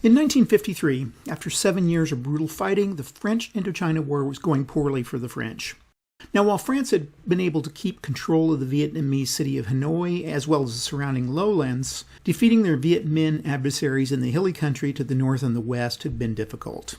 In 1953, after 7 years of brutal fighting, the French Indochina War was going poorly for the French. Now, while France had been able to keep control of the Vietnamese city of Hanoi as well as the surrounding lowlands, defeating their Viet Minh adversaries in the hilly country to the north and the west had been difficult.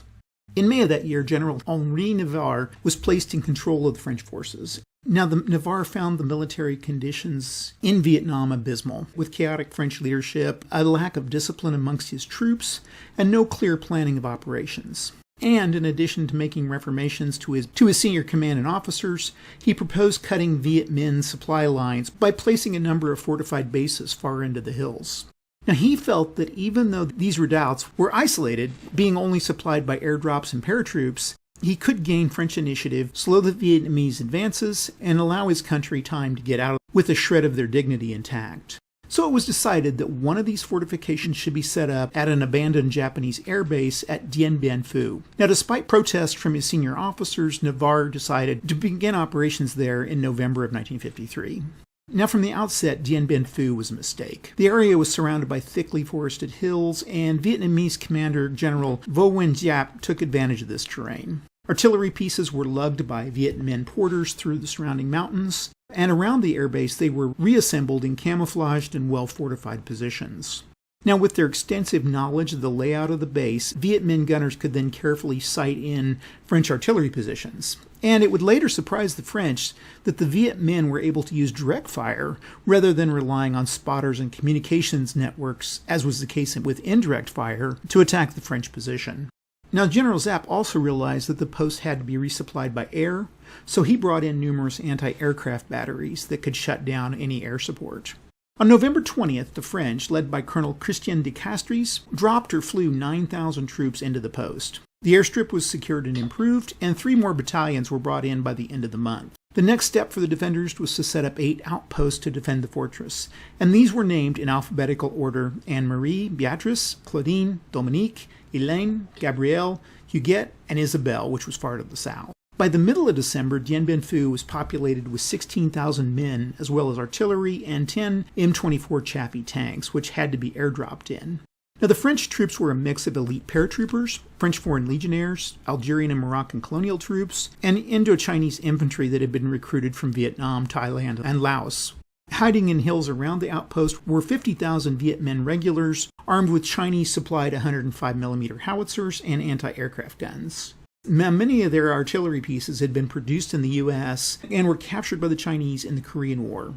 In May of that year, General Henri Navarre was placed in control of the French forces. Now, Navarre found the military conditions in Vietnam abysmal, with chaotic French leadership, a lack of discipline amongst his troops, and no clear planning of operations. And in addition to making reformations to his senior command and officers, he proposed cutting Viet Minh supply lines by placing a number of fortified bases far into the hills. Now, he felt that even though these redoubts were isolated, being only supplied by airdrops and paratroops, he could gain French initiative, slow the Vietnamese advances, and allow his country time to get out with a shred of their dignity intact. So it was decided that one of these fortifications should be set up at an abandoned Japanese airbase at Dien Bien Phu. Now, despite protests from his senior officers, Navarre decided to begin operations there in November of 1953. Now, from the outset, Dien Bien Phu was a mistake. The area was surrounded by thickly forested hills, and Vietnamese Commander General Vo Nguyen Giap took advantage of this terrain. Artillery pieces were lugged by Viet Minh porters through the surrounding mountains, and around the airbase they were reassembled in camouflaged and well-fortified positions. Now, with their extensive knowledge of the layout of the base, Viet Minh gunners could then carefully sight in French artillery positions. And it would later surprise the French that the Viet Minh were able to use direct fire rather than relying on spotters and communications networks, as was the case with indirect fire, to attack the French position. Now, General Giap also realized that the post had to be resupplied by air, so he brought in numerous anti-aircraft batteries that could shut down any air support. On November 20th, the French, led by Colonel Christian de Castries, dropped or flew 9,000 troops into the post. The airstrip was secured and improved, and 3 more battalions were brought in by the end of the month. The next step for the defenders was to set up 8 outposts to defend the fortress, and these were named in alphabetical order: Anne-Marie, Beatrice, Claudine, Dominique, Elaine, Gabrielle, Huguette, and Isabelle, which was far to the south. By the middle of December, Dien Bien Phu was populated with 16,000 men, as well as artillery and 10 M24 Chaffee tanks, which had to be airdropped in. Now, the French troops were a mix of elite paratroopers, French Foreign Legionnaires, Algerian and Moroccan colonial troops, and Indo-Chinese infantry that had been recruited from Vietnam, Thailand, and Laos. Hiding in hills around the outpost were 50,000 Viet Minh regulars, armed with Chinese-supplied 105mm howitzers and anti-aircraft guns. Now, many of their artillery pieces had been produced in the U.S. and were captured by the Chinese in the Korean War.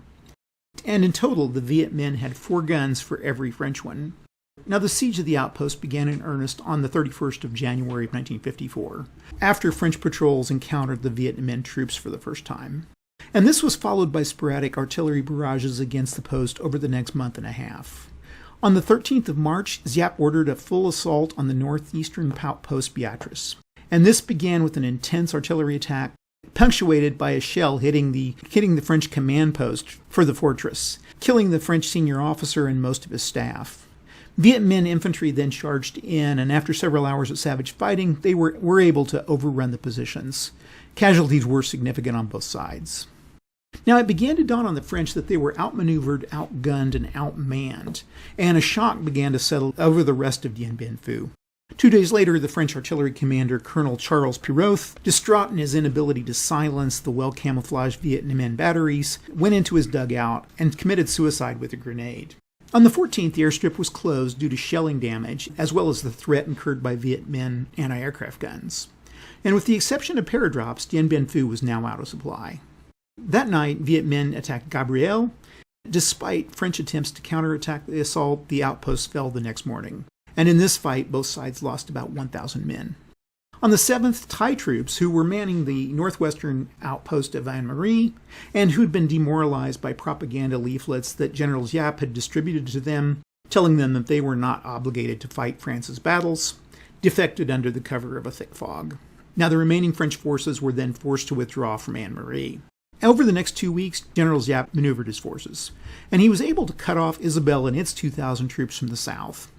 And in total, the Viet Minh had 4 guns for every French one. Now, the siege of the outpost began in earnest on the 31st of January of 1954, after French patrols encountered the Viet Minh troops for the first time. And this was followed by sporadic artillery barrages against the post over the next month and a half. On the 13th of March, Giap ordered a full assault on the northeastern outpost Beatrice. And this began with an intense artillery attack, punctuated by a shell hitting the French command post for the fortress, killing the French senior officer and most of his staff. Viet Minh infantry then charged in, and after several hours of savage fighting, they were able to overrun the positions. Casualties were significant on both sides. Now, it began to dawn on the French that they were outmaneuvered, outgunned, and outmanned, and a shock began to settle over the rest of Dien Bien Phu. 2 days later, the French artillery commander, Colonel Charles Piroth, distraught in his inability to silence the well-camouflaged Viet Minh batteries, went into his dugout and committed suicide with a grenade. On the 14th, the airstrip was closed due to shelling damage, as well as the threat incurred by Viet Minh anti-aircraft guns. And with the exception of paradrops, Dien Bien Phu was now out of supply. That night, Viet Minh attacked Gabrielle. Despite French attempts to counterattack the assault, the outpost fell the next morning. And in this fight, both sides lost about 1,000 men. On the 7th, Thai troops, who were manning the northwestern outpost of Anne-Marie, and who'd been demoralized by propaganda leaflets that General Giap had distributed to them, telling them that they were not obligated to fight France's battles, defected under the cover of a thick fog. Now, the remaining French forces were then forced to withdraw from Anne-Marie. Over the next 2 weeks, General Giap maneuvered his forces, and he was able to cut off Isabelle and its 2,000 troops from the south.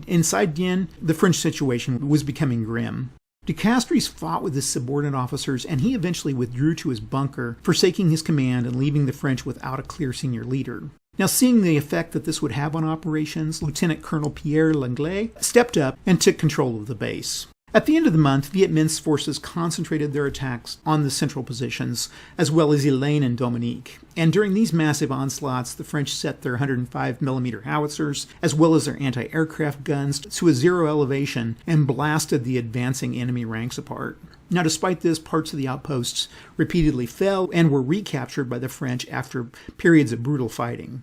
Inside Dien, the French situation was becoming grim. De Castries fought with his subordinate officers, and he eventually withdrew to his bunker, forsaking his command and leaving the French without a clear senior leader. Now, seeing the effect that this would have on operations, Lieutenant Colonel Pierre Langlais stepped up and took control of the base. At the end of the month, Viet Minh's forces concentrated their attacks on the central positions, as well as Elaine and Dominique. And during these massive onslaughts, the French set their 105mm howitzers, as well as their anti-aircraft guns, to a zero elevation and blasted the advancing enemy ranks apart. Now, despite this, parts of the outposts repeatedly fell and were recaptured by the French after periods of brutal fighting.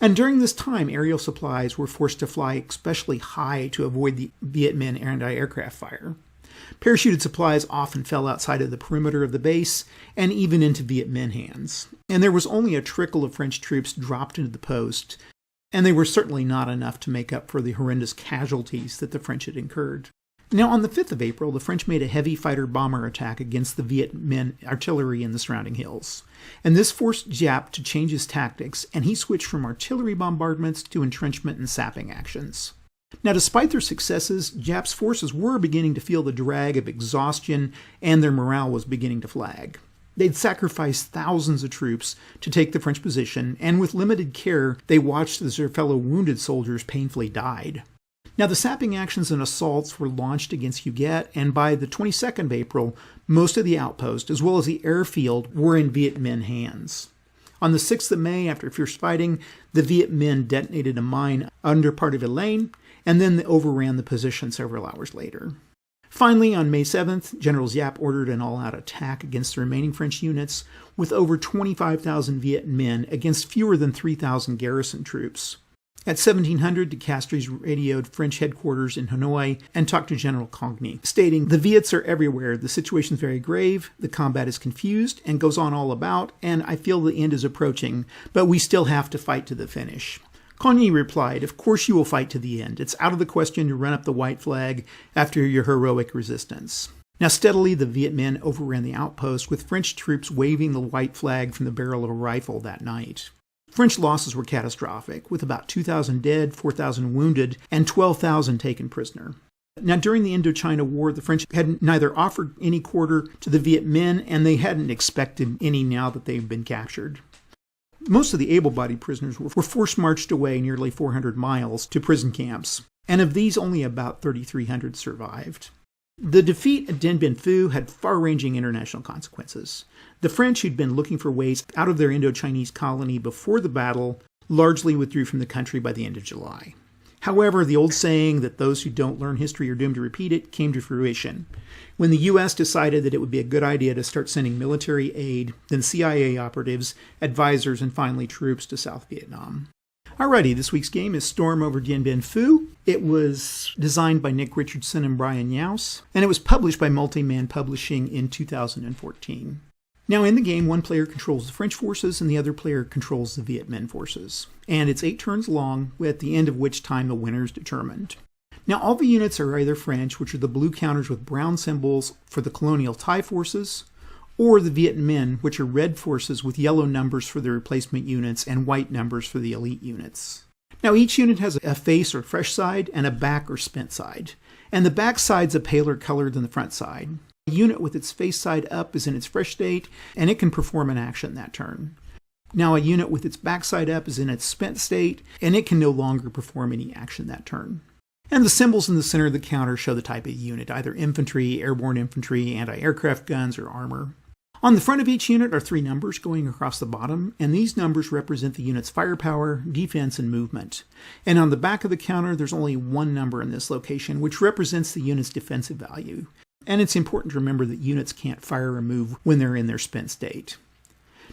And during this time, aerial supplies were forced to fly especially high to avoid the Viet Minh anti-aircraft fire. Parachuted supplies often fell outside of the perimeter of the base and even into Viet Minh hands. And there was only a trickle of French troops dropped into the post, and they were certainly not enough to make up for the horrendous casualties that the French had incurred. Now, on the 5th of April, the French made a heavy fighter-bomber attack against the Viet Minh artillery in the surrounding hills. And this forced Giap to change his tactics, and he switched from artillery bombardments to entrenchment and sapping actions. Now, despite their successes, Giap's forces were beginning to feel the drag of exhaustion, and their morale was beginning to flag. They'd sacrificed thousands of troops to take the French position, and with limited care, they watched as their fellow wounded soldiers painfully died. Now, the sapping actions and assaults were launched against Huguet, and by the 22nd of April, most of the outpost, as well as the airfield, were in Viet Minh hands. On the 6th of May, after fierce fighting, the Viet Minh detonated a mine under part of Elaine, and then they overran the position several hours later. Finally, on May 7th, General Giap ordered an all-out attack against the remaining French units, with over 25,000 Viet Minh against fewer than 3,000 garrison troops. At 1700, de Castries radioed French headquarters in Hanoi and talked to General Cogny, stating, "The Viets are everywhere, the situation is very grave, the combat is confused and goes on all about, and I feel the end is approaching, but we still have to fight to the finish." Cogny replied, "Of course you will fight to the end. It's out of the question to run up the white flag after your heroic resistance." Now, steadily, the Viet Minh overran the outpost, with French troops waving the white flag from the barrel of a rifle that night. French losses were catastrophic, with about 2,000 dead, 4,000 wounded, and 12,000 taken prisoner. Now, during the Indochina War, the French had neither offered any quarter to the Viet Minh, and they hadn't expected any now that they've been captured. Most of the able-bodied prisoners were force-marched away nearly 400 miles to prison camps, and of these only about 3,300 survived. The defeat at Dien Bien Phu had far-ranging international consequences. The French, who'd been looking for ways out of their Indo-Chinese colony before the battle, largely withdrew from the country by the end of July. However, the old saying that those who don't learn history are doomed to repeat it came to fruition. When the U.S. decided that it would be a good idea to start sending military aid, then CIA operatives, advisors, and finally troops to South Vietnam. Alrighty, this week's game is Storm over Dien Bien Phu. It was designed by Nick Richardson and Brian Yaus, and it was published by Multi-Man Publishing in 2014. Now, in the game, one player controls the French forces and the other player controls the Viet Minh forces. And it's 8 turns long, at the end of which time the winner is determined. Now, all the units are either French, which are the blue counters with brown symbols for the colonial Thai forces, or the Viet Minh, which are red forces with yellow numbers for the replacement units and white numbers for the elite units. Now, each unit has a face or fresh side and a back or spent side, and the back side's a paler color than the front side. A unit with its face side up is in its fresh state, and it can perform an action that turn. Now, a unit with its backside up is in its spent state, and it can no longer perform any action that turn. And the symbols in the center of the counter show the type of unit, either infantry, airborne infantry, anti-aircraft guns, or armor. On the front of each unit are 3 numbers going across the bottom, and these numbers represent the unit's firepower, defense, and movement. And on the back of the counter, there's only 1 number in this location, which represents the unit's defensive value. And it's important to remember that units can't fire or move when they're in their spent state.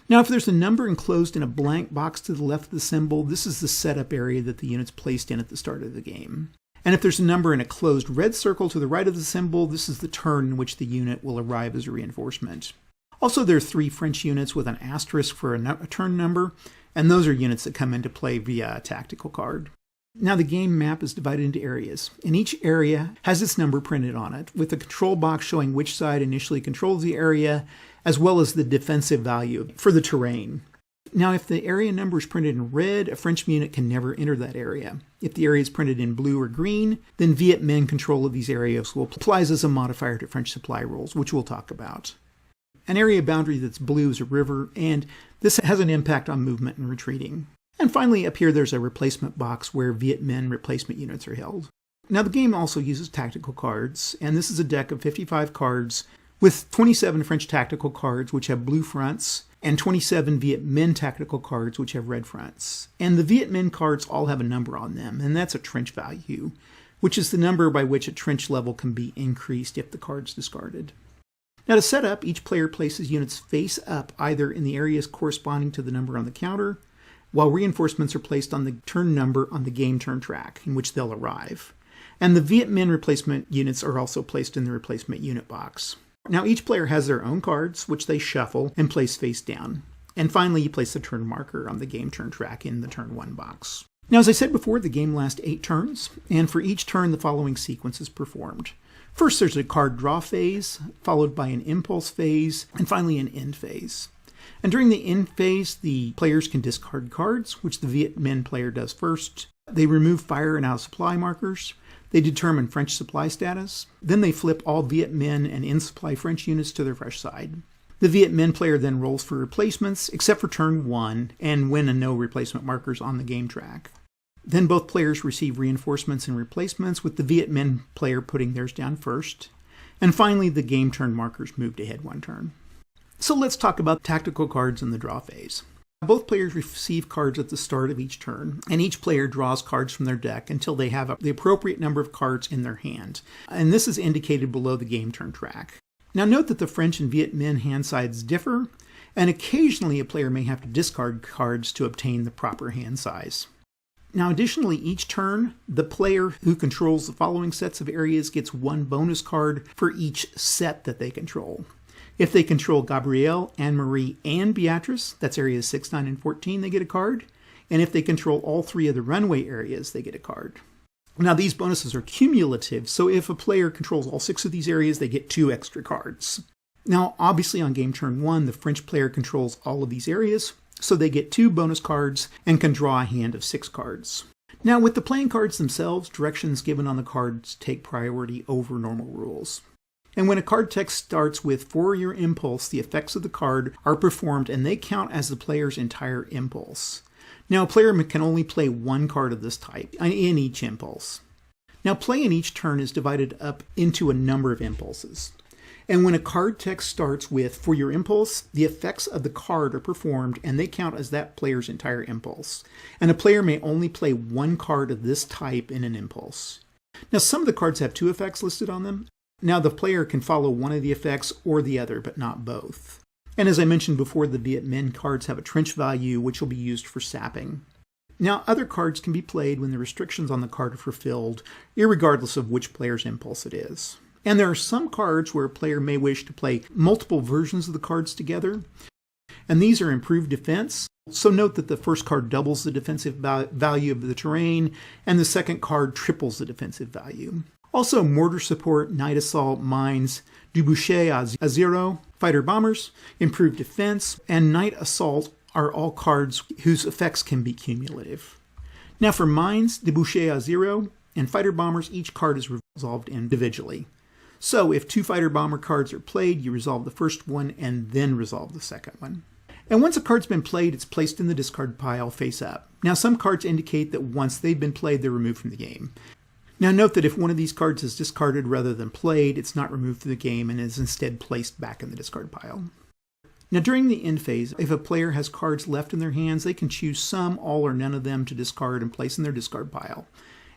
Now, if there's a number enclosed in a blank box to the left of the symbol, this is the setup area that the unit's placed in at the start of the game. And if there's a number in a closed red circle to the right of the symbol, this is the turn in which the unit will arrive as a reinforcement. Also, there are 3 French units with an asterisk for a turn number, and those are units that come into play via a tactical card. Now, the game map is divided into areas, and each area has its number printed on it, with a control box showing which side initially controls the area, as well as the defensive value for the terrain. Now, if the area number is printed in red, a French unit can never enter that area. If the area is printed in blue or green, then Viet Minh control of these areas will apply as a modifier to French supply rules, which we'll talk about. An area boundary that's blue is a river, and this has an impact on movement and retreating. And finally, up here, there's a replacement box where Viet Minh replacement units are held. Now, the game also uses tactical cards, and this is a deck of 55 cards with 27 French tactical cards, which have blue fronts, and 27 Viet Minh tactical cards, which have red fronts. And the Viet Minh cards all have a number on them, and that's a trench value, which is the number by which a trench level can be increased if the card's discarded. Now, to set up, each player places units face up either in the areas corresponding to the number on the counter, while reinforcements are placed on the turn number on the game turn track in which they'll arrive. And the Viet Minh replacement units are also placed in the replacement unit box. Now, each player has their own cards, which they shuffle and place face down. And finally, you place the turn marker on the game turn track in the turn 1 box. Now, as I said before, the game lasts 8 turns, and for each turn, the following sequence is performed. First, there's a card draw phase, followed by an impulse phase, and finally an end phase. And during the end phase, the players can discard cards, which the Viet Minh player does first. They remove fire and out of supply markers. They determine French supply status. Then they flip all Viet Minh and in-supply French units to their fresh side. The Viet Minh player then rolls for replacements, except for turn 1, and win and no replacement markers on the game track. Then both players receive reinforcements and replacements, with the Viet Minh player putting theirs down first. And finally, the game turn markers moved ahead 1 turn. So let's talk about tactical cards in the draw phase. Both players receive cards at the start of each turn, and each player draws cards from their deck until they have the appropriate number of cards in their hand. And this is indicated below the game turn track. Now note that the French and Viet Minh hand sides differ, and occasionally a player may have to discard cards to obtain the proper hand size. Now additionally, each turn, the player who controls the following sets of areas gets 1 bonus card for each set that they control. If they control Gabrielle, Anne-Marie, and Beatrice, that's areas 6, 9, and 14, they get a card. And if they control all 3 of the runway areas, they get a card. Now, these bonuses are cumulative, so if a player controls all 6 of these areas, they get 2 extra cards. Now, obviously on game turn 1, the French player controls all of these areas, so they get 2 bonus cards and can draw a hand of 6 cards. Now, with the playing cards themselves, directions given on the cards take priority over normal rules. And when a card text starts with "for your impulse," the effects of the card are performed and they count as the player's entire impulse. Now, a player can only play 1 card of this type in each impulse. Now, play in each turn is divided up into a number of impulses. And when a card text starts with "for your impulse," the effects of the card are performed and they count as that player's entire impulse. And a player may only play 1 card of this type in an impulse. Now, some of the cards have 2 effects listed on them. Now, the player can follow one of the effects or the other, but not both. And as I mentioned before, the Viet Minh cards have a trench value, which will be used for sapping. Now, other cards can be played when the restrictions on the card are fulfilled, irregardless of which player's impulse it is. And there are some cards where a player may wish to play multiple versions of the cards together, and these are improved defense. So note that the first card doubles the defensive value of the terrain, and the second card triples the defensive value. Also, mortar support, night assault, mines, debouché à zero, fighter bombers, improved defense, and night assault are all cards whose effects can be cumulative. Now for mines, debouché à zero, and fighter bombers, each card is resolved individually. So if 2 fighter bomber cards are played, you resolve the first one and then resolve the second one. And once a card's been played, it's placed in the discard pile face up. Now some cards indicate that once they've been played, they're removed from the game. Now note that if one of these cards is discarded rather than played, it's not removed from the game and is instead placed back in the discard pile. Now during the end phase, if a player has cards left in their hands, they can choose some, all, or none of them to discard and place in their discard pile.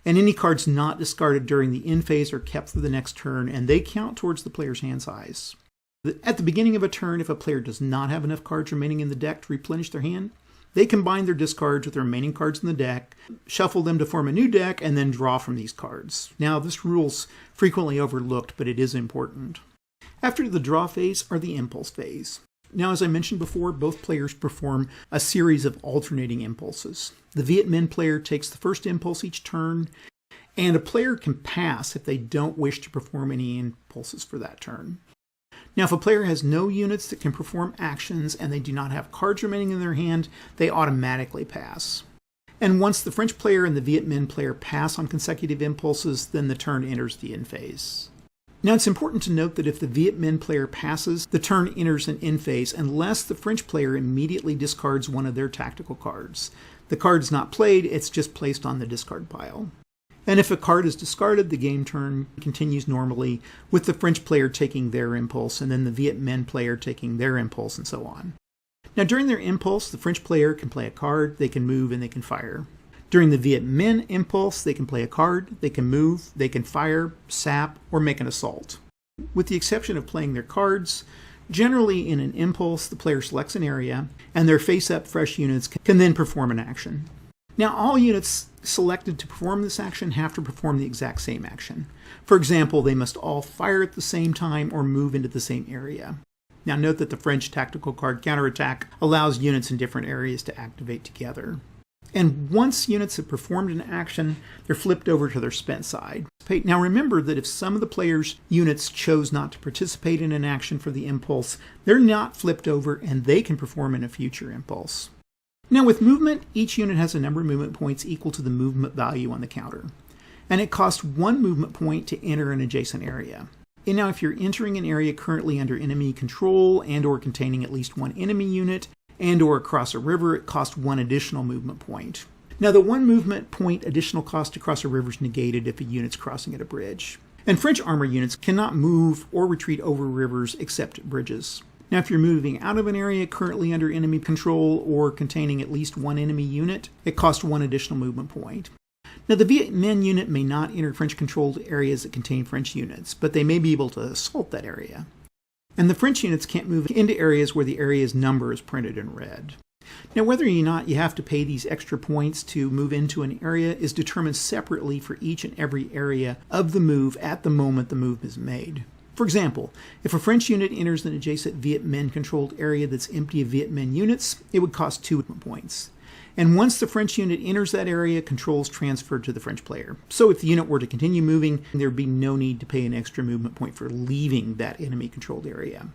And any cards not discarded during the end phase are kept for the next turn, and they count towards the player's hand size. At the beginning of a turn, if a player does not have enough cards remaining in the deck to replenish their hand, they combine their discards with the remaining cards in the deck, shuffle them to form a new deck, and then draw from these cards. Now, this rule's frequently overlooked, but it is important. After the draw phase are the impulse phase. Now, as I mentioned before, both players perform a series of alternating impulses. The Viet Minh player takes the first impulse each turn, and a player can pass if they don't wish to perform any impulses for that turn. Now, if a player has no units that can perform actions and they do not have cards remaining in their hand, they automatically pass. And once the French player and the Viet Minh player pass on consecutive impulses, then the turn enters the end phase. Now, it's important to note that if the Viet Minh player passes, the turn enters an end phase unless the French player immediately discards one of their tactical cards. The card is not played, it's just placed on the discard pile. And if a card is discarded, the game turn continues normally, with the French player taking their impulse and then the Viet Minh player taking their impulse, and so on. Now during their impulse, the French player can play a card, they can move, and they can fire. During the Viet Minh impulse, they can play a card, they can move, they can fire, sap, or make an assault. With the exception of playing their cards, generally in an impulse, the player selects an area, and their face-up fresh units can then perform an action. Now, all units selected to perform this action have to perform the exact same action. For example, they must all fire at the same time or move into the same area. Now, note that the French tactical card Counterattack allows units in different areas to activate together. And once units have performed an action, they're flipped over to their spent side. Now remember that if some of the player's units chose not to participate in an action for the impulse, they're not flipped over and they can perform in a future impulse. Now with movement, each unit has a number of movement points equal to the movement value on the counter. And it costs 1 movement point to enter an adjacent area. And now if you're entering an area currently under enemy control and or containing at least 1 enemy unit, and or across a river, it costs 1 additional movement point. Now the 1 movement point additional cost to cross a river is negated if a unit's crossing at a bridge. And French armor units cannot move or retreat over rivers except at bridges. Now if you're moving out of an area currently under enemy control or containing at least 1 enemy unit, it costs 1 additional movement point. Now the Viet Minh unit may not enter French-controlled areas that contain French units, but they may be able to assault that area. And the French units can't move into areas where the area's number is printed in red. Now whether or not you have to pay these extra points to move into an area is determined separately for each and every area of the move at the moment the move is made. For example, if a French unit enters an adjacent Viet Minh controlled area that's empty of Viet Minh units, it would cost 2 points. And once the French unit enters that area, controls transferred to the French player. So if the unit were to continue moving, there would be no need to pay an extra movement point for leaving that enemy controlled area.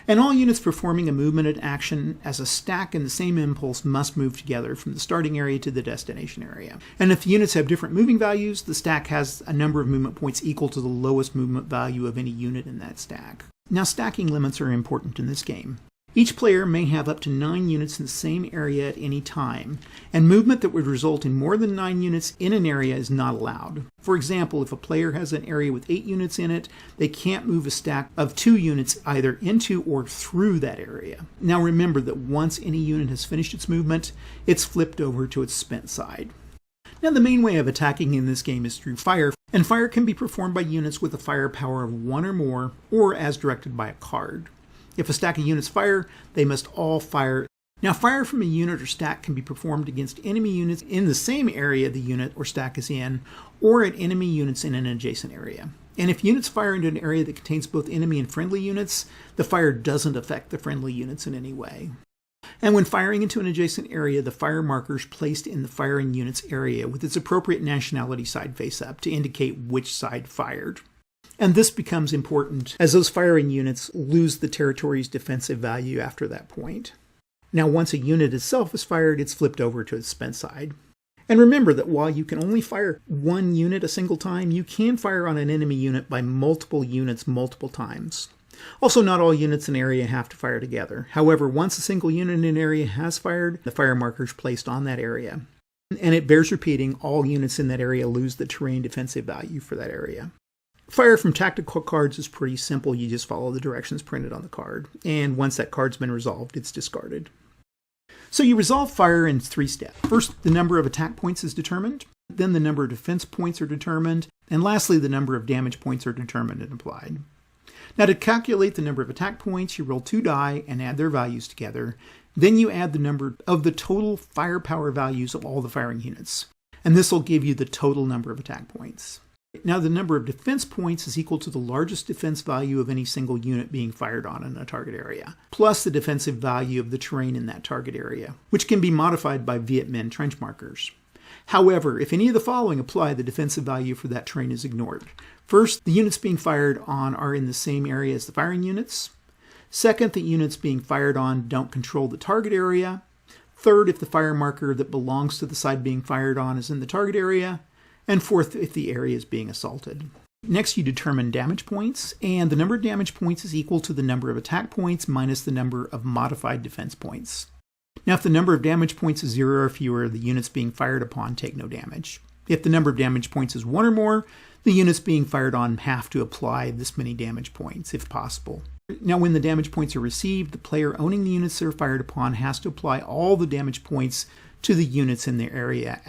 And all units performing a movement action as a stack in the same impulse must move together from the starting area to the destination area. And if the units have different moving values, the stack has a number of movement points equal to the lowest movement value of any unit in that stack. Now stacking limits are important in this game. Each player may have up to 9 units in the same area at any time, and movement that would result in more than 9 units in an area is not allowed. For example, if a player has an area with 8 units in it, they can't move a stack of 2 units either into or through that area. Now remember that once any unit has finished its movement, it's flipped over to its spent side. Now the main way of attacking in this game is through fire, and fire can be performed by units with a firepower of 1 or more, or as directed by a card. If a stack of units fire, they must all fire. Now fire from a unit or stack can be performed against enemy units in the same area the unit or stack is in, or at enemy units in an adjacent area. And if units fire into an area that contains both enemy and friendly units, the fire doesn't affect the friendly units in any way. And when firing into an adjacent area, the fire marker is placed in the firing unit's area with its appropriate nationality side face up to indicate which side fired. And this becomes important as those firing units lose the territory's defensive value after that point. Now once a unit itself is fired, it's flipped over to its spent side. And remember that while you can only fire 1 unit a single time, you can fire on an enemy unit by multiple units multiple times. Also, not all units in an area have to fire together. However, once a single unit in an area has fired, the fire marker is placed on that area. And it bears repeating, all units in that area lose the terrain defensive value for that area. Fire from tactical cards is pretty simple. You just follow the directions printed on the card. And once that card's been resolved, it's discarded. So you resolve fire in 3 steps. First, the number of attack points is determined. Then the number of defense points are determined. And lastly, the number of damage points are determined and applied. Now to calculate the number of attack points, you roll 2 die and add their values together. Then you add the number of the total firepower values of all the firing units. And this will give you the total number of attack points. Now the number of defense points is equal to the largest defense value of any single unit being fired on in a target area, plus the defensive value of the terrain in that target area, which can be modified by Viet Minh trench markers. However, if any of the following apply, the defensive value for that terrain is ignored. First, the units being fired on are in the same area as the firing units. Second, the units being fired on don't control the target area. Third, if the fire marker that belongs to the side being fired on is in the target area. And fourth, if the area is being assaulted. Next, you determine damage points, and the number of damage points is equal to the number of attack points minus the number of modified defense points. Now, if the number of damage points is 0 or fewer, the units being fired upon take no damage. If the number of damage points is 1 or more, the units being fired on have to apply this many damage points, if possible. Now, when the damage points are received, the player owning the units that are fired upon has to apply all the damage points to the units in their area.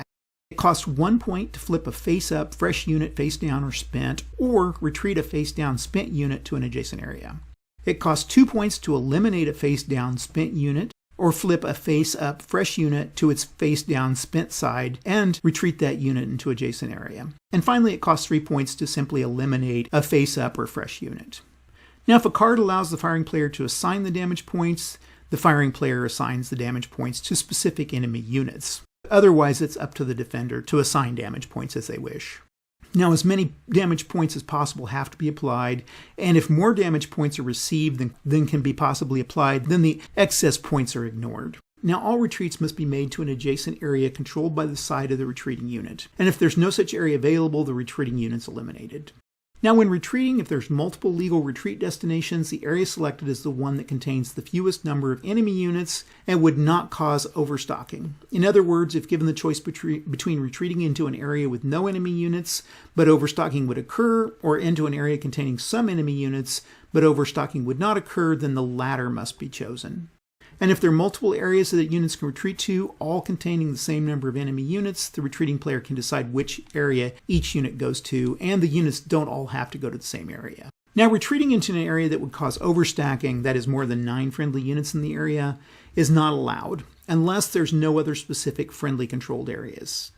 It costs 1 point to flip a face-up, fresh unit face down or spent, or retreat a face-down spent unit to an adjacent area. It costs 2 points to eliminate a face-down spent unit, or flip a face-up fresh unit to its face-down spent side and retreat that unit into adjacent area. And finally, it costs 3 points to simply eliminate a face-up or fresh unit. Now, if a card allows the firing player to assign the damage points, the firing player assigns the damage points to specific enemy units. Otherwise, it's up to the defender to assign damage points as they wish. Now, as many damage points as possible have to be applied, and if more damage points are received than can be possibly applied, then the excess points are ignored. Now, all retreats must be made to an adjacent area controlled by the side of the retreating unit, and if there's no such area available, the retreating unit's eliminated. Now, when retreating, if there's multiple legal retreat destinations, the area selected is the one that contains the fewest number of enemy units and would not cause overstocking. In other words, if given the choice between retreating into an area with no enemy units, but overstocking would occur, or into an area containing some enemy units, but overstocking would not occur, then the latter must be chosen. And if there are multiple areas that units can retreat to, all containing the same number of enemy units, the retreating player can decide which area each unit goes to, and the units don't all have to go to the same area. Now, retreating into an area that would cause overstacking, that is more than 9 friendly units in the area, is not allowed, unless there's no other specific friendly controlled areas.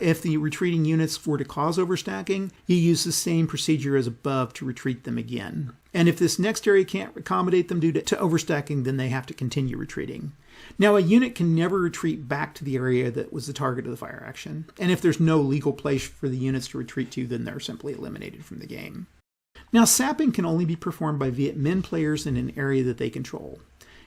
If the retreating units were to cause overstacking, you use the same procedure as above to retreat them again. And if this next area can't accommodate them due to overstacking, then they have to continue retreating. Now, a unit can never retreat back to the area that was the target of the fire action. And if there's no legal place for the units to retreat to, then they're simply eliminated from the game. Now, sapping can only be performed by Viet Minh players in an area that they control.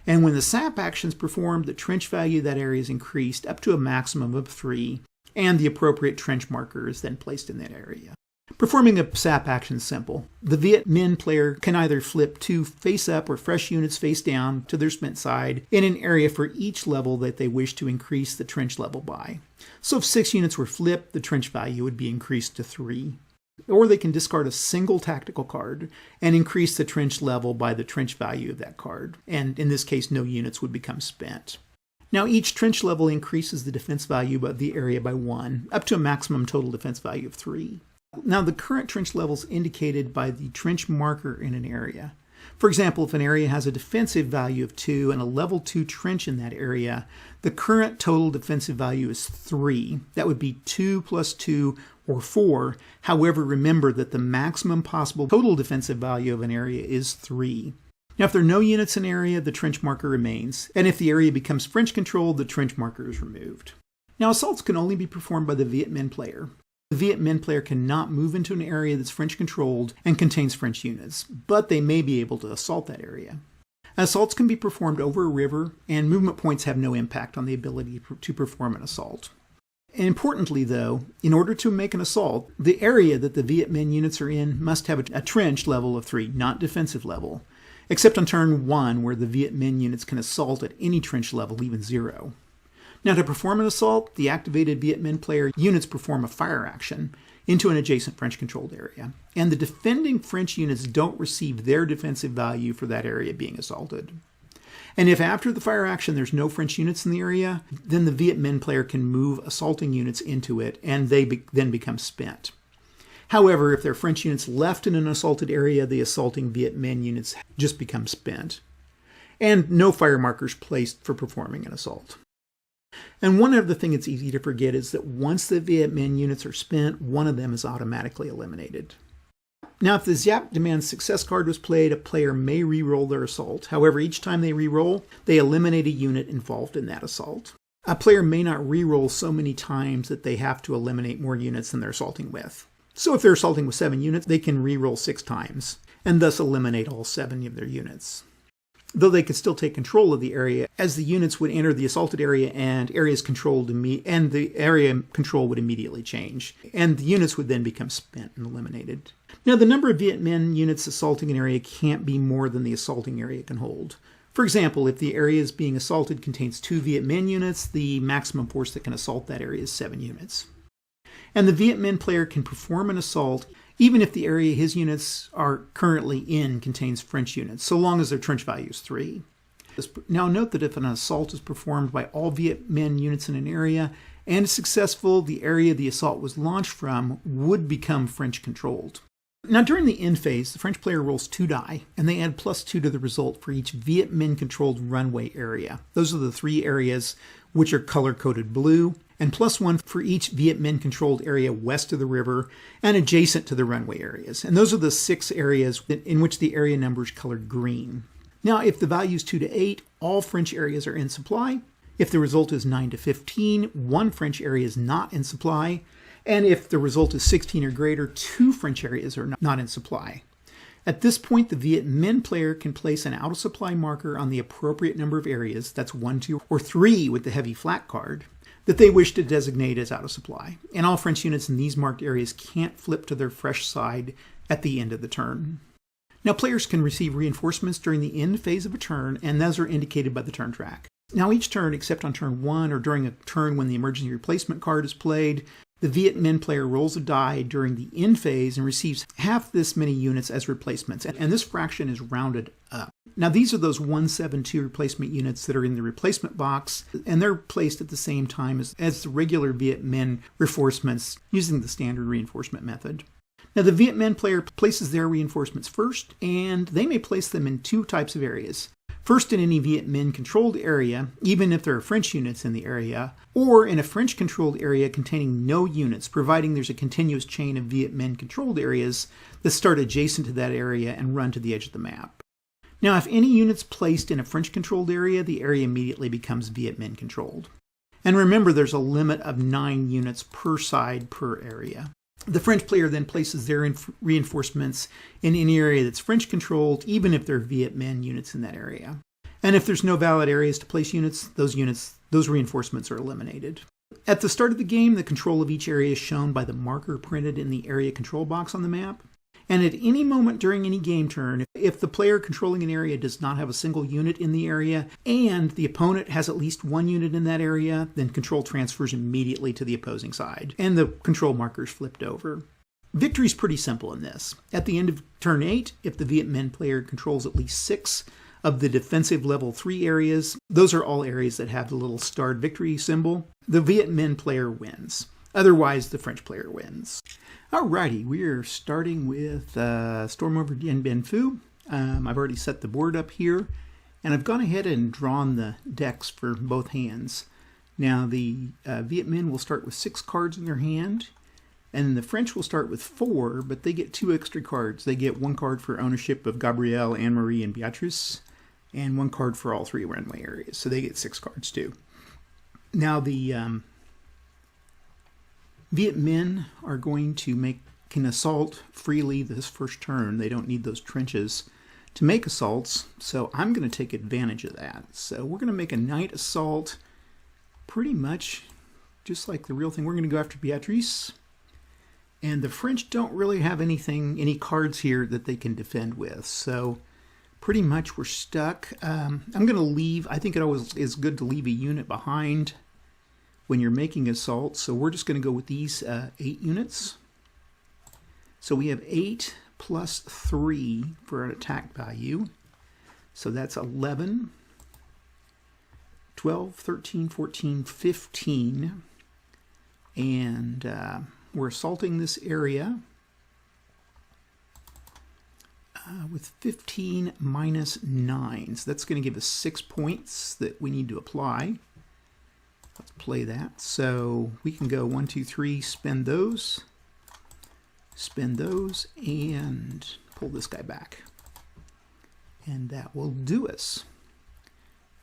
And when the sap action is performed, the trench value of that area is increased up to a maximum of 3, and the appropriate trench marker is then placed in that area. Performing a sap action is simple. The Viet Minh player can either flip 2 face-up or fresh units face down to their spent side in an area for each level that they wish to increase the trench level by. So if 6 units were flipped, the trench value would be increased to 3. Or they can discard a single tactical card and increase the trench level by the trench value of that card. And in this case, no units would become spent. Now, each trench level increases the defense value of the area by 1, up to a maximum total defense value of 3. Now, the current trench level is indicated by the trench marker in an area. For example, if an area has a defensive value of 2 and a level 2 trench in that area, the current total defensive value is 3. That would be 2 plus 2 or 4. However, remember that the maximum possible total defensive value of an area is 3. Now, if there are no units in an area, the trench marker remains, and if the area becomes French controlled, the trench marker is removed. Now, assaults can only be performed by the Viet Minh player. The Viet Minh player cannot move into an area that's French controlled and contains French units, but they may be able to assault that area. Assaults can be performed over a river, and movement points have no impact on the ability to perform an assault. And importantly, though, in order to make an assault, the area that the Viet Minh units are in must have a trench level of 3, not defensive level, except on turn 1, where the Viet Minh units can assault at any trench level, even 0. Now, to perform an assault, the activated Viet Minh player units perform a fire action into an adjacent French-controlled area, and the defending French units don't receive their defensive value for that area being assaulted. And if after the fire action there's no French units in the area, then the Viet Minh player can move assaulting units into it, and they then become spent. However, if there are French units left in an assaulted area, the assaulting Viet Minh units just become spent. And no fire markers placed for performing an assault. And one other thing that's easy to forget is that once the Viet Minh units are spent, one of them is automatically eliminated. Now, if the Giap Demands Success card was played, a player may re-roll their assault. However, each time they re-roll, they eliminate a unit involved in that assault. A player may not re-roll so many times that they have to eliminate more units than they're assaulting with. So if they're assaulting with 7 units, they can re-roll 6 times, and thus eliminate all 7 of their units. Though they could still take control of the area, as the units would enter the assaulted area and the area control would immediately change, and the units would then become spent and eliminated. Now, the number of Viet Minh units assaulting an area can't be more than the assaulting area can hold. For example, if the area is being assaulted contains 2 Viet Minh units, the maximum force that can assault that area is 7 units. And the Viet Minh player can perform an assault even if the area his units are currently in contains French units, so long as their trench value is 3. Now note that if an assault is performed by all Viet Minh units in an area and is successful, the area the assault was launched from would become French controlled. Now during the end phase, the French player rolls 2 die, and they add +2 to the result for each Viet Minh controlled runway area. Those are the 3 areas which are color-coded blue, and +1 for each Viet Minh controlled area west of the river and adjacent to the runway areas. And those are the 6 areas in which the area number is colored green. Now if the value is 2 to 8, all French areas are in supply. If the result is 9 to 15, 1 French area is not in supply. And if the result is 16 or greater, 2 French areas are not in supply. At this point, the Viet Minh player can place an out-of-supply marker on the appropriate number of areas, that's 1, 2, or 3 with the heavy flat card, that they wish to designate as out of supply. And all French units in these marked areas can't flip to their fresh side at the end of the turn. Now players can receive reinforcements during the end phase of a turn, and those are indicated by the turn track. Now each turn, except on turn 1 or during a turn when the emergency replacement card is played, the Viet Minh player rolls a die during the end phase and receives half this many units as replacements, and this fraction is rounded up. Now these are those 172 replacement units that are in the replacement box, and they're placed at the same time as the regular Viet Minh reinforcements using the standard reinforcement method. Now the Viet Minh player places their reinforcements first, and they may place them in 2 types of areas. First in any Viet Minh controlled area, even if there are French units in the area, or in a French controlled area containing no units, providing there's a continuous chain of Viet Minh controlled areas that start adjacent to that area and run to the edge of the map. Now if any units placed in a French controlled area, the area immediately becomes Viet Minh controlled. And remember, there's a limit of 9 units per side per area. The French player then places their reinforcements in any area that's French controlled, even if there are Viet Minh units in that area. And if there's no valid areas to place units, those reinforcements are eliminated. At the start of the game, the control of each area is shown by the marker printed in the area control box on the map. And at any moment during any game turn, if the player controlling an area does not have a single unit in the area, and the opponent has at least 1 unit in that area, then control transfers immediately to the opposing side, and the control marker is flipped over. Victory is pretty simple in this. At the end of turn 8, if the Viet Minh player controls at least 6 of the defensive level 3 areas, those are all areas that have the little starred victory symbol, the Viet Minh player wins. Otherwise, the French player wins. Alrighty, we are starting with Storm over Dien Bien Phu. I've already set the board up here, and I've gone ahead and drawn the decks for both hands. Now the Viet Minh will start with 6 cards in their hand, and the French will start with 4, but they get 2 extra cards. They get 1 card for ownership of Gabrielle, Anne-Marie, and Beatrice, and 1 card for all 3 runway areas, so they get 6 cards too. Now the Viet Minh are going to can assault freely this first turn. They don't need those trenches to make assaults, so I'm going to take advantage of that. So we're going to make a night assault, pretty much just like the real thing. We're going to go after Beatrice, and the French don't really have any cards here that they can defend with, so pretty much we're stuck. I'm going to leave. I think it always is good to leave a unit behind when you're making assaults, so we're just going to go with these 8 units. So we have 8 plus 3 for an attack value, so that's 11, 12, 13, 14, 15, and we're assaulting this area with 15 minus 9, so that's going to give us 6 points that we need to apply. Let's play that. So we can go 1, 2, 3, spend those, and pull this guy back. And that will do us.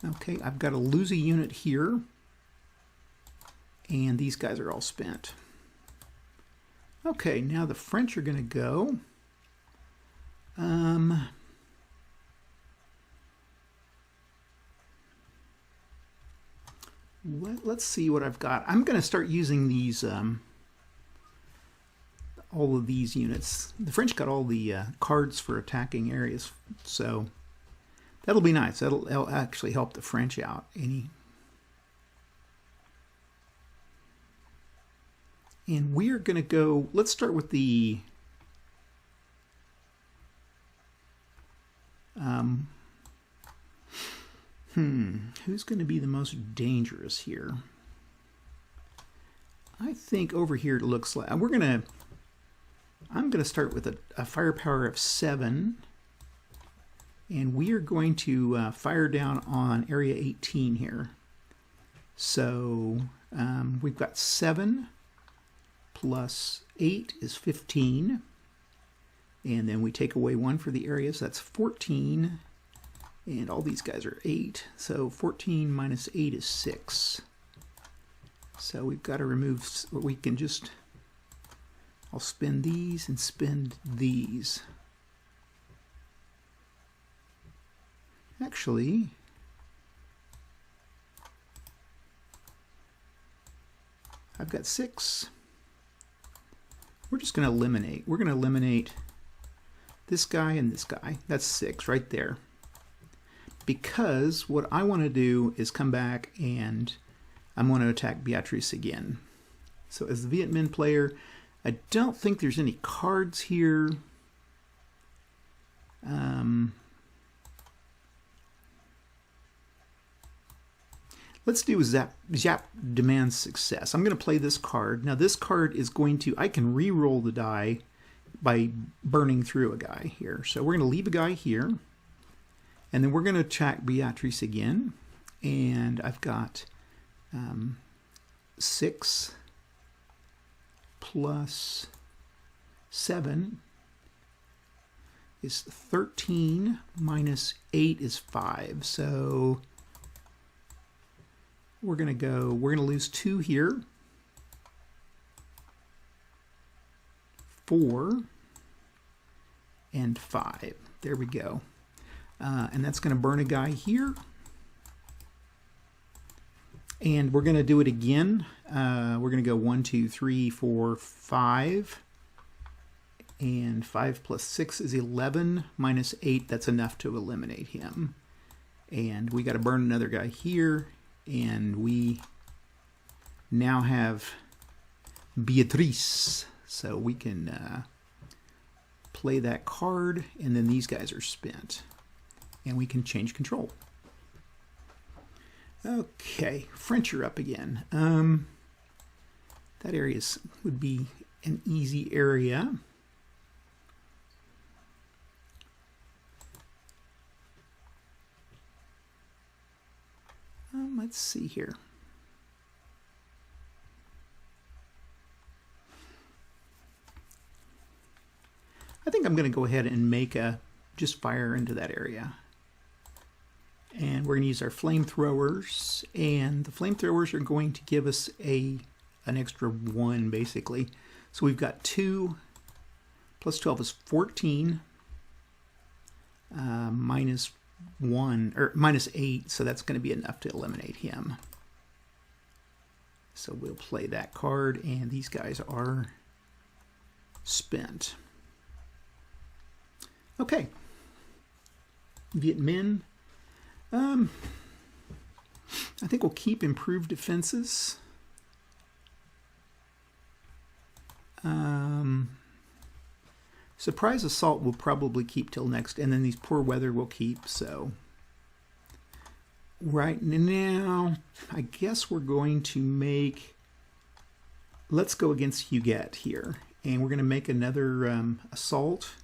Okay, I've got to lose a unit here, and these guys are all spent. Okay, now the French are going to go. Let's see what I've got. I'm going to start using these, all of these units. The French got all the cards for attacking areas, so That'll be nice. That'll actually help the French out. And we're going to go, let's start with the who's going to be the most dangerous here? I think over here it looks like I'm going to start with a firepower of 7, and we are going to fire down on area 18 here. So we've got 7 plus 8 is 15, and then we take away 1 for the area, so that's 14, and all these guys are 8, so 14 minus 8 is 6. So we've got to remove, we can just, I'll spend these and spend these. Actually, I've got 6. We're just going to eliminate. We're going to eliminate this guy and this guy. That's 6 right there. Because what I want to do is come back and I'm going to attack Beatrice again. So as the Viet Minh player, I don't think there's any cards here. Let's do Giap demands success. I'm going to play this card. Now this card is going to, I can re-roll the die by burning through a guy here. So we're going to leave a guy here. And then we're going to attack Beatrice again. And I've got 6 plus 7 is 13 minus 8 is 5. So we're going to lose 2 here. 4 and 5. There we go. And that's going to burn a guy here. And we're going to do it again. We're going to go 1, 2, 3, 4, 5. And 5 plus 6 is 11 minus 8. That's enough to eliminate him. And we got to burn another guy here. And we now have Beatrice. So we can play that card. And then these guys are spent. And we can change control. Okay, French are up again. That area would be an easy area. Let's see here. I think I'm going to go ahead and make just fire into that area. And we're going to use our flamethrowers, and the flamethrowers are going to give us an extra 1 basically. So we've got 2 plus 12 is 14, minus 1 or minus 8, so that's going to be enough to eliminate him. So we'll play that card, and these guys are spent. Okay, Viet Minh. I think we'll keep improved defenses. Surprise assault will probably keep till next, and then these poor weather will keep. So right now, I guess we're going to make. Let's go against Huguet here, and we're going to make another assault.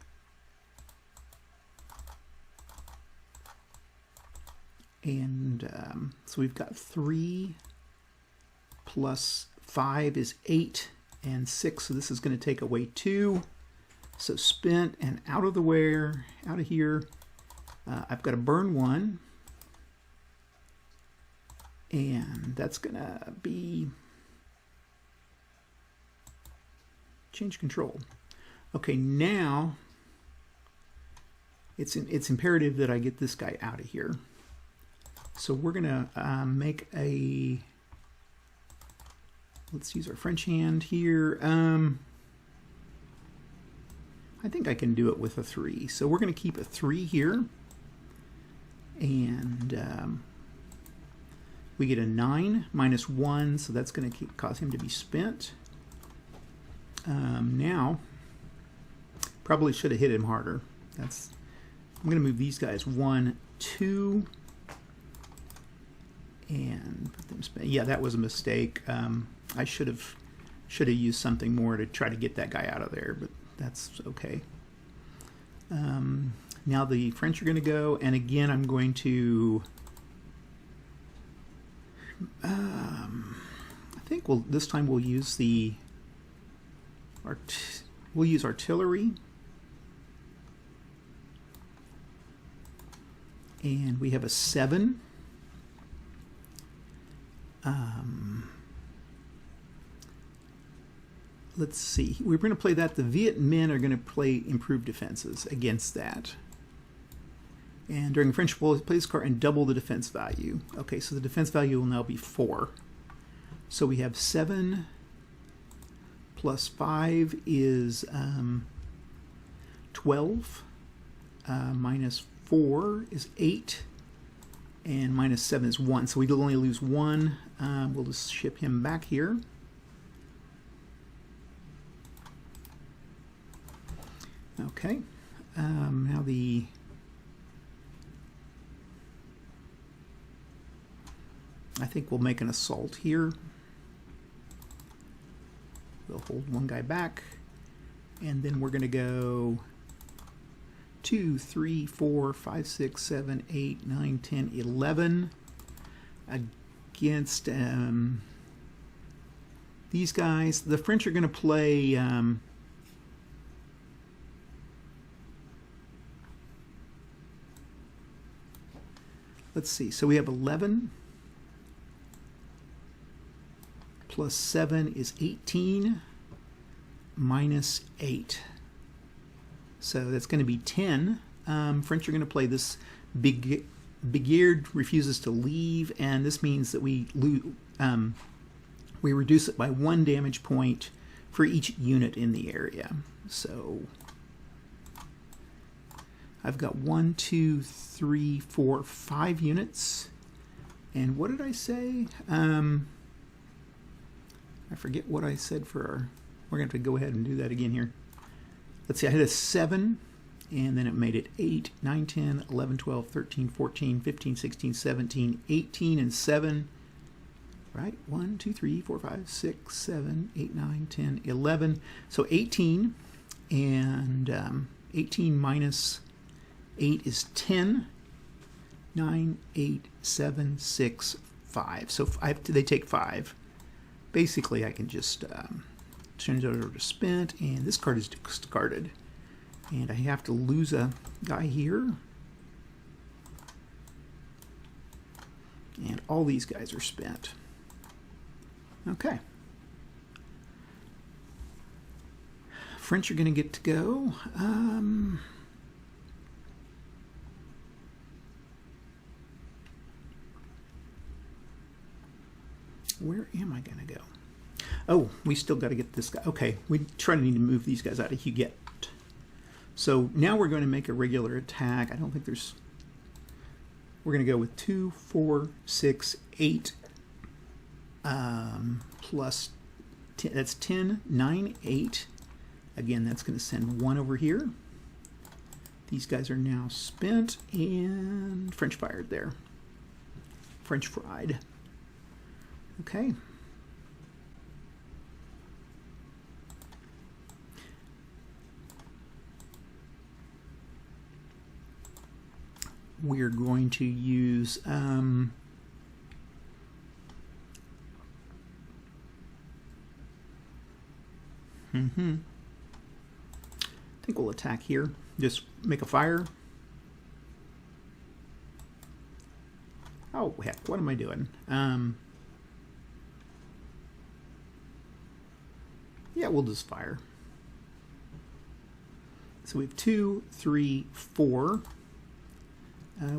And so we've got 3 plus 5 is 8 and 6. So this is going to take away 2. So spent and out of the way, out of here. I've got to burn 1. And that's going to be change control. Okay, now it's imperative that I get this guy out of here. So we're going to make a, let's use our French hand here. I think I can do it with a 3. So we're going to keep a 3 here. And we get a 9 minus 1, so that's going to cause him to be spent. Now, probably should have hit him harder. I'm going to move these guys 1, 2, and put them spent. Yeah, that was a mistake. I should have used something more to try to get that guy out of there, but that's okay. Now the French are going to go, and again I'm going to I think this time we'll use artillery, and we have a 7. Let's see. We're going to play that. The Viet Minh are going to play improved defenses against that. And during French play this card and double the defense value. Okay, so the defense value will now be 4. So we have 7 plus 5 is 12. Minus 4 is 8. And minus 7 is 1. So we'll only lose 1. We'll just ship him back here. Okay. Now I think we'll make an assault here. We'll hold one guy back, and then we're going to go 2, 3, 4, 5, 6, 7, 8, 9, 10, 11 against these guys. The French are going to play let's see, so we have 11 plus 7 is 18 minus 8. So that's going to be 10. French are going to play this Bigard refuses to leave, and this means that we reduce it by 1 damage point for each unit in the area. So I've got 1, 2, 3, 4, 5 units. And what did I say? I forget what I said for our... We're going to have to go ahead and do that again here. Let's see, I hit a 7, and then it made it 8, 9, 10, 11, 12, 13, 14, 15, 16, 17, 18, and 7. Right? 1, 2, 3, 4, 5, 6, 7, 8, 9, 10, 11. So 18, and 18 minus 8 is 10. 9, 8, 7, 6, 5. So they take 5. Basically, I can just change it over to spent, and this card is discarded. And I have to lose a guy here. And all these guys are spent. Okay. French are going to get to go. Where am I going to go? Oh, we still got to get this guy. Okay, we need to move these guys out of Huguet. So now we're going to make a regular attack. I don't think there's... We're going to go with 2, 4, 6, 8, plus 10. That's 10, 9, 8. Again, that's going to send 1 over here. These guys are now spent, and French fired there. French fried. Okay. We're going to use I think we'll attack here. Just make a fire. Oh heck, what am I doing? Yeah, we'll just fire. So we have 2, 3, 4.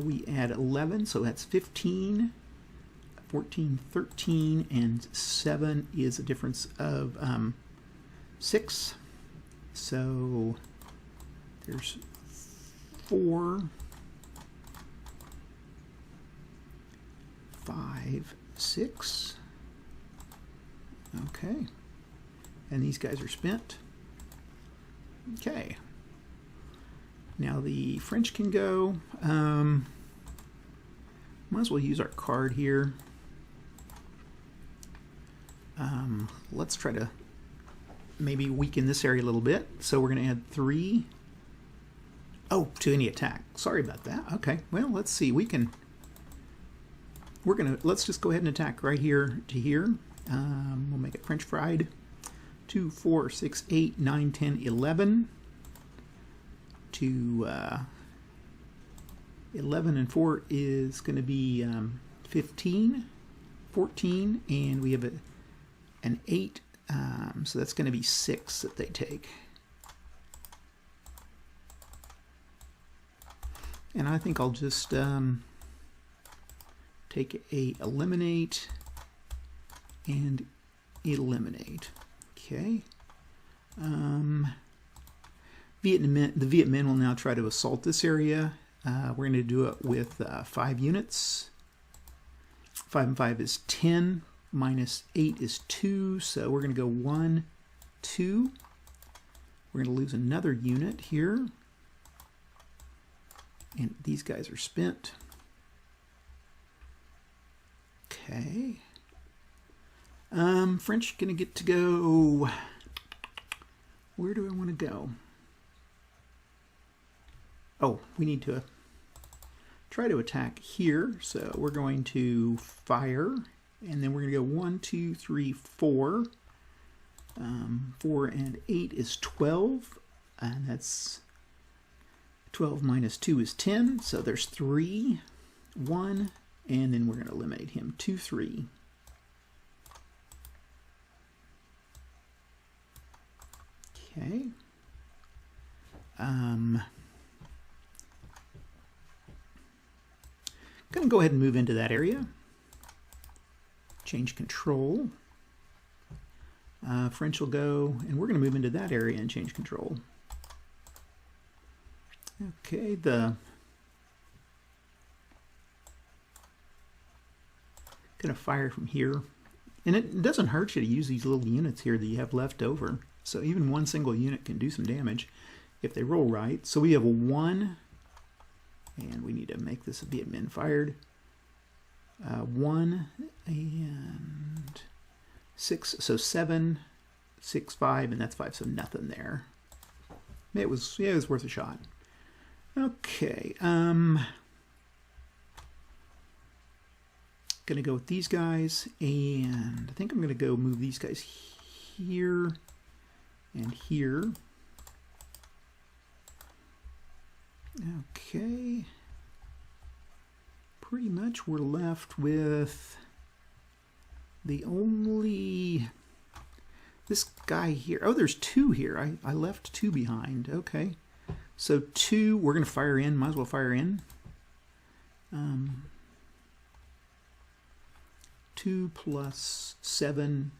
We add 11, so that's 15, 14, 13, and 7 is a difference of 6. So there's 4, 5, 6. Okay. And these guys are spent. Okay. Now the French can go. Might as well use our card here. Let's try to maybe weaken this area a little bit. So we're going to add 3. Oh, to any attack. Sorry about that. Okay. Well, let's see. Let's just go ahead and attack right here to here. We'll make it French fried. 2, 4, 6, 8, 9, 10, 11. To 11 and 4 is going to be 15, 14, and we have an 8, so that's going to be 6 that they take. And I think I'll just take a eliminate and eliminate. Okay. The Viet Minh will now try to assault this area. We're going to do it with 5 units. 5 and 5 is 10. Minus 8 is 2. So we're going to go 1, 2. We're going to lose another unit here. And these guys are spent. Okay. French going to get to go. Where do I want to go? Oh, we need to try to attack here. So we're going to fire. And then we're going to go 1, 2, 3, 4. 4 and 8 is 12. And that's 12 minus 2 is 10. So there's 3, 1. And then we're going to eliminate him. 2, 3. Okay. Going to go ahead and move into that area. Change control. French will go, and we're going to move into that area and change control. Okay, going to fire from here. And it doesn't hurt you to use these little units here that you have left over. So even one single unit can do some damage if they roll right. So we have a 1, and we need to make this a Viet Minh fired. 1 and 6, so 7, 6, 5, and that's 5, so nothing there. It was worth a shot. Okay, gonna go with these guys, and I think I'm gonna go move these guys here and here. Okay. Pretty much we're left with the only this guy here. Oh, there's 2 here. I left 2 behind. Okay. So 2, we're going to fire in. Might as well fire in. 2 plus 7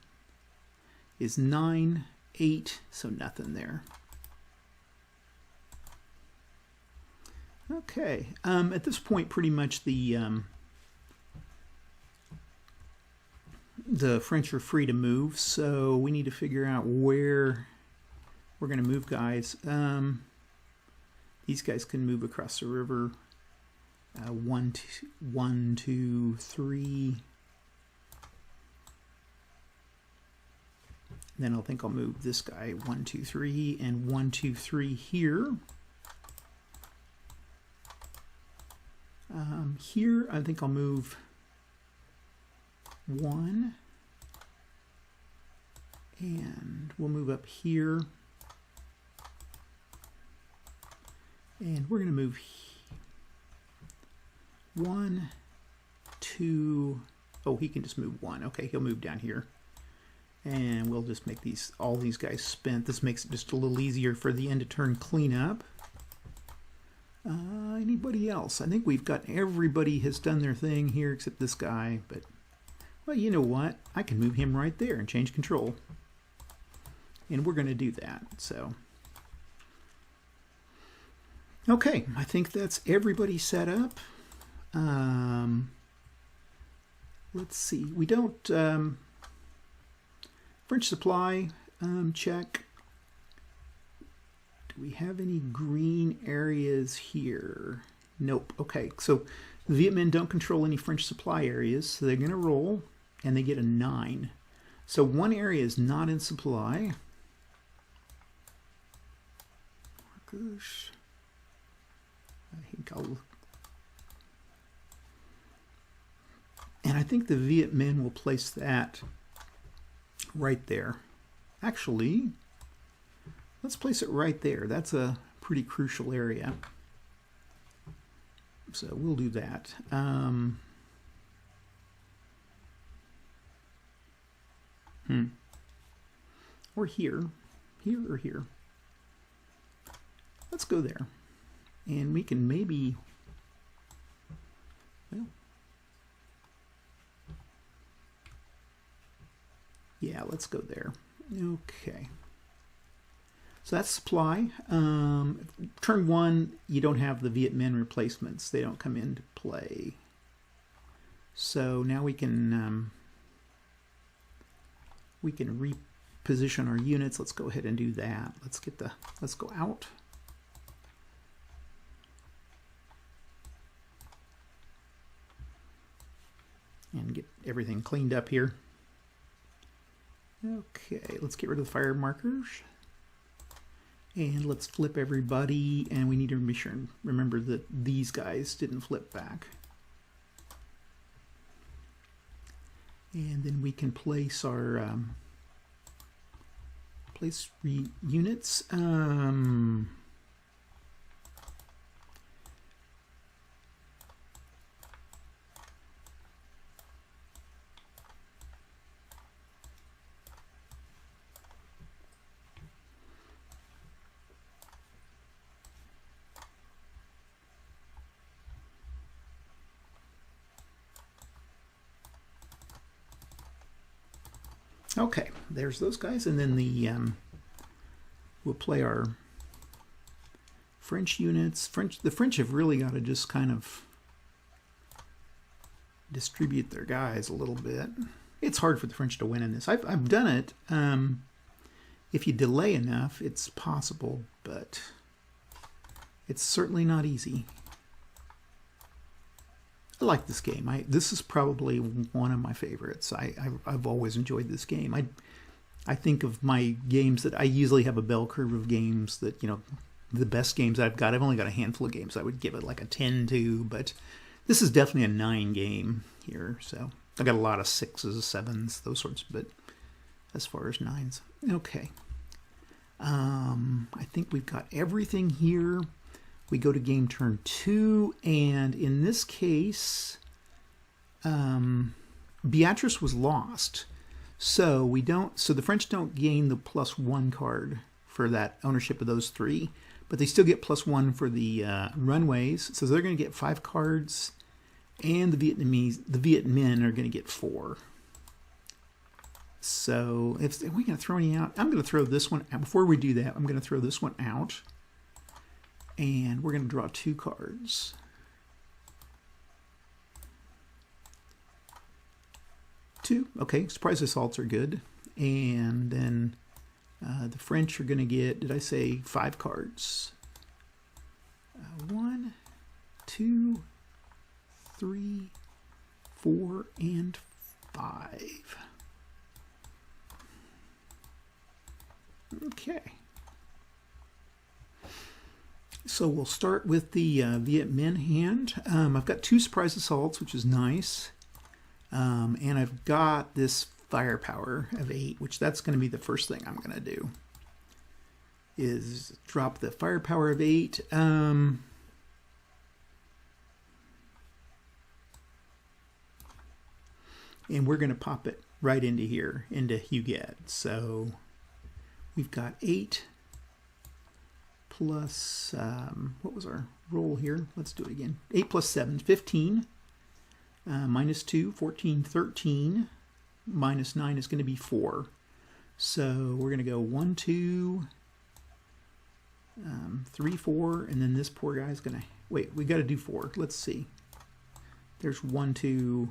is 9, 8, so nothing there. Okay, at this point, pretty much the French are free to move, so we need to figure out where we're going to move guys. These guys can move across the river. 1, 2, 3. Then I think I'll move this guy 1, 2, 3, and 1, 2, 3 here. Here, I think I'll move 1, and we'll move up here, and we're going to move 1, 2, oh, he can just move 1. Okay, he'll move down here, and we'll just make all these guys spent. This makes it just a little easier for the end of turn cleanup. Anybody else? I think we've got everybody has done their thing here except this guy, but well, you know what? I can move him right there and change control. And we're going to do that. So, okay, I think that's everybody set up. let's see. We don't French supply check. Do we have any green areas here? Nope. Okay, so the Viet Minh don't control any French supply areas, so they're going to roll, and they get a 9. So one area is not in supply. Markers. And I think the Viet Minh will place that right there. Actually, let's place it right there. That's a pretty crucial area. So we'll do that. Or here. Here or here. Let's go there. And we can maybe... Well, yeah, let's go there. Okay. So that's supply. Turn 1, you don't have the Viet Minh replacements. They don't come into play. So now we can reposition our units. Let's go ahead and do that. Let's go out. And get everything cleaned up here. Okay, let's get rid of the fire markers. And let's flip everybody, and we need to be sure and remember that these guys didn't flip back. And then we can place our units. Okay, there's those guys, and then we'll play our French units. The French have really got to just kind of distribute their guys a little bit. It's hard for the French to win in this. I've done it. If you delay enough, it's possible, but it's certainly not easy. I like this game. This is probably one of my favorites. I've always enjoyed this game. I think of my games that I usually have a bell curve of games that, you know, the best games I've got. I've only got a handful of games I would give it like a 10 to, but this is definitely a 9 game here. So I got a lot of 6s, 7s, those sorts, but as far as 9s. Okay. I think we've got everything here. We go to game turn 2, and in this case, Beatrice was lost. So the French don't gain the +1 card for that ownership of those 3, but they still get +1 for the runways. So they're going to get 5 cards, and the Viet Minh are going to get 4. So are we going to throw any out? I'm going to throw this one out. Before we do that, I'm going to throw this one out. And we're going to draw 2 cards. Okay, surprise assaults are good. And then the French are going to get, did I say 5 cards? 1, 2, 3, 4, and 5. Okay. So we'll start with the Viet Minh hand. I've got 2 surprise assaults, which is nice. And I've got this firepower of 8, which that's going to be the first thing I'm going to do. Is drop the firepower of 8. And we're going to pop it right into here, into Huguet. So we've got 8. Plus, what was our roll here? Let's do it again. 8 plus 7, 15. Minus 2, 14, 13. Minus 9 is going to be 4. So we're going to go 1, 2, 3, 4, and then this poor guy's going to... Wait, we got to do 4. Let's see. There's 1, 2,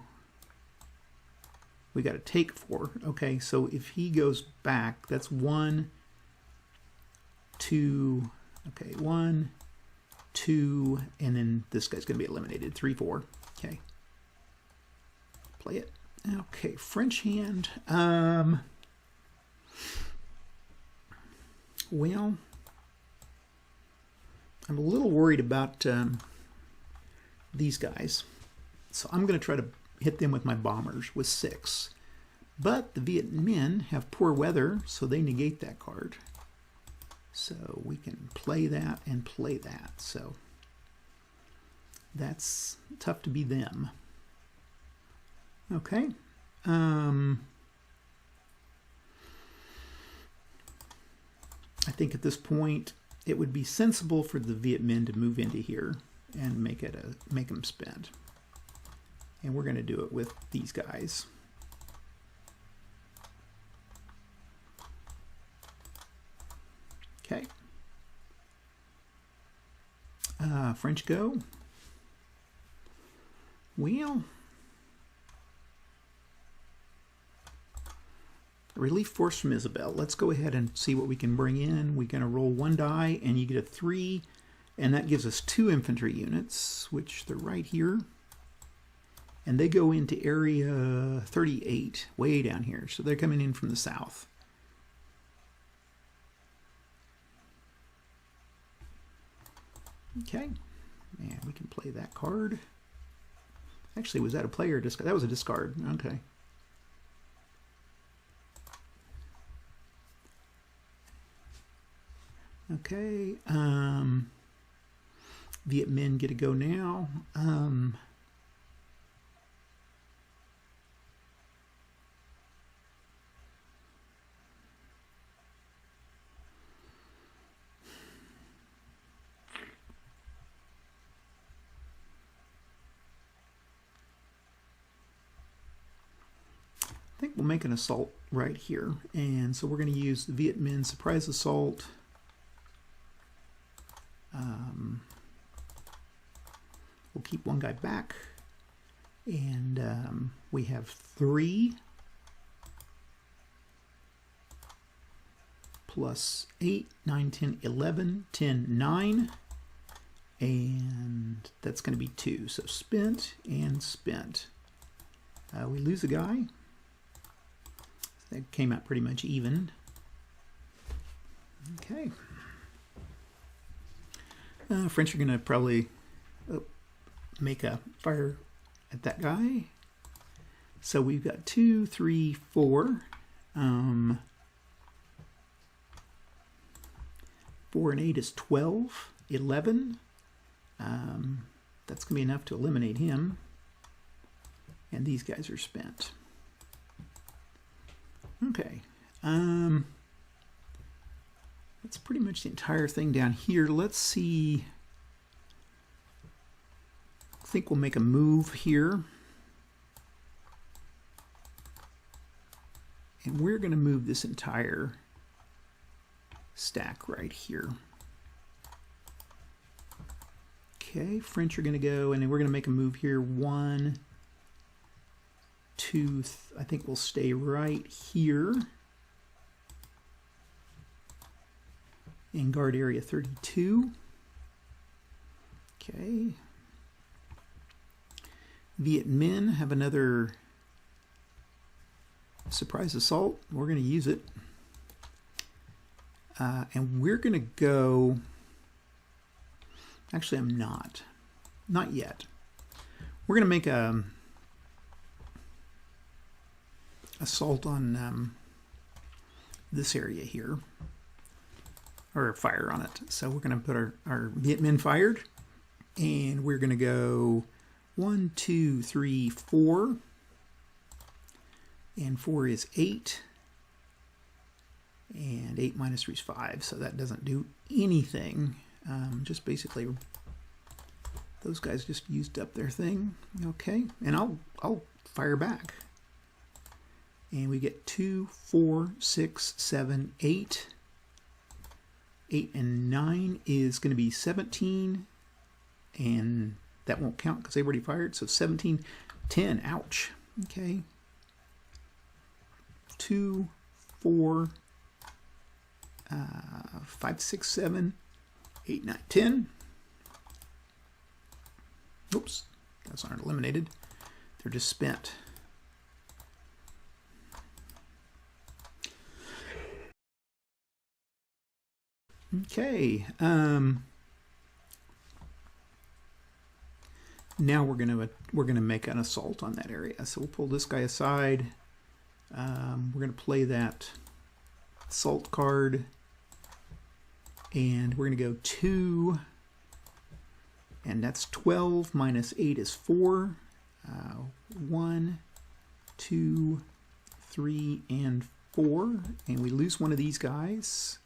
We got to take 4. Okay, so if he goes back, that's 1, 2. Okay, 1, 2, and then this guy's going to be eliminated. 3, 4. Okay. Play it. Okay, French hand. Well, I'm a little worried about these guys. So I'm going to try to hit them with my bombers with 6. But the Viet Minh have poor weather, so they negate that card. So we can play that and play that. So that's tough to be them. Okay. I think at this point it would be sensible for the Viet Minh to move into here and make them spend. And we're going to do it with these guys. Okay. French go. Well, relief force from Isabel. Let's go ahead and see what we can bring in. We're going to roll 1 die, and you get a 3, and that gives us 2 infantry units, which they're right here. And they go into area 38, way down here. So they're coming in from the south. Okay, and we can play that card. Actually, was that a play or discard? That was a discard. Okay. Okay, Viet Minh get to go now. I think we'll make an assault right here. And so we're going to use the Viet Minh surprise assault. We'll keep 1 guy back. And we have 3 plus 8, 9, 10, 11, 10, 9. And that's going to be 2. So spent and spent. We lose a guy. That came out pretty much even. Okay. French are going to probably make a fire at that guy. So we've got 2, 3, 4. 4 and 8 is 12. 11. That's going to be enough to eliminate him. And these guys are spent. Okay. That's pretty much the entire thing down here. Let's see. I think we'll make a move here. And we're going to move this entire stack right here. Okay, French are going to go, and then we're going to make a move here. 1, 2, I think we'll stay right here in guard area 32. Okay. Viet Minh have another surprise assault. We're going to use it. And we're going to go... Actually, I'm not. Not yet. We're going to make a assault on this area here, or fire on it. So we're going to put our Viet Minh fired, and we're going to go 1, 2, 3, 4, and 4 is 8, and 8 minus 3 is 5, so that doesn't do anything. Just basically those guys just used up their thing. Okay, and I'll fire back. And we get 2, 4, 6, 7, 8. 8 and 9 is going to be 17. And that won't count because they've already fired. So 17, 10. Ouch. Okay. 2, 4, 5, 6, 7, 8, 9, 10. Oops, those aren't eliminated. They're just spent. Okay. Now we're gonna make an assault on that area. So we'll pull this guy aside. We're gonna play that assault card, and we're gonna go 2, and that's 12 minus 8 is 4. 1, 2, 3, and 4, and we lose one of these guys.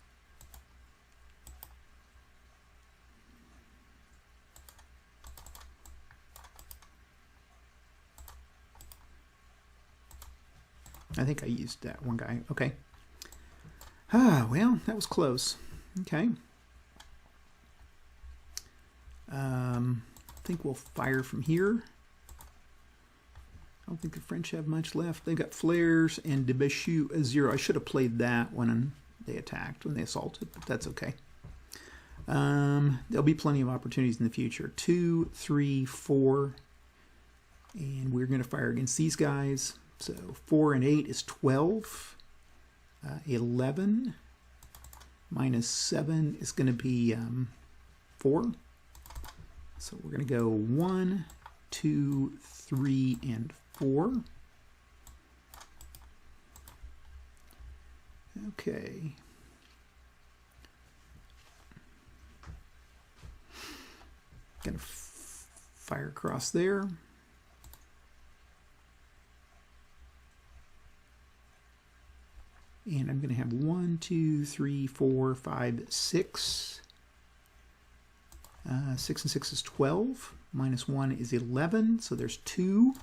I think I used that one guy. Okay. Well, that was close. Okay. I think we'll fire from here. I don't think the French have much left. They've got flares and Debeshu a 0. I should have played that when they attacked, when they assaulted, but that's okay. There'll be plenty of opportunities in the future. 2, 3, 4, and we're going to fire against these guys. So 4 and 8 is 12. 11 minus 7 is going to be 4. So we're going to go 1, 2, 3, and 4. Okay. Going to fire across there. And I'm going to have 1, 2, 3, 4, 5, 6. 6 and 6 is 12. Minus 1 is 11. So there's 2.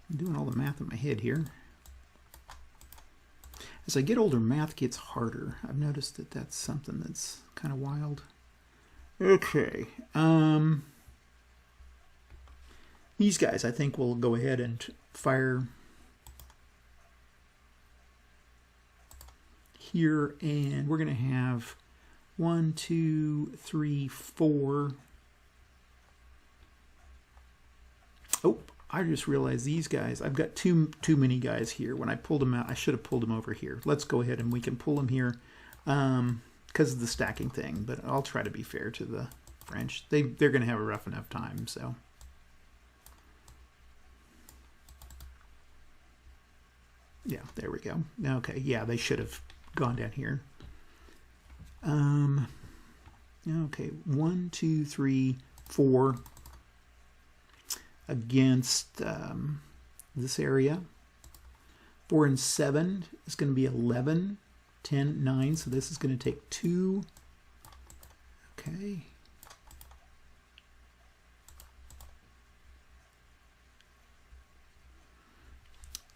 I'm doing all the math in my head here. As I get older, math gets harder. I've noticed that that's something that's kind of wild. Okay. These guys, I think, will go ahead and fire here, and we're going to have 1, 2, 3, 4. Oh, I just realized these guys, I've got too many guys here. When I pulled them out, I should have pulled them over here. Let's go ahead and we can pull them here because of the stacking thing, but I'll try to be fair to the French. They're going to have a rough enough time, so. Yeah, there we go. Okay, yeah, they should have gone down here. Okay, 1, 2, 3, 4 against this area. 4 and 7 is going to be 11, 10, 9. So this is going to take 2. Okay.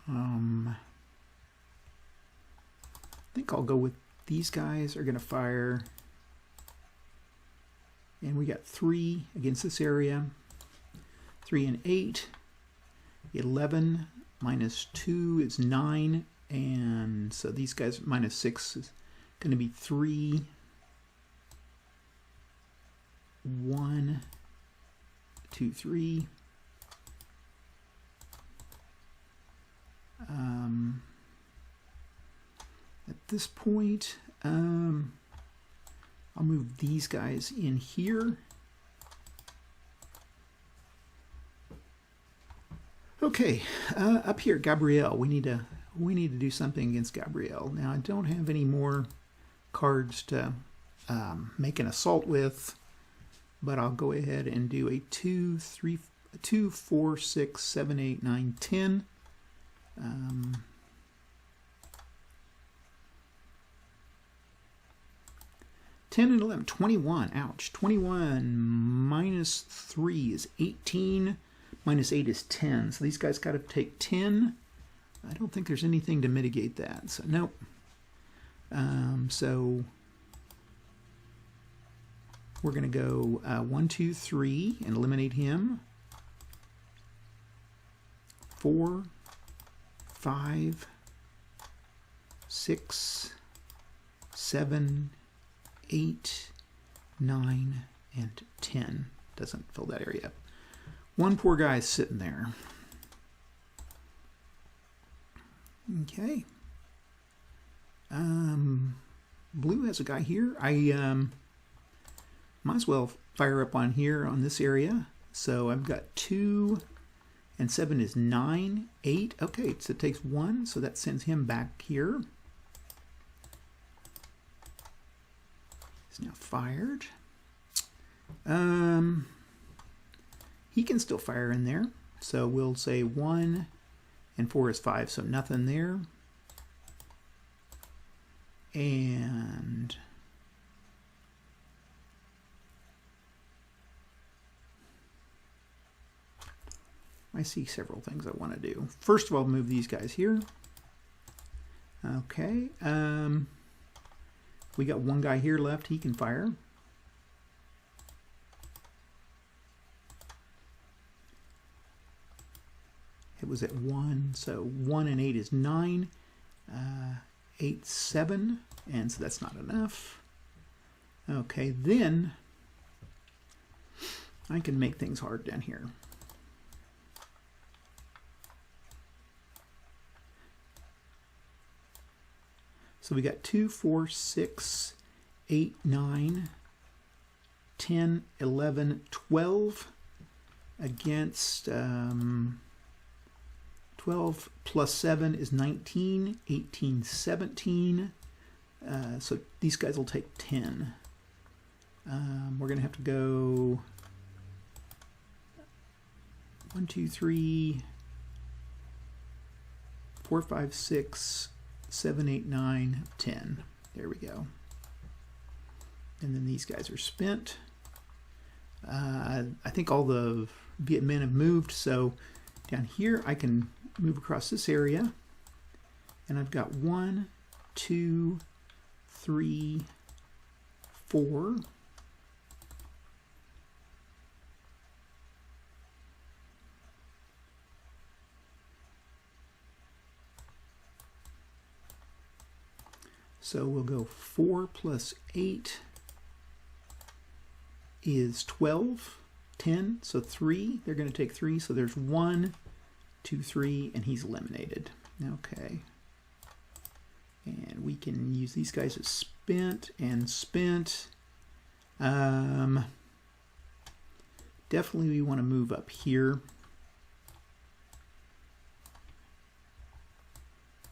I think I'll go with these guys are going to fire. And we got 3 against this area. 3 and 8. 11 minus 2 is 9. And so these guys minus 6 is going to be 3. 1, 2, 3. At this point, I'll move these guys in here. Okay, up here, Gabrielle. We need to do something against Gabrielle. Now I don't have any more cards to make an assault with, but I'll go ahead and do a 2, 4, 6, 7, 8, 9, 10. 10 and 11, 21, ouch. 21 minus 3 is 18, minus 8 is 10. So these guys got to take 10. I don't think there's anything to mitigate that, so nope. So we're going to go 1, 2, 3 and eliminate him. 4, 5, 6, 7, 8, 9, and 10. Doesn't fill that area up. One poor guy is sitting there. Okay. Blue has a guy here. I might as well fire up on here on this area. So I've got 2 and 7 is 9, 8. Okay, so it takes 1, so that sends him back here. He's now fired. He can still fire in there. So we'll say 1 and 4 is 5, so nothing there. And I see several things I want to do. First of all, move these guys here. Okay. We got one guy here left. He can fire. It was at 1, so 1 and 8 is 9. 8, 7, and so that's not enough. Okay, then I can make things hard down here. So we got 2, 4, 6, 8, 9, 10, 11, 12 against 12 plus 7 is 19, 18, 17. So these guys will take 10. We're going to have to go 1, 2, 3, 4, 5, 6, 7, 8, 9, 10. There we go. And then these guys are spent. I think all the Viet Minh have moved, so down here I can move across this area, and I've got 1, 2, 3, 4. So we'll go 4 plus 8 is 12, 10, so 3. They're going to take 3, so there's 1, 2, 3, and he's eliminated. Okay. And we can use these guys as spent and spent. Definitely we want to move up here.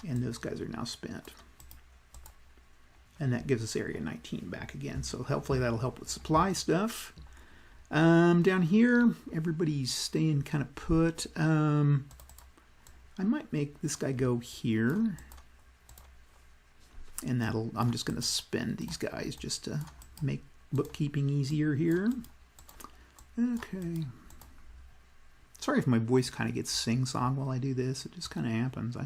And those guys are now spent. And that gives us area 19 back again. So hopefully that'll help with supply stuff. Down here, everybody's staying kind of put. I might make this guy go here. And I'm just going to spend these guys just to make bookkeeping easier here. Okay. Sorry if my voice kind of gets sing-song while I do this. It just kind of happens.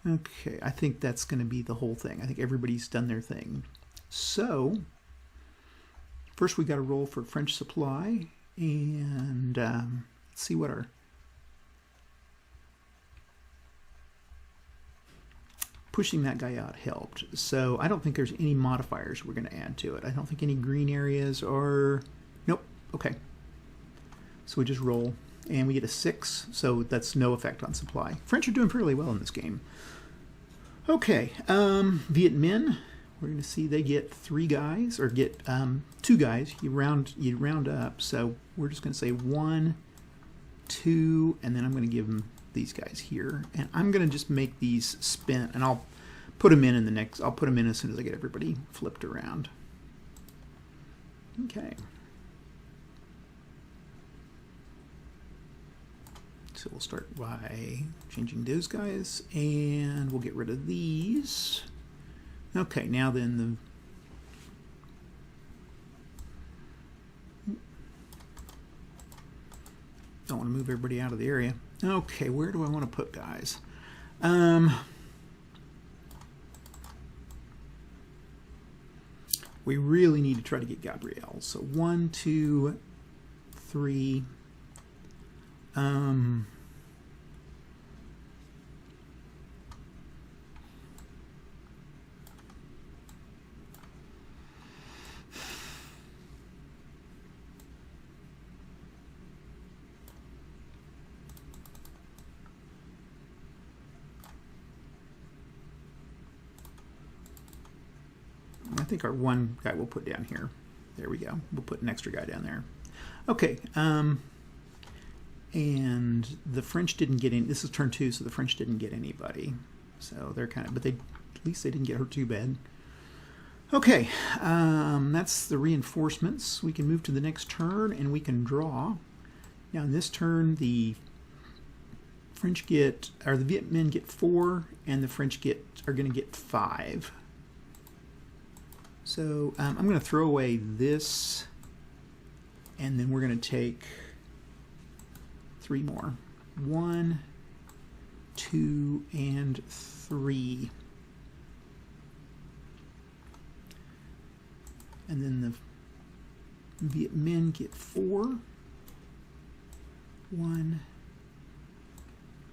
Okay, I think that's going to be the whole thing. I think everybody's done their thing. So, first we got to roll for French supply, and let's see what our pushing that guy out helped. So I don't think there's any modifiers we're going to add to it. I don't think any green areas are... Nope. Okay. So we just roll, and we get a 6, so that's no effect on supply. French are doing fairly well in this game. Okay, Viet Minh, we're going to see they get 3 guys, or get 2 guys. You round up, so we're just going to say 1, 2, and then I'm going to give them these guys here, and I'm going to just make these spent, and I'll put them in the next. I'll put them in as soon as I get everybody flipped around. Okay. So we'll start by changing those guys, and we'll get rid of these. Okay, now then don't want to move everybody out of the area. Okay, where do I want to put guys? We really need to try to get Gabriel. So 1, 2, 3. think our one guy we'll put down here. There we go. We'll put an extra guy down there. Okay. And the French didn't get any. This is turn 2, so the French didn't get anybody. So they're kind of, but at least they didn't get hurt too bad. Okay, that's the reinforcements. We can move to the next turn and we can draw. Now in this turn, the French get, or the Viet Minh get 4, and the French are going to get 5. So I'm going to throw away this, and then we're going to take 3 more. 1, 2, and 3. And then the Viet Minh get 4. 1,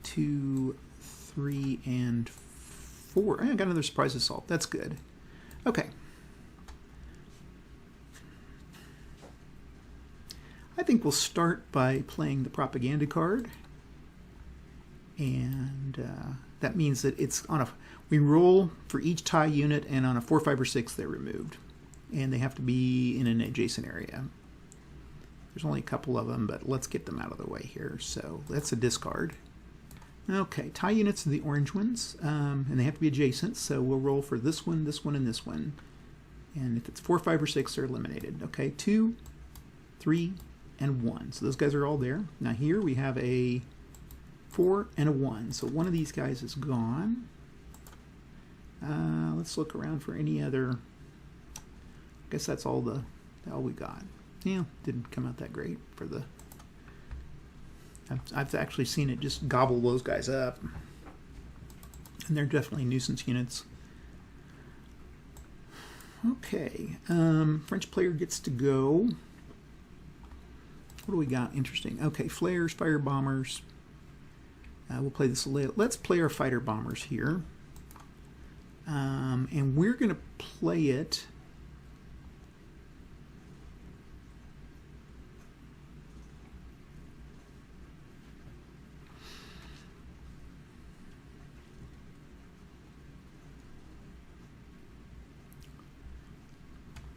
2, 3, and 4. I got another surprise assault. That's good. Okay. I think we'll start by playing the propaganda card. And that means that it's on we roll for each tie unit, and on a 4, 5, or 6 they're removed. And they have to be in an adjacent area. There's only a couple of them, but let's get them out of the way here. So that's a discard. Okay, tie units are the orange ones, and they have to be adjacent, so we'll roll for this one, and this one. And if it's 4, 5, or 6, they're eliminated. Okay, 2, 3, and 1. So those guys are all there. Now here we have a 4 and a 1. So one of these guys is gone. Let's look around for any other. I guess that's all we got. Yeah, didn't come out that great for the. I've actually seen it just gobble those guys up, and they're definitely nuisance units. Okay, French player gets to go. What do we got interesting? Okay, flares, fire bombers. We'll play this later. Let's play our fighter bombers here, and we're going to play it.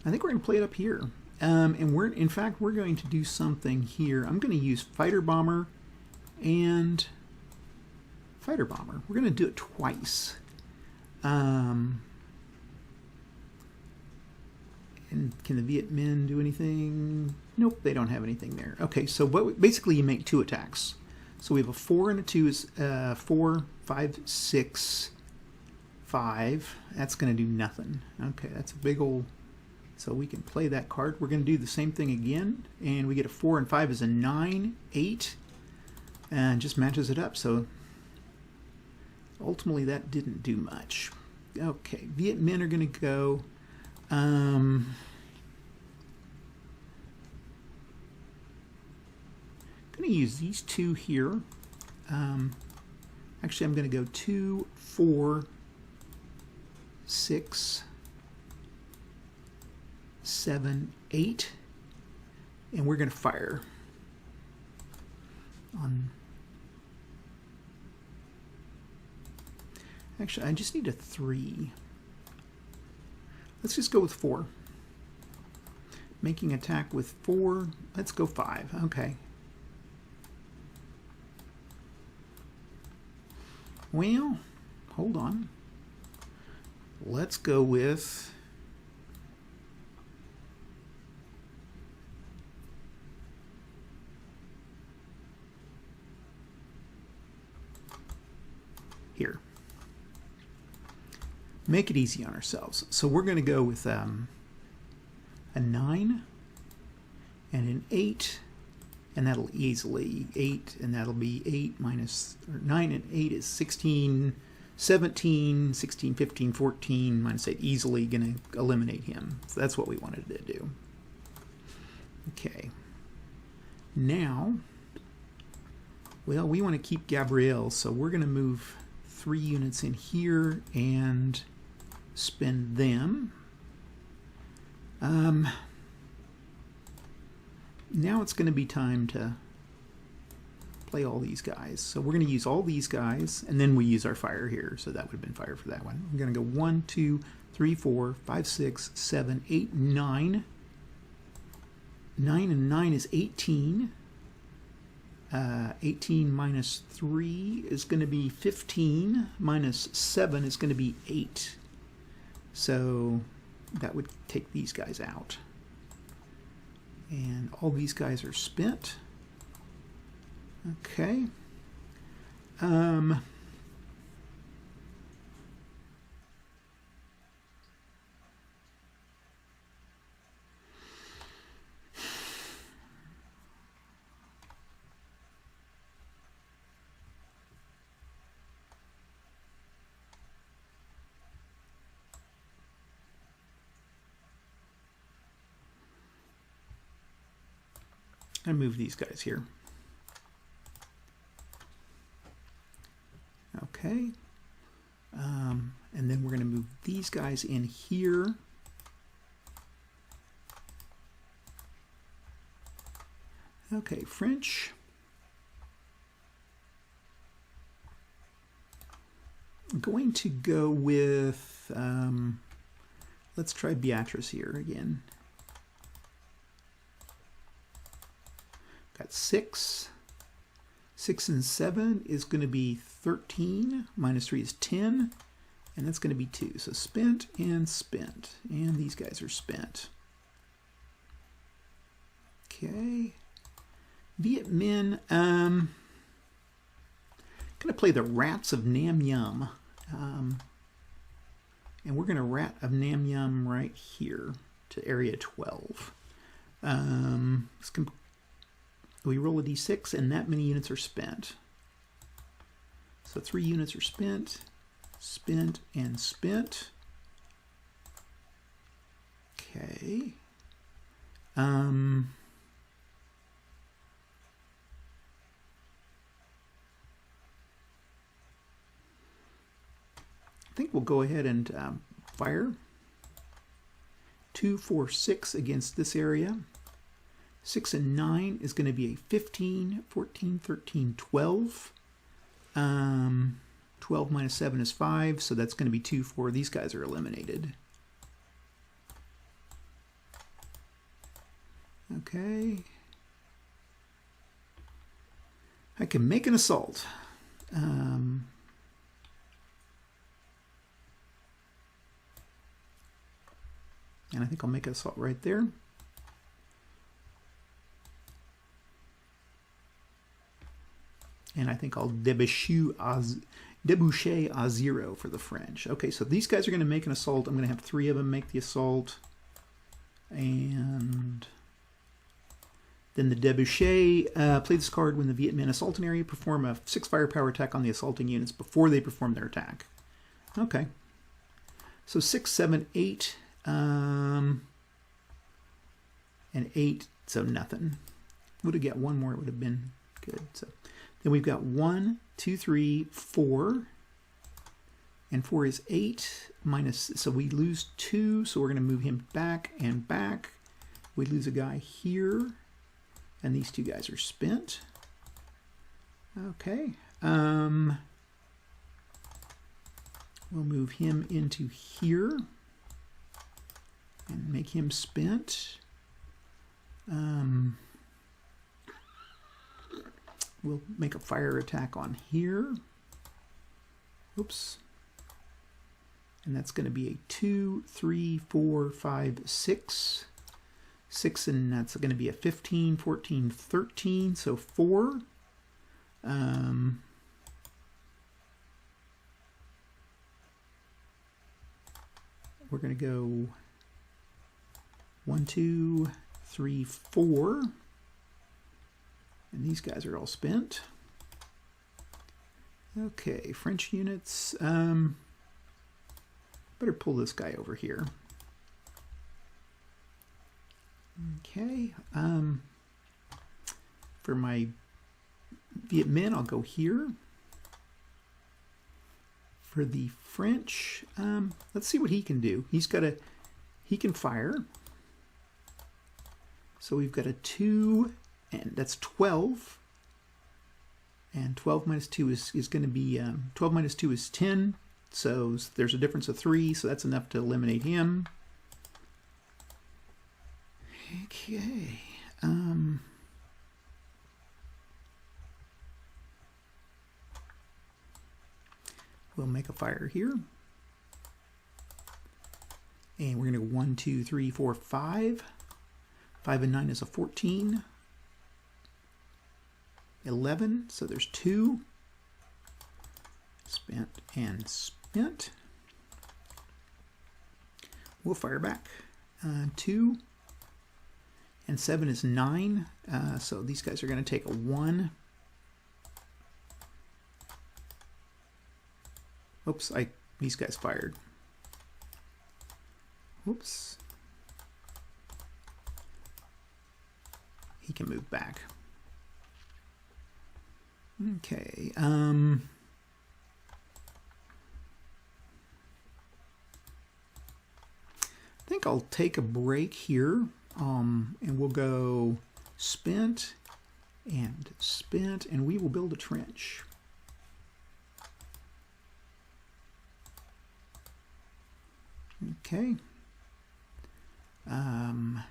I think we're going to play it up here. And in fact, we're going to do something here. I'm going to use fighter bomber and fighter bomber. We're going to do it twice. And can the Viet Minh do anything? Nope, they don't have anything there. Okay, so basically you make 2 attacks. So we have a 4 and a 2 is 4, 5, 6, 5. That's going to do nothing. Okay, that's a big old. So we can play that card. We're going to do the same thing again, and we get a 4 and 5 is a 9, 8, and just matches it up. So ultimately that didn't do much. Okay, Viet Minh are going to go. Going to use these 2 here. Actually, I'm going to go 2, 4, 6, 7, 8, and we're going to fire on. Actually, I just need a 3. Let's just go with 4. Making attack with 4. Let's go 5. Okay. Well, hold on. Let's go with. Here. Make it easy on ourselves. So we're going to go with a 9 and an 8, and that'll easily 8, and that'll be 8 minus, or 9 and 8 is 16, 17, 16, 15, 14 minus 8, easily going to eliminate him. So that's what we wanted to do. Okay. Now, well, we want to keep Gabriel, so we're going to move 3 units in here and spend them. Now it's going to be time to play all these guys. So we're going to use all these guys, and then we use our fire here. So that would have been fire for that one. We're going to go 1, 2, 3, 4, 5, 6, 7, 8, 9. 9 and 9 is 18. 18 minus 3 is going to be 15. Minus 7 is going to be 8. So that would take these guys out. And all these guys are spent. Okay. I move these guys here. Okay. And then we're going to move these guys in here. Okay, French. I'm going to go with, let's try Beatrice here again. Got 6. 6 and 7 is going to be 13. Minus 3 is 10. And that's going to be 2. So spent and spent. And these guys are spent. Okay. Viet Minh. Going to play the Rats of Nam Yum. And we're going to Rat of Nam Yum right here to area 12. We roll a d6, and that many units are spent. So 3 units are spent, spent, and spent. Okay. I think we'll go ahead and fire. 2, 4, 6 against this area. 6 and 9 is going to be a 15, 14, 13, 12. 12 minus 7 is 5, so that's going to be 2, 4. These guys are eliminated. Okay. I can make an assault. And I think I'll make an assault right there. And I think I'll déboucher à 0 for the French. Okay, so these guys are going to make an assault. I'm going to have 3 of them make the assault. And then the déboucher, play this card when the Viet Minh assault an area, perform a 6 firepower attack on the assaulting units before they perform their attack. Okay. So 6, 7, 8, and 8, so nothing. Would have got 1 more, it would have been good. So then we've got 1, 2, 3, 4, and 4 is 8 minus, so we lose 2, so we're going to move him back and back. We lose a guy here, and these 2 guys are spent. Okay. We'll move him into here and make him spent. We'll make a fire attack on here. Oops. And that's going to be a 2, 3, 4, 5, 6. 6, and that's going to be a 15, 14, 13, so 4. We're going to go 1, 2, 3, 4. And these guys are all spent. Okay, French units. Better pull this guy over here. Okay. For my Viet Minh, I'll go here. For the French, let's see what he can do. He can fire. So we've got a 2, and that's 12. And 12 minus 2 is going to be, 12 minus 2 is 10. So there's a difference of 3, so that's enough to eliminate him. Okay. We'll make a fire here. And we're going to go 1, 2, 3, 4, 5. 5 and 9 is a 14. 11, so there's 2. Spent and spent. We'll fire back. 2 and 7 is 9. So these guys are going to take a 1. Oops, these guys fired. Whoops. He can move back. Okay. I think I'll take a break here, and we'll go spent, and we will build a trench. Okay. I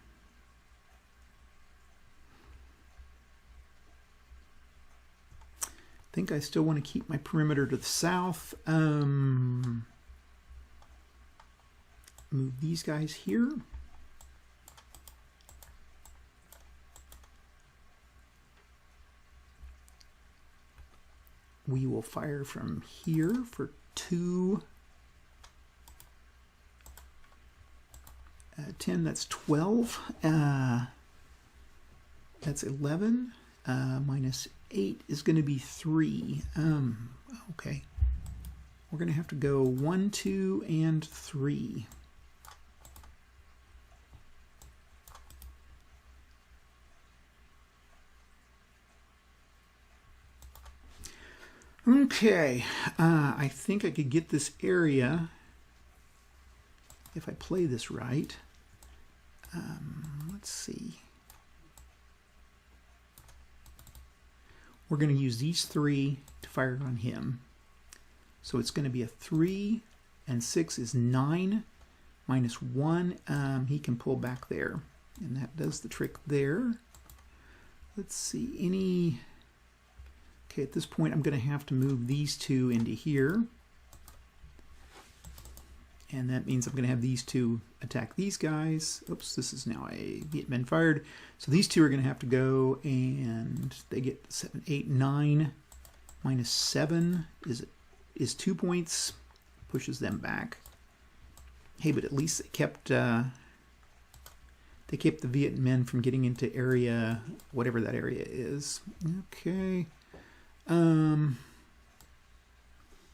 think I still want to keep my perimeter to the south. Move these guys here. We will fire from here for 2. 10, that's 12. That's 11. Minus 8 is going to be 3. Okay. We're going to have to go 1, 2, and 3. Okay. I think I could get this area if I play this right. Let's see. We're going to use these 3 to fire on him. So it's going to be a 3, and 6 is 9, minus 1. He can pull back there, and that does the trick there. Let's see, okay, at this point I'm going to have to move these 2 into here. And that means I'm going to have these 2 attack these guys. Oops, this is now a Viet Minh fired. So these 2 are going to have to go, and they get 7, 8, 9. Minus 7 is 2 points. Pushes them back. Hey, but at least they kept the Viet Minh from getting into area, whatever that area is. Okay. And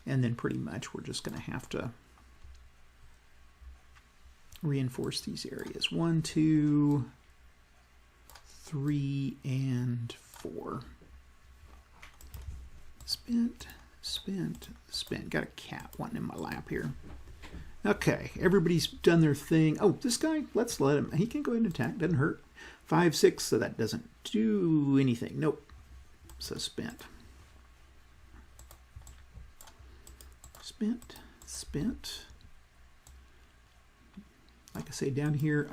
then pretty much we're just going to have to reinforce these areas. 1, 2, 3, and 4. Spent, spent, spent. Got a cat wanting in my lap here. Okay, everybody's done their thing. Oh, this guy, let's let him. He can go ahead and attack. Doesn't hurt. 5, 6, so that doesn't do anything. Nope. So spent. Spent, spent. Like I say, down here,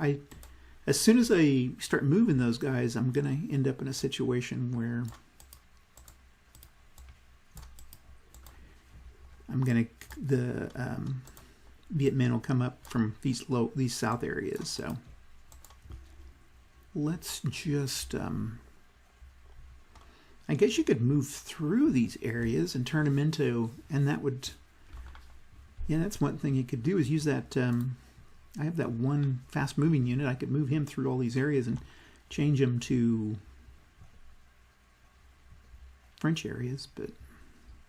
as soon as I start moving those guys, I'm going to end up in a situation where the Viet Minh will come up from these south areas. So let's just, I guess you could move through these areas and turn them into, and that would, yeah, that's one thing you could do is use that, I have that one fast moving unit. I could move him through all these areas and change him to French areas, but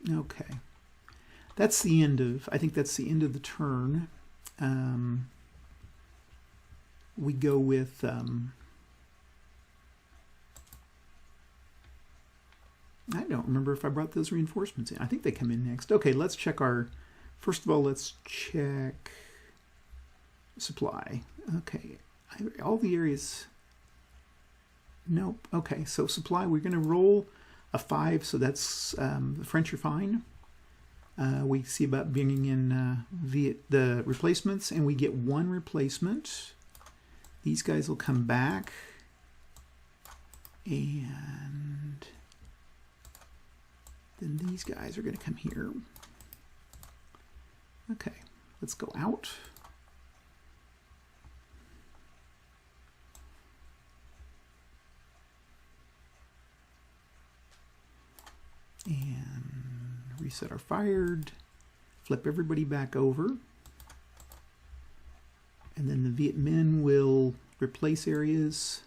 okay. That's the end of, I think that's the end of the turn. We go with, I don't remember if I brought those reinforcements in. I think they come in next. Okay, let's check first of all, let's check supply. Okay, all the areas, nope. Okay, so supply, we're going to roll a 5, so that's the French are fine. We see about bringing in the replacements, and we get 1 replacement. These guys will come back, and then these guys are going to come here. Okay, let's go out. And reset our fired, flip everybody back over, and then the Viet Minh will replace areas.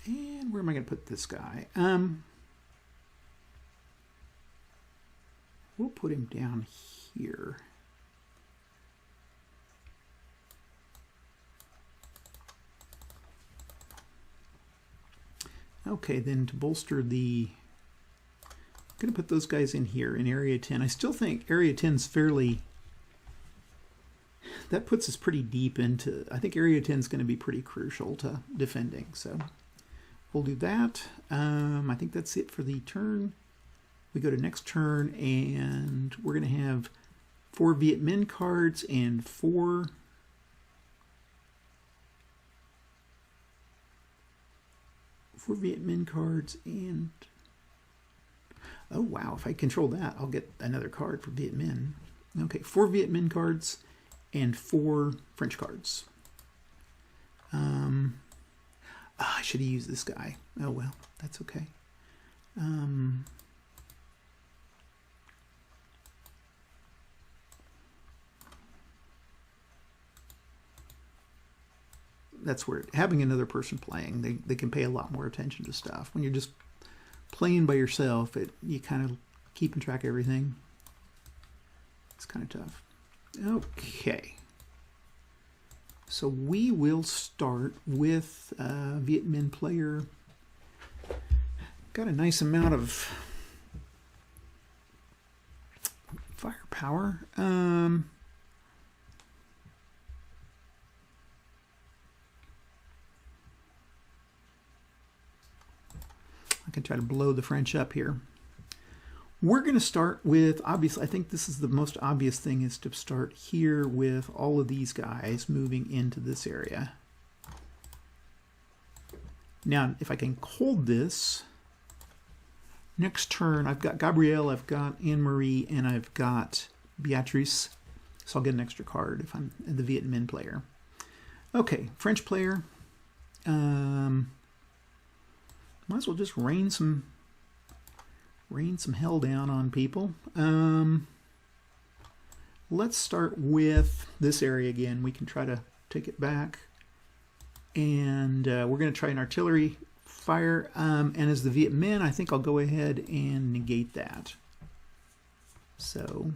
And where am I going to put this guy? We'll put him down here. Okay, then to bolster the... I'm going to put those guys in here in Area 10. I still think Area 10 is fairly... That puts us pretty deep into... I think Area 10 is going to be pretty crucial to defending, so... We'll do that. I think that's it for the turn. We go to next turn, and we're going to have 4 Viet Minh cards and 4 Viet Minh cards and... Oh, wow. If I control that, I'll get another card for Viet Minh. Okay, 4 Viet Minh cards and 4 French cards. I should have used this guy. Oh, well, that's okay. That's where having another person playing, they can pay a lot more attention to stuff. When you're just playing by yourself, you kind of keeping track of everything. It's kind of tough. Okay. So we will start with Viet Minh player. Got a nice amount of firepower. I can try to blow the French up here. We're going to start with, obviously, I think this is the most obvious thing, is to start here with all of these guys moving into this area. Now, if I can hold this, next turn, I've got Gabrielle, I've got Anne-Marie, and I've got Beatrice. So I'll get an extra card if I'm the Viet Minh player. Okay, French player. Might as well just rain some hell down on people. Let's start with this area again. We can try to take it back. And we're going to try an artillery fire. And as the Viet Minh, I think I'll go ahead and negate that. So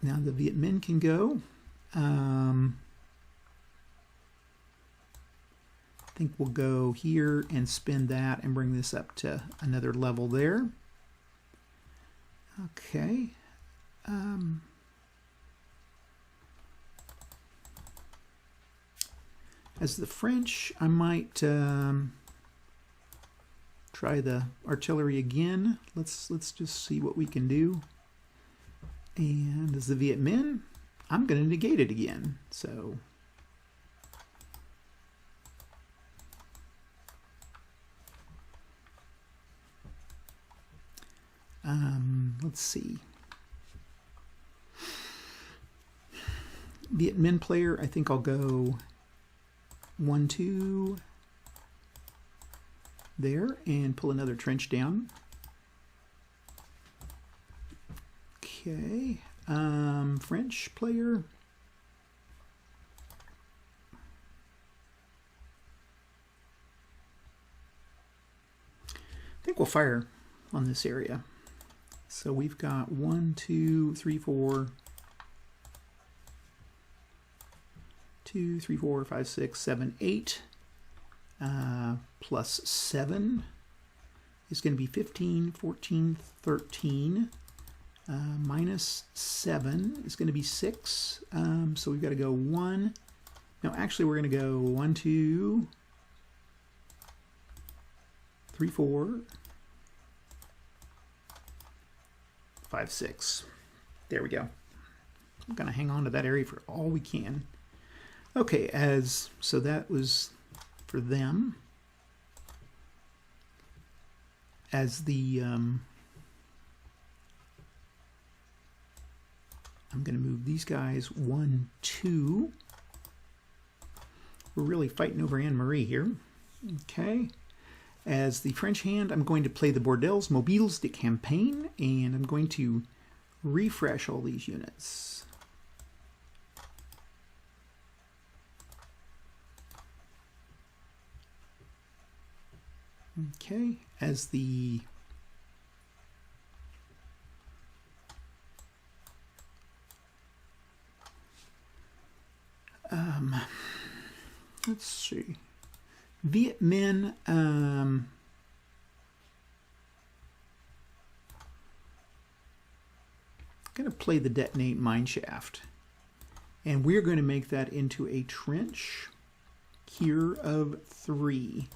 now the Viet Minh can go. I think we'll go here and spin that and bring this up to another level there. Okay. As the French, I might try the artillery again. Let's just see what we can do. And as the Viet Minh, I'm going to negate it again. So let's see. Viet Minh player, I think I'll go 1, 2 there and pull another trench down. Okay. French player. think we'll fire on this area. So we've got 1, 2, 3, 4, 2, 3, 4, 5, 6, 7, 8. Plus 7 is going to be 15, 14, 13. Minus 7 is going to be 6. So we've got to go 1. No, actually, we're going to go 1, 2, 3, 4, 5, 6. There we go. I'm going to hang on to that area for all we can. Okay, so that was for them. As the I'm going to move these guys 1, 2. We're really fighting over Anne Marie here. Okay. As the French hand, I'm going to play the Bordels Mobiles de Campagne, and I'm going to refresh all these units. Okay, as the let's see, Viet Minh, going to play the Detonate Mineshaft, and we're going to make that into a trench here of 3.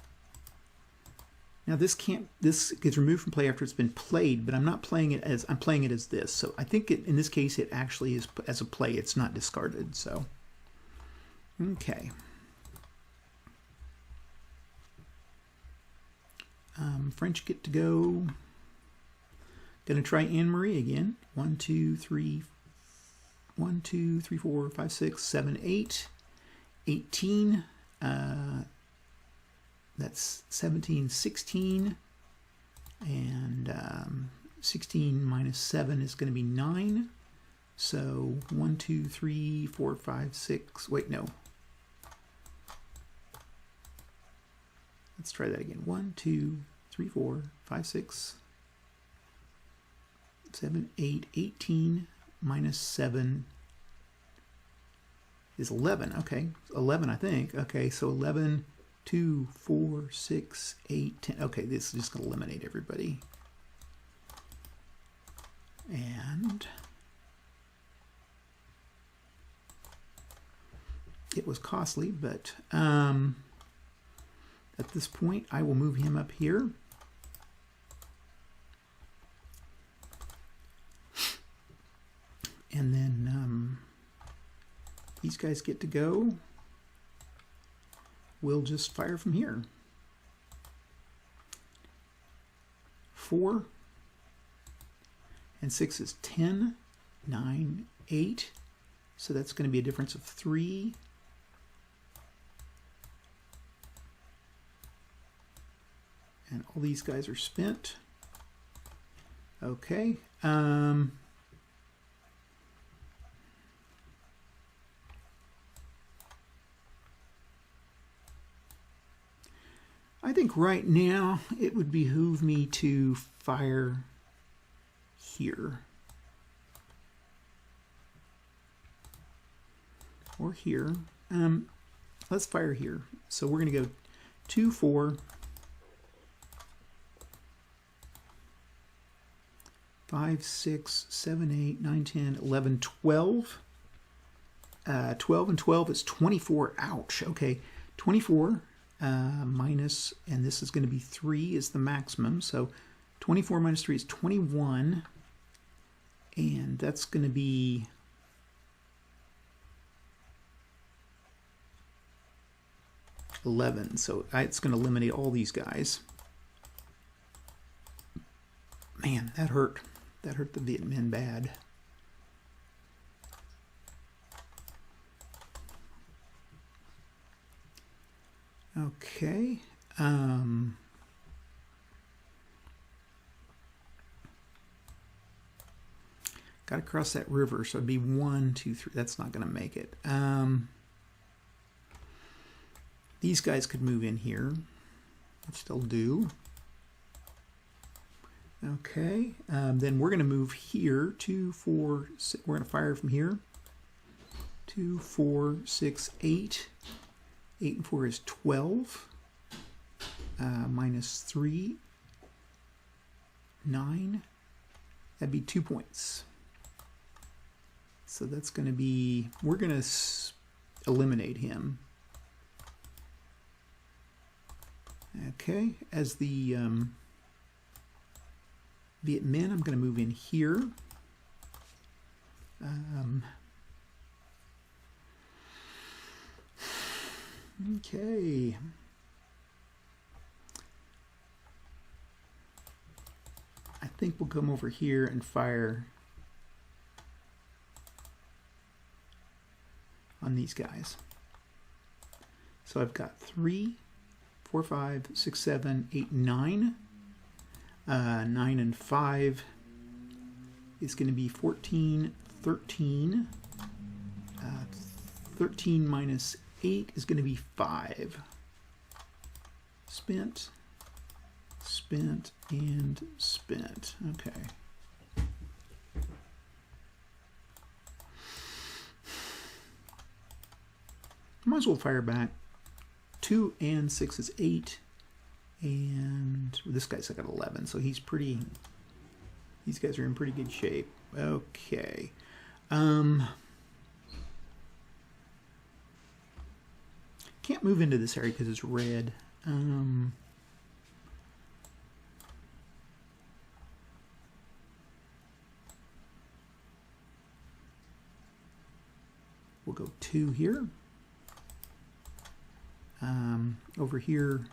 Now this gets removed from play after it's been played, but I'm not playing it as, I'm playing it as this. So I think in this case it actually is as a play, it's not discarded. So, okay. French get to go. Gonna try Anne Marie again. 1, 2, 3, 1, 2, 3, 4, 5, 6, 7, 8, 18. That's 17, 16, and 16 minus 7 is going to be 9. So 1, 2, 3, 4, 5, 6. Wait, no. Let's try that again. 1, 2, 3, 4, 5, 6, 7, 8, 18 minus 7 is 11. Okay, 11, I think. Okay, so 11. 2, 4, 6, 8, 10. Okay, this is just going to eliminate everybody. And it was costly, but at this point, I will move him up here. And then these guys get to go. We'll just fire from here. 4 and 6 is 10, 9, 8. So that's going to be a difference of 3. And all these guys are spent. Okay. I think right now it would behoove me to fire here. Or here. Let's fire here. So we're going to go 2, 4, 5, 6, 7, 8, 9, 10, 11, 12. 12 and 12 is 24. Ouch. Okay. 24. Minus, and this is going to be 3 is the maximum. So 24 minus 3 is 21. And that's going to be 11. So it's going to eliminate all these guys. Man, that hurt. That hurt the Viet Minh bad. Okay. Got to cross that river, so it'd be 1, 2, 3. That's not going to make it. These guys could move in here, which they'll do. Okay, then we're going to move here. 2, 4, 6, we're going to fire from here. 2, 4, 6, 8. 8 and 4 is 12. Minus 3, 9. That'd be 2 points. So that's going to be, we're going to eliminate him. Okay, as the Viet Minh, I'm going to move in here. Okay. I think we'll come over here and fire on these guys. So I've got 3, 4, 5, 6, 7, 8, 9. 9 and 5 is going to be 14, 13. 13 minus 8 is going to be 5. Spent, spent, and spent. Okay. Might as well fire back. 2 and 6 is 8. And this guy's got 11, so he's pretty, these guys are in pretty good shape. Okay. Can't move into this area because it's red. We'll go 2 here. Over here,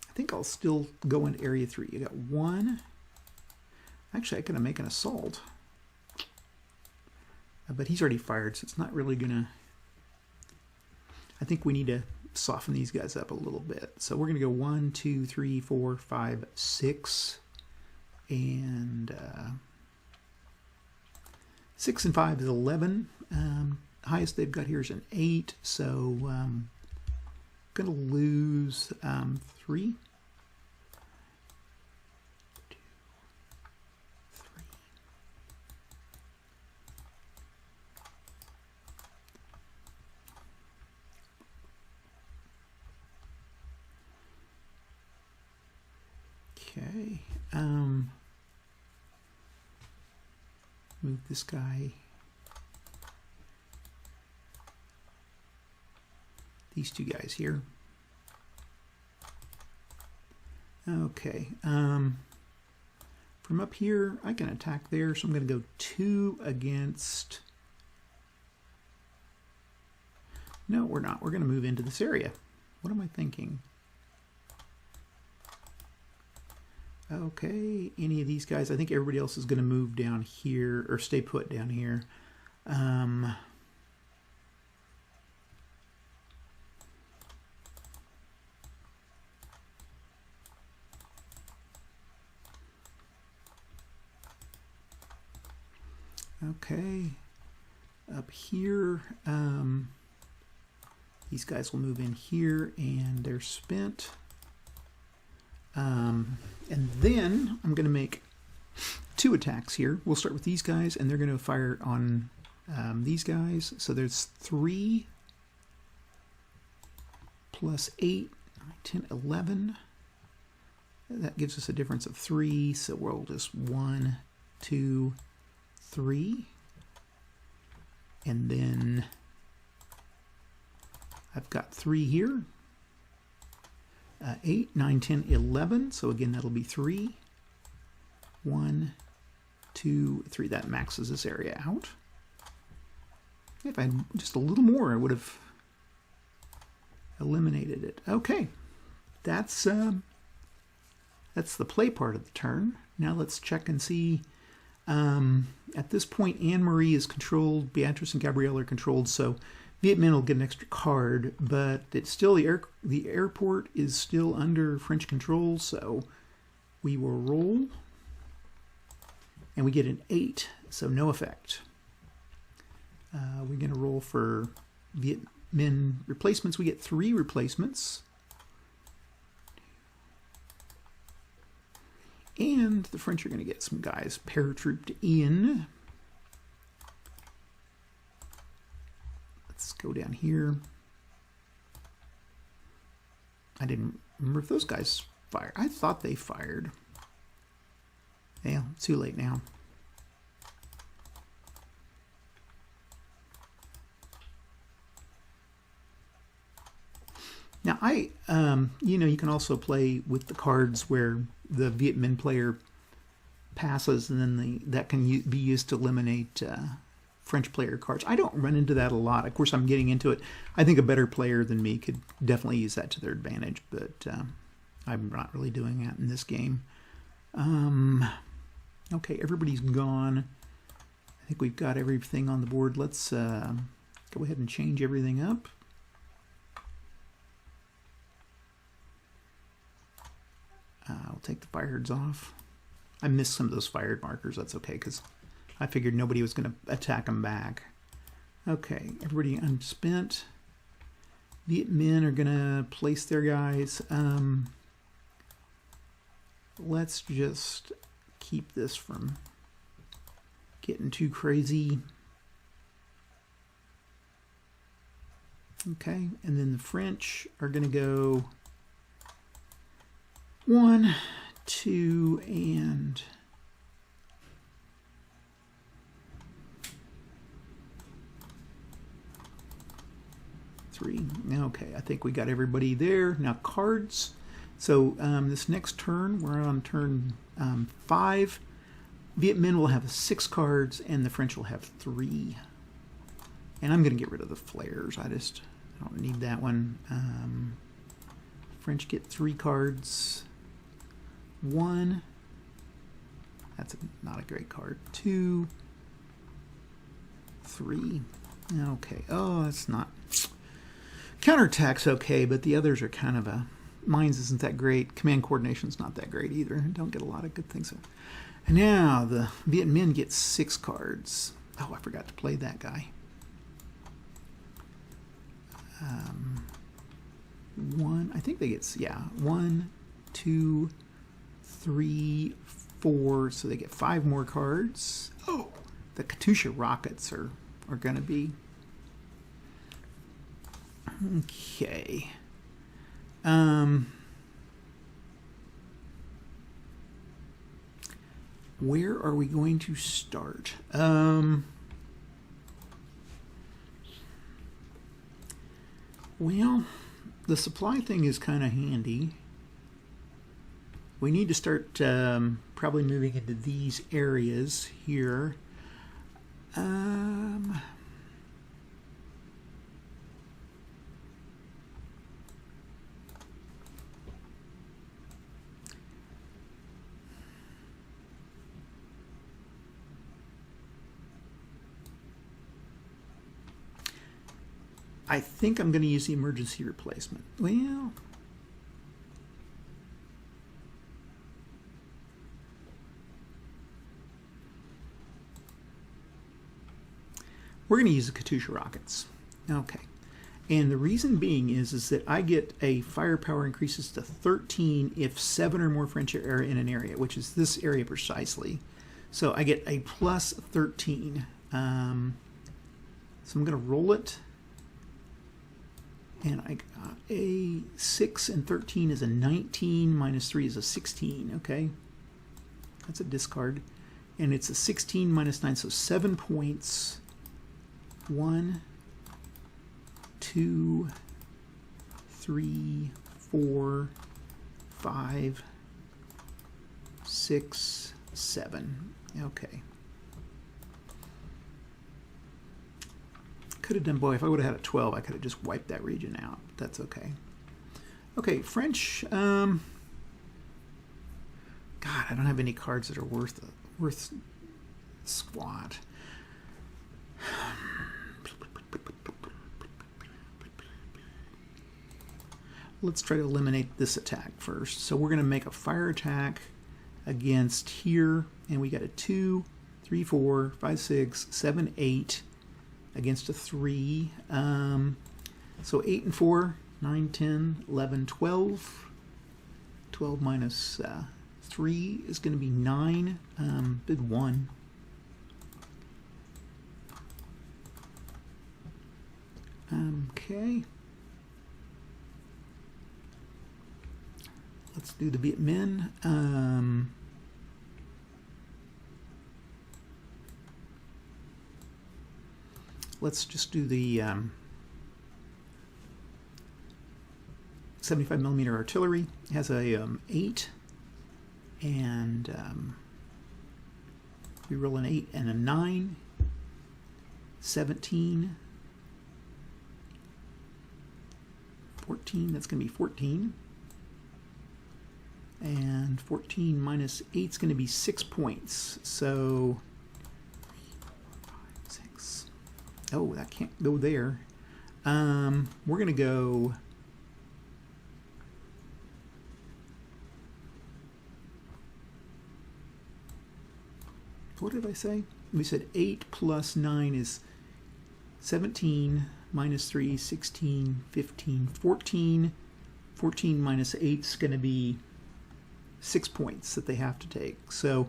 I think I'll still go into area 3. You got 1. Actually, I could make an assault. But he's already fired, so it's not really gonna... I think we need to soften these guys up a little bit. So we're gonna go 1, 2, 3, 4, 5, 6. And 6 and 5 is 11. Highest they've got here is an 8, so going to lose 3. 2, 3. Okay. Move this guy. These two guys here. Okay. From up here, I can attack there, so I'm going to go 2 against... No, we're not. We're going to move into this area. What am I thinking? Okay, any of these guys. I think everybody else is going to move down here, or stay put down here. Okay, up here, these guys will move in here, and they're spent. And then I'm going to make 2 attacks here. We'll start with these guys, and they're going to fire on these guys. So there's 3 plus 8, 9, 10, 11. That gives us a difference of 3, so we'll just 1, 2, 3. And then I've got 3 here. 8, 9, 10, 11. So again, that'll be 3. 1, 2, 3. That maxes this area out. If I had just a little more, I would have eliminated it. Okay, that's the play part of the turn. Now let's check and see. At this point, Anne-Marie is controlled. Beatrice and Gabrielle are controlled. So Viet Minh will get an extra card, but it's still the airport is still under French control, so we will roll, and we get an 8, so no effect. We're going to roll for Viet Minh replacements. We get 3 replacements. And the French are going to get some guys paratrooped in. Let's go down here. I didn't remember if those guys fired. I thought they fired. Yeah, too late now. Now, you can also play with the cards where the Viet Minh player passes, and then that can be used to eliminate French player cards. I don't run into that a lot. Of course, I'm getting into it. I think a better player than me could definitely use that to their advantage, but I'm not really doing that in this game. Okay, everybody's gone. I think we've got everything on the board. Let's go ahead and change everything up. I'll take the fireheads off. I missed some of those fired markers. That's okay, because I figured nobody was going to attack them back. Okay, everybody unspent. Viet Minh are going to place their guys. Let's just keep this from getting too crazy. Okay, and then the French are going to go 1, 2, and 3. Okay, I think we got everybody there. Now cards. So this next turn, we're on turn 5. Viet Minh will have 6 cards, and the French will have 3. And I'm going to get rid of the flares. I don't need that one. French get 3 cards. 1. That's not a great card. 2. 3. Okay. Oh, that's not. Counterattack's okay, but the others are kind of a. Mine's isn't that great. Command coordination's not that great either. Don't get a lot of good things. And now the Viet Minh get 6 cards. Oh, I forgot to play that guy. 1. I think they get 1, 2, 3, 4. So they get 5 more cards. Oh, the Katyusha rockets are going to be okay. Where are we going to start? Well, the supply thing is kind of handy. We need to start probably moving into these areas here. I think I'm going to use the emergency replacement. Well, we're going to use the Katyusha rockets. Okay. And the reason being is that I get a firepower increases to 13 if 7 or more French are in an area, which is this area precisely. So I get a plus 13. So I'm going to roll it. And I got a 6 and 13 is a 19, minus 3 is a 16, okay? That's a discard. And it's a 16 minus 9, so 7 points. 1, 2, 3, 4, 5, 6, 7. Okay. Could have done, boy, if I would have had a 12, I could have just wiped that region out. That's okay. Okay, French. God, I don't have any cards that are worth squat. Let's try to eliminate this attack first. So we're going to make a fire attack against here, and we got a 2, 3, 4, 5, 6, 7, 8. Against a 3. So 8 and 4, 9, 10, 11, 12. 12 minus 3 is going to be 9. Did 1. Okay. Let's do the Viet Minh. Let's just do the 75 millimeter artillery. It has a 8, and we roll an 8 and a 9, 17, 14. That's going to be 14, and 14 minus 8 is going to be 6 points. So 6. Oh, that can't go there. We're going to go. What did I say? We said 8 plus 9 is 17, minus 3, 16, 15, 14. 14 minus 8 is going to be 6 points that they have to take. So,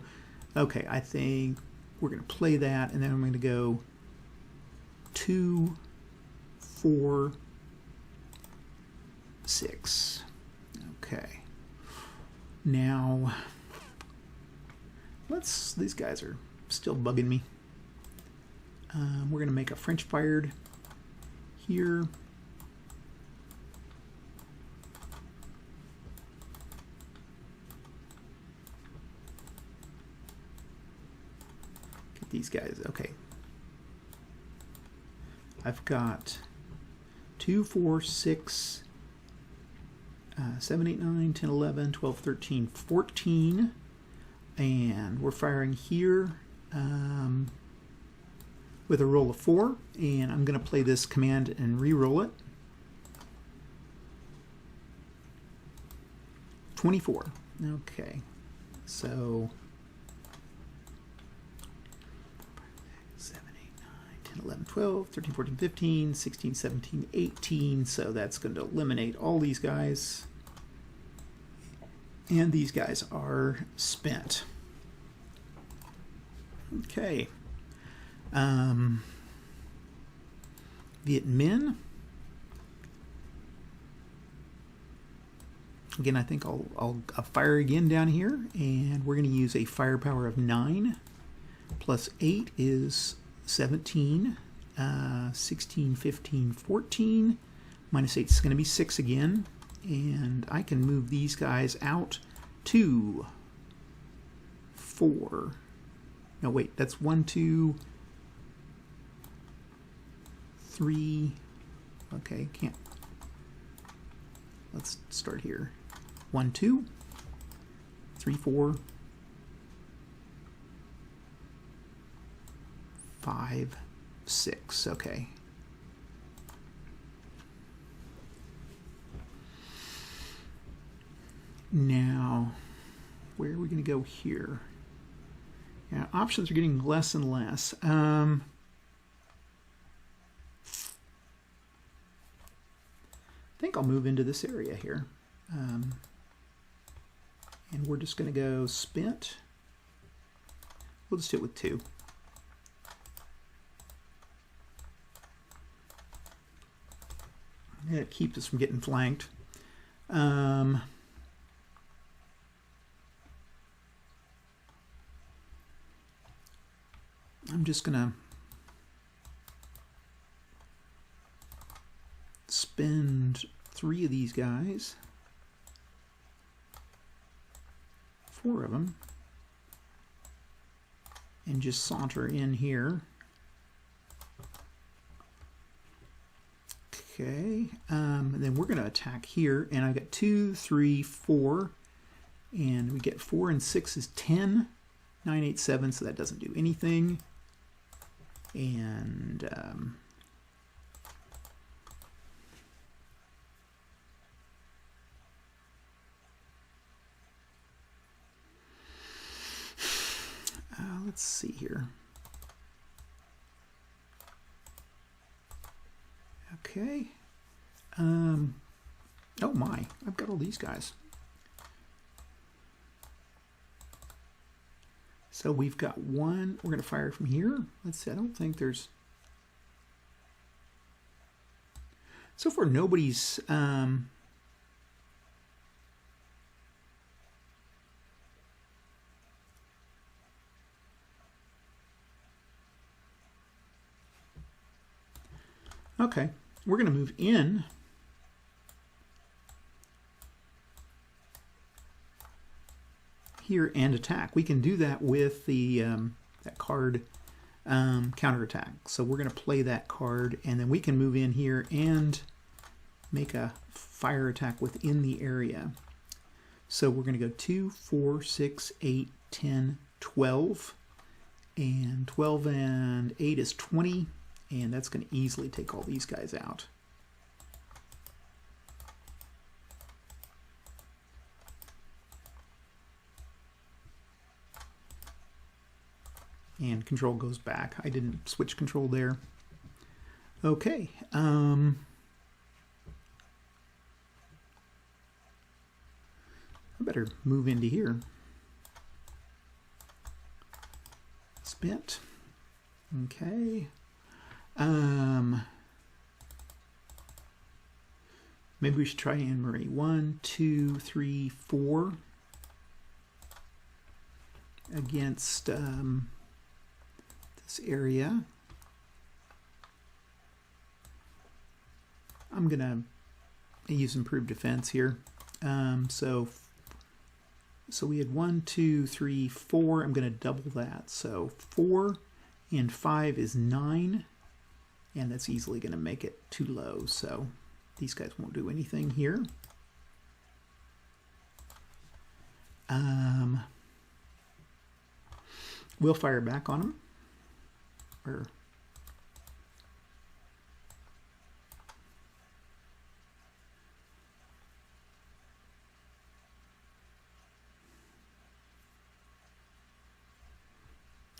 okay, I think we're going to play that, and then I'm going to go 2, 4, 6. Okay. Now, these guys are still bugging me. We're going to make a French fired here. Get these guys. Okay. I've got 2, 4, 6, 7, 8, 9, 10, 11, 12, 13, 14. And we're firing here with a roll of 4, and I'm going to play this command and re-roll it. 24. Okay, so 7, 8, 9, 10, 11, 12, 13, 14, 15, 16, 17, 18. So that's going to eliminate all these guys. And these guys are spent. Okay. Viet Minh. Again, I think I'll fire again down here, and we're going to use a firepower of 9 plus 8 is 17, 16, 15, 14. Minus 8 is going to be 6 again. And I can move these guys out to 4. No, wait, that's 1, 2, 3. Okay, can't. Let's start here. 1, 2, 3, 4, 5, 6. Okay. Now, where are we going to go here? Yeah, options are getting less and less. I think I'll move into this area here. And we're just going to go spent. We'll just do it with 2. It keeps us from getting flanked. I'm just going to spend 3 of these guys, 4 of them, and just saunter in here. Okay, and then we're going to attack here, and I've got 2, 3, 4, and we get 4 and 6 is 10, 9, 8, 7, so that doesn't do anything. And let's see here. Okay. Oh my, I've got all these guys. So we've got one. We're going to fire from here. Let's see. I don't think there's... So far, nobody's... Okay, we're going to move in. Here and attack. We can do that with the that card counterattack. So we're going to play that card, and then we can move in here and make a fire attack within the area. So we're going to go 2, 4, 6, 8, 10, 12. And 12 and 8 is 20. And that's going to easily take all these guys out. And control goes back. I didn't switch control there. Okay. I better move into here. Spent. Okay. Maybe we should try Anne Marie. 1, 2, 3, 4 against this area. I'm gonna use improved defense here. So we had 1, 2, 3, 4. I'm gonna double that. So 4 and 5 is 9. And that's easily going to make it too low, so these guys won't do anything here. We'll fire back on them.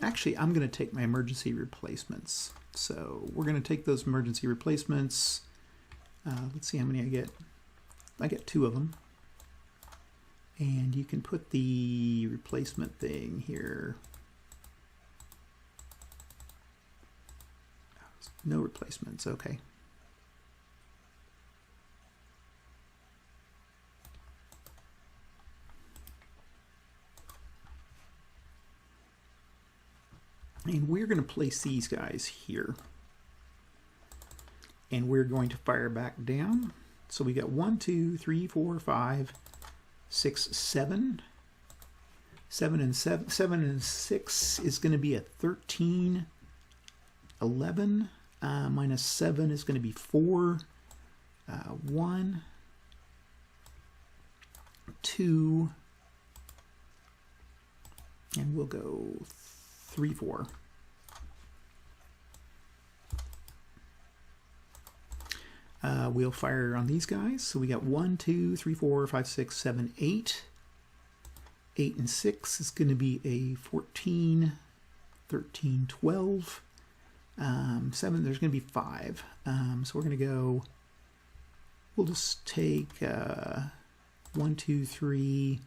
Actually, I'm going to take my emergency replacements. So we're going to take those emergency replacements. Let's see how many I get. I get 2 of them. And you can put the replacement thing here. No replacements, okay. And we're going to place these guys here. And we're going to fire back down. So we got 1, 2, 3, 4, 5, 6, 7. 7 and 6 is going to be a 13. 11 minus 7 is going to be 4. 1, 2, and we'll go 3, 4. We'll fire on these guys. So we got 1, 2, 3, 4, 5, 6, 7, 8. 8 and 6 is going to be a 14, 13, 12. 7, there's going to be 5. So we're going to go, we'll just take 1, 2, 3,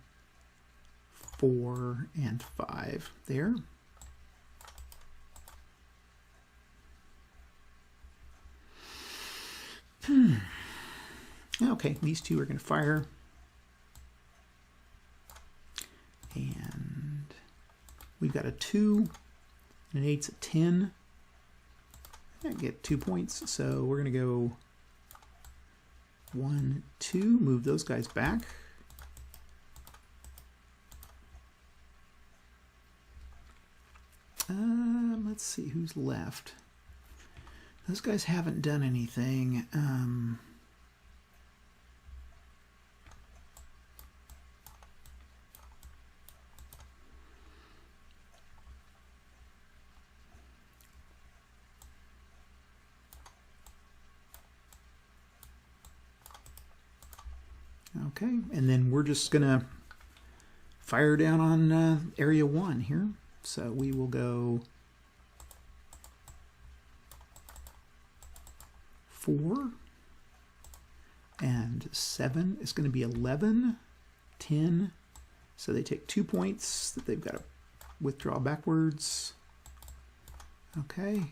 4, and 5 there. Okay, these two are going to fire. And we've got a 2, and an 8's a 10. I get 2 points, so we're going to go 1, 2, move those guys back. Let's see who's left. Those guys haven't done anything. Okay, and then we're just gonna fire down on area 1 here. So we will go 4, and 7 is going to be 11, 10. So they take 2 points that they've got to withdraw backwards. Okay.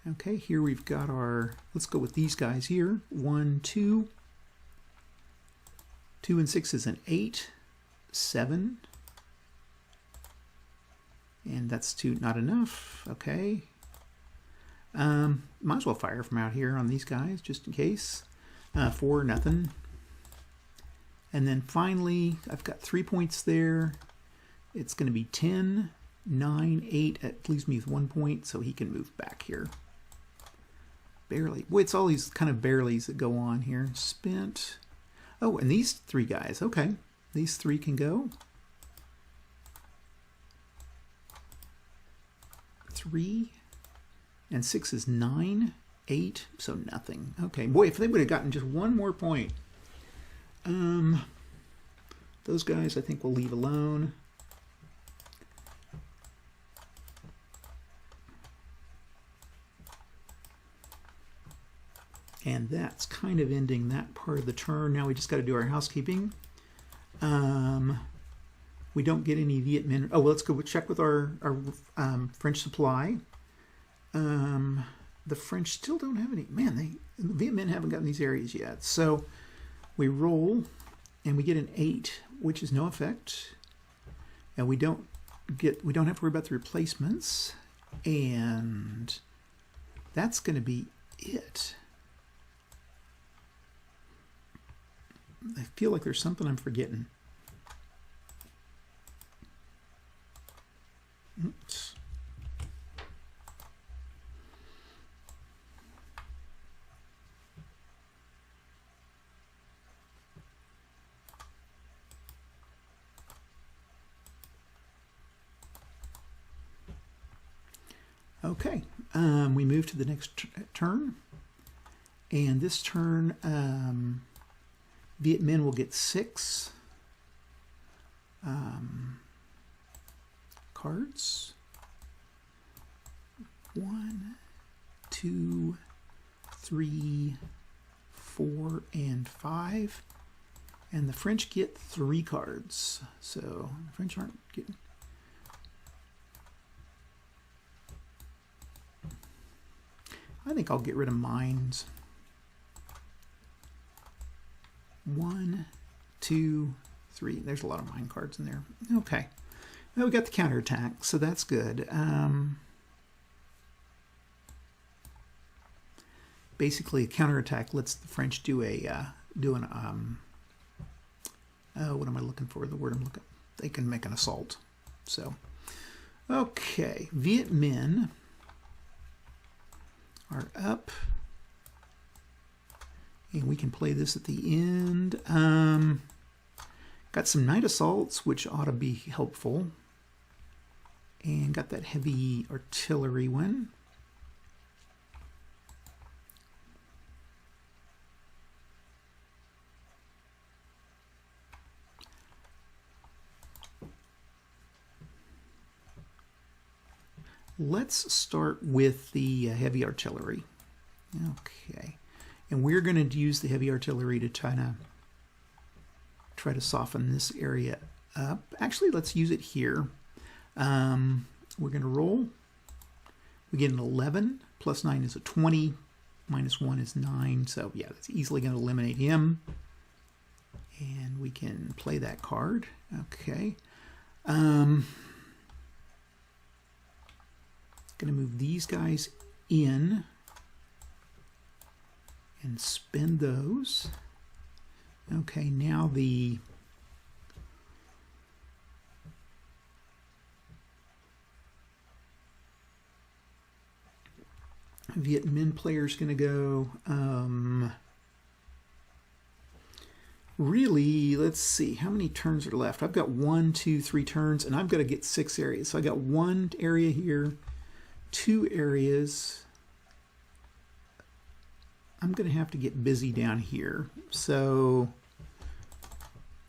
Okay, here we've got our, let's go with these guys here. 1, 2. 2 and 6 is an 8. 7. And that's 2, not enough. Okay. Might as well fire from out here on these guys, just in case. 4, nothing. And then finally, I've got 3 points there. It's going to be 10, 9, 8. That leaves me with 1 point, so he can move back here. Barely. Boy, it's all these kind of bareleys that go on here. Spent. Oh, and these 3 guys. Okay. These 3 can go. 3. And 6 is 9. 8. So nothing. Okay. Boy, if they would have gotten just 1 more point. Those guys I think we'll leave alone. And that's kind of ending that part of the turn. Now we just got to do our housekeeping. We don't get any Viet Minh. Oh, well, let's go check with our French supply. The French still don't have any. Man, the Viet Minh haven't gotten these areas yet. So we roll, and we get an 8, which is no effect. And we don't have to worry about the replacements. And that's going to be it. I feel like there's something I'm forgetting. Oops. Okay, we move to the next turn, and this turn Viet Minh will get 6 cards. 1, 2, 3, 4, and 5. And the French get 3 cards. So the French aren't getting... I think I'll get rid of mines. 1, 2, 3. There's a lot of mine cards in there. Okay. Well, we got the counterattack, so that's good. Basically, a counterattack lets the French do a what am I looking for? The word I'm looking. They can make an assault. So, okay, Viet Minh are up. And we can play this at the end. Got some night assaults, which ought to be helpful. And got that heavy artillery one. Let's start with the heavy artillery. Okay. And we're going to use the heavy artillery to try to soften this area up. Actually, let's use it here. We're going to roll. We get an 11. Plus 9 is a 20. Minus 1 is 9. So, yeah, that's easily going to eliminate him. And we can play that card. Okay. Going to move these guys in and spend those. Okay, now the Viet Minh player is going to go. Really, let's see, how many turns are left? I've got 1, 2, 3 turns, and I've got to get 6 areas. So I got 1 area here, 2 areas. I'm going to have to get busy down here. So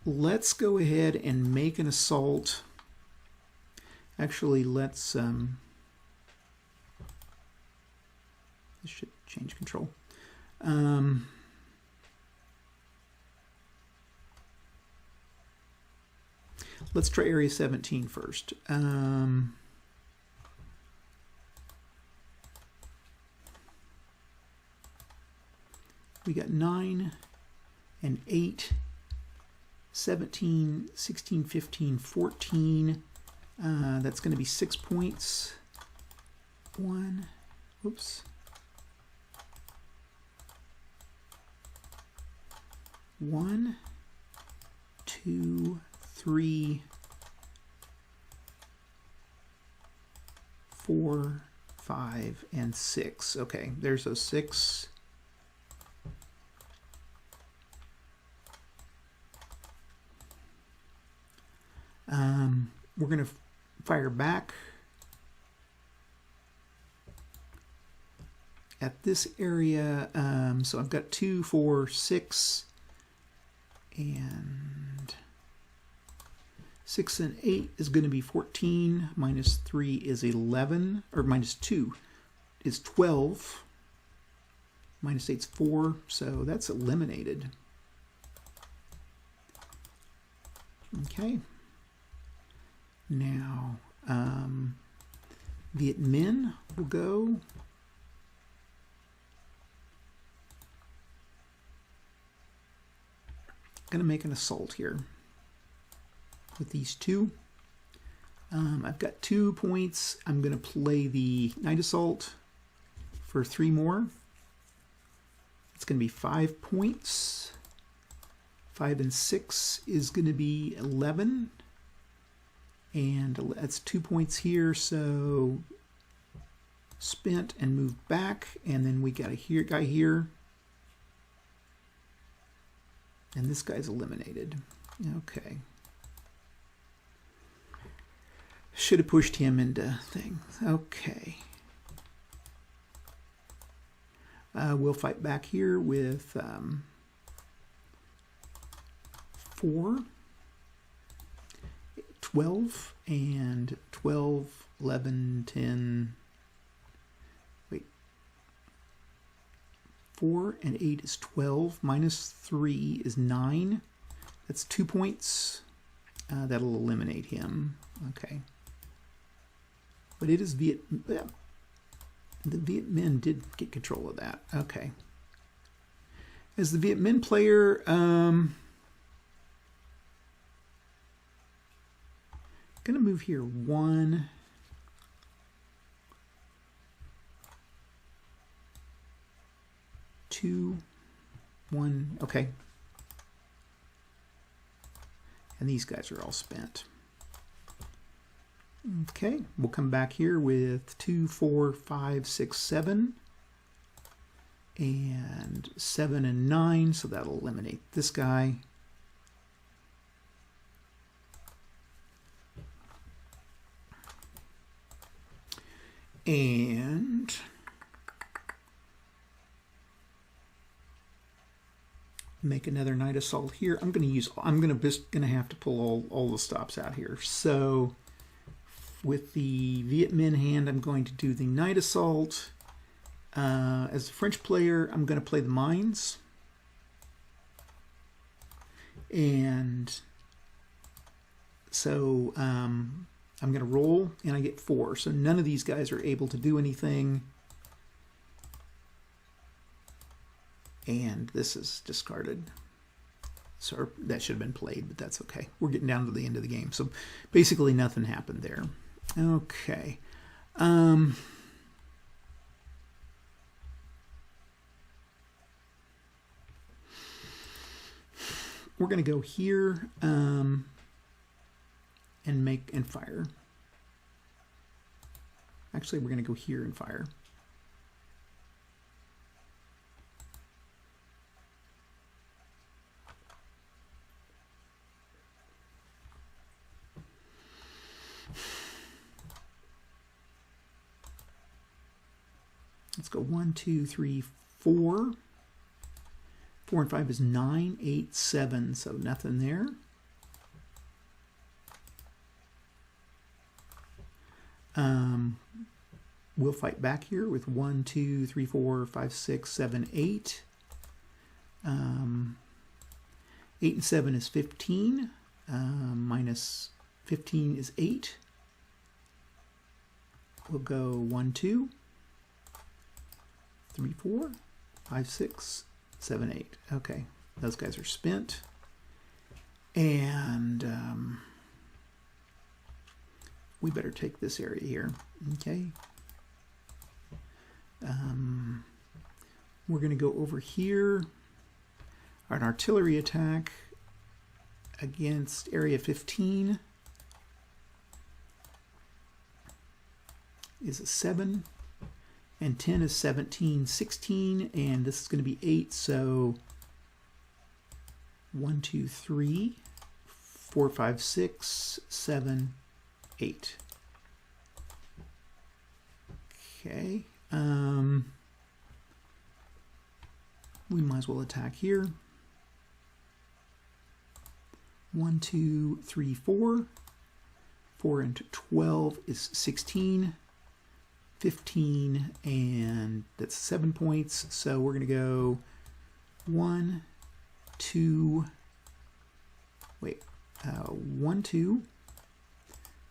let's go ahead and make an assault. Actually, let's this should change control. Let's try Area 17 first. We got 9 and 8, 17, 16, 15, 14. That's going to be 6 points. 1, whoops. 1, 2, 3, 4, 5, and 6. Okay, there's those 6. We're going to fire back at this area. So I've got 2, 4, 6, and 6 and 8 is going to be 14. Minus 3 is 11, or minus 2 is 12. Minus 8 is 4, so that's eliminated. Okay. Now, Viet Minh will go. Going to make an assault here with these two. I've got 2 points. I'm going to play the Night Assault for 3 more. It's going to be 5 points. 5 and 6 is going to be 11. And that's 2 points here, so spent and moved back. And then we got a guy here. And this guy's eliminated. Okay. Should have pushed him into thing. Okay. We'll fight back here with 4, 12, and 12, 11, 10. Wait. 4 and 8 is 12. Minus 3 is 9. That's 2 points. That'll eliminate him. Okay. But it is the Viet Minh did get control of that. Okay. As the Viet Minh player, gonna move here 1, 2, 1. Okay. And these guys are all spent. Okay, we'll come back here with 2, 4, 5, 6, 7, and 7 and 9, so that'll eliminate this guy. And make another Night Assault here. I'm just gonna have to pull all the stops out here. So with the Viet Minh hand, I'm going to do the Night Assault. As a French player, I'm going to play the Mines. And so I'm going to roll, and I get 4. So none of these guys are able to do anything. And this is discarded. So that should have been played, but that's okay. We're getting down to the end of the game. So basically nothing happened there. Okay. We're going to go here and fire. Actually, we're going to go here and fire. Let's go 1, 2, 3, 4. 4 and 5 is 9, 8, 7, so nothing there. We'll fight back here with 1, 2, 3, 4, 5, 6, 7, 8. 8 and 7 is 15. Minus 15 is 8. We'll go 1, 2, 3, 4, 5, 6, 7, 8. Okay, those guys are spent. And we better take this area here. Okay. We're going to go over here. An artillery attack against area 15 is a 7, and 10 is 17, 16, and this is going to be 8, so 1, 2, 3, 4, 5, 6, 7, 8. Okay. We might as well attack here. 1, 2, 3, 4. 4 into 12 is 16. 15, and that's 7 points. So we're going to go 1, 2, 1, 2,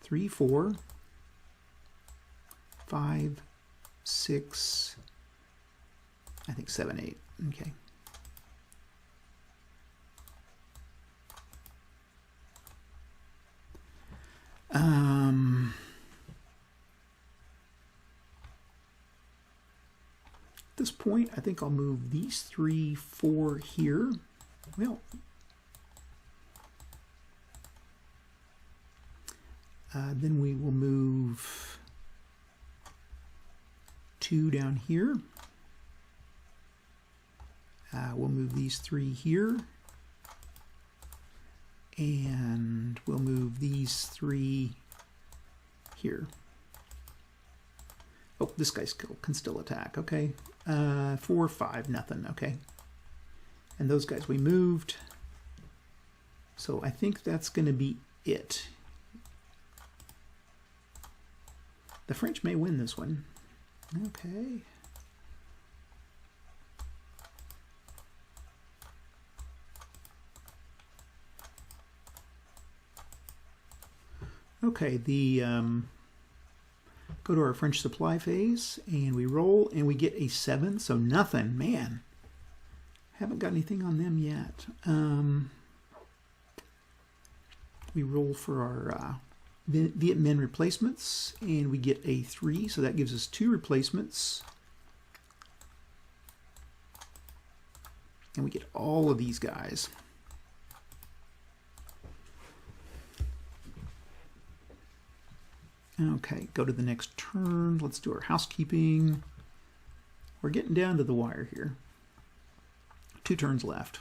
3, 4, 5, 6, I think 7, 8. Okay. At this point, I think I'll move these 3, 4 here. Well, then we will move 2 down here. We'll move these 3 here. And we'll move these 3 here. Oh, this guy can still attack. Okay. 4, 5, nothing. Okay. And those guys we moved. So I think that's going to be it. The French may win this one. Okay. Okay, go to our French supply phase, and we roll, and we get a 7, so nothing. Man, haven't got anything on them yet. We roll for our Viet Minh replacements, and we get a 3, so that gives us 2 replacements. And we get all of these guys. Okay, go to the next turn. Let's do our housekeeping. We're getting down to the wire here. 2 turns left.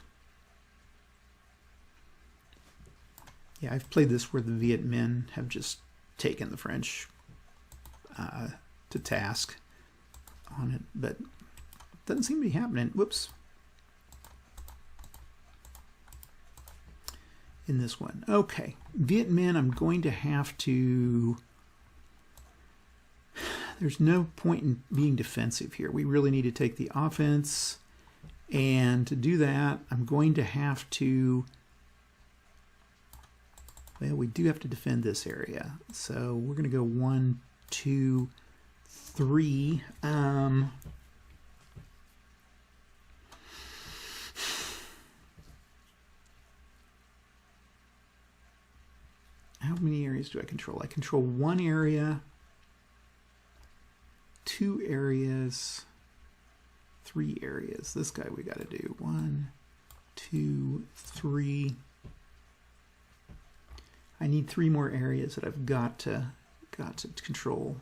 Yeah, I've played this where the Viet Minh have just taken the French to task on it, but it doesn't seem to be happening. Whoops. In this one. Okay, Viet Minh, I'm going to have to... There's no point in being defensive here. We really need to take the offense. And to do that, I'm going to have to... Well, we do have to defend this area. So we're going to go 1, 2, 3. How many areas do I control? I control 1 area, 2 areas, 3 areas. This guy we got to do 1, 2, 3. I need 3 more areas that I've got to control.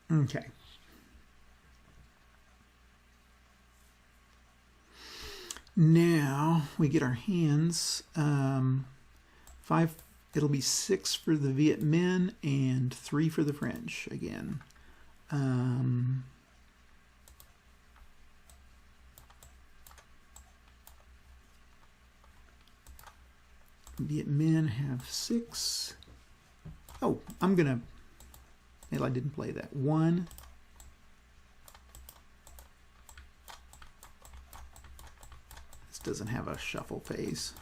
Okay. Now we get our hands. 5. It'll be 6 for the Viet Minh and 3 for the French again. Viet Minh have 6. Oh, I'm gonna. Well, I didn't play that. 1. This doesn't have a shuffle phase.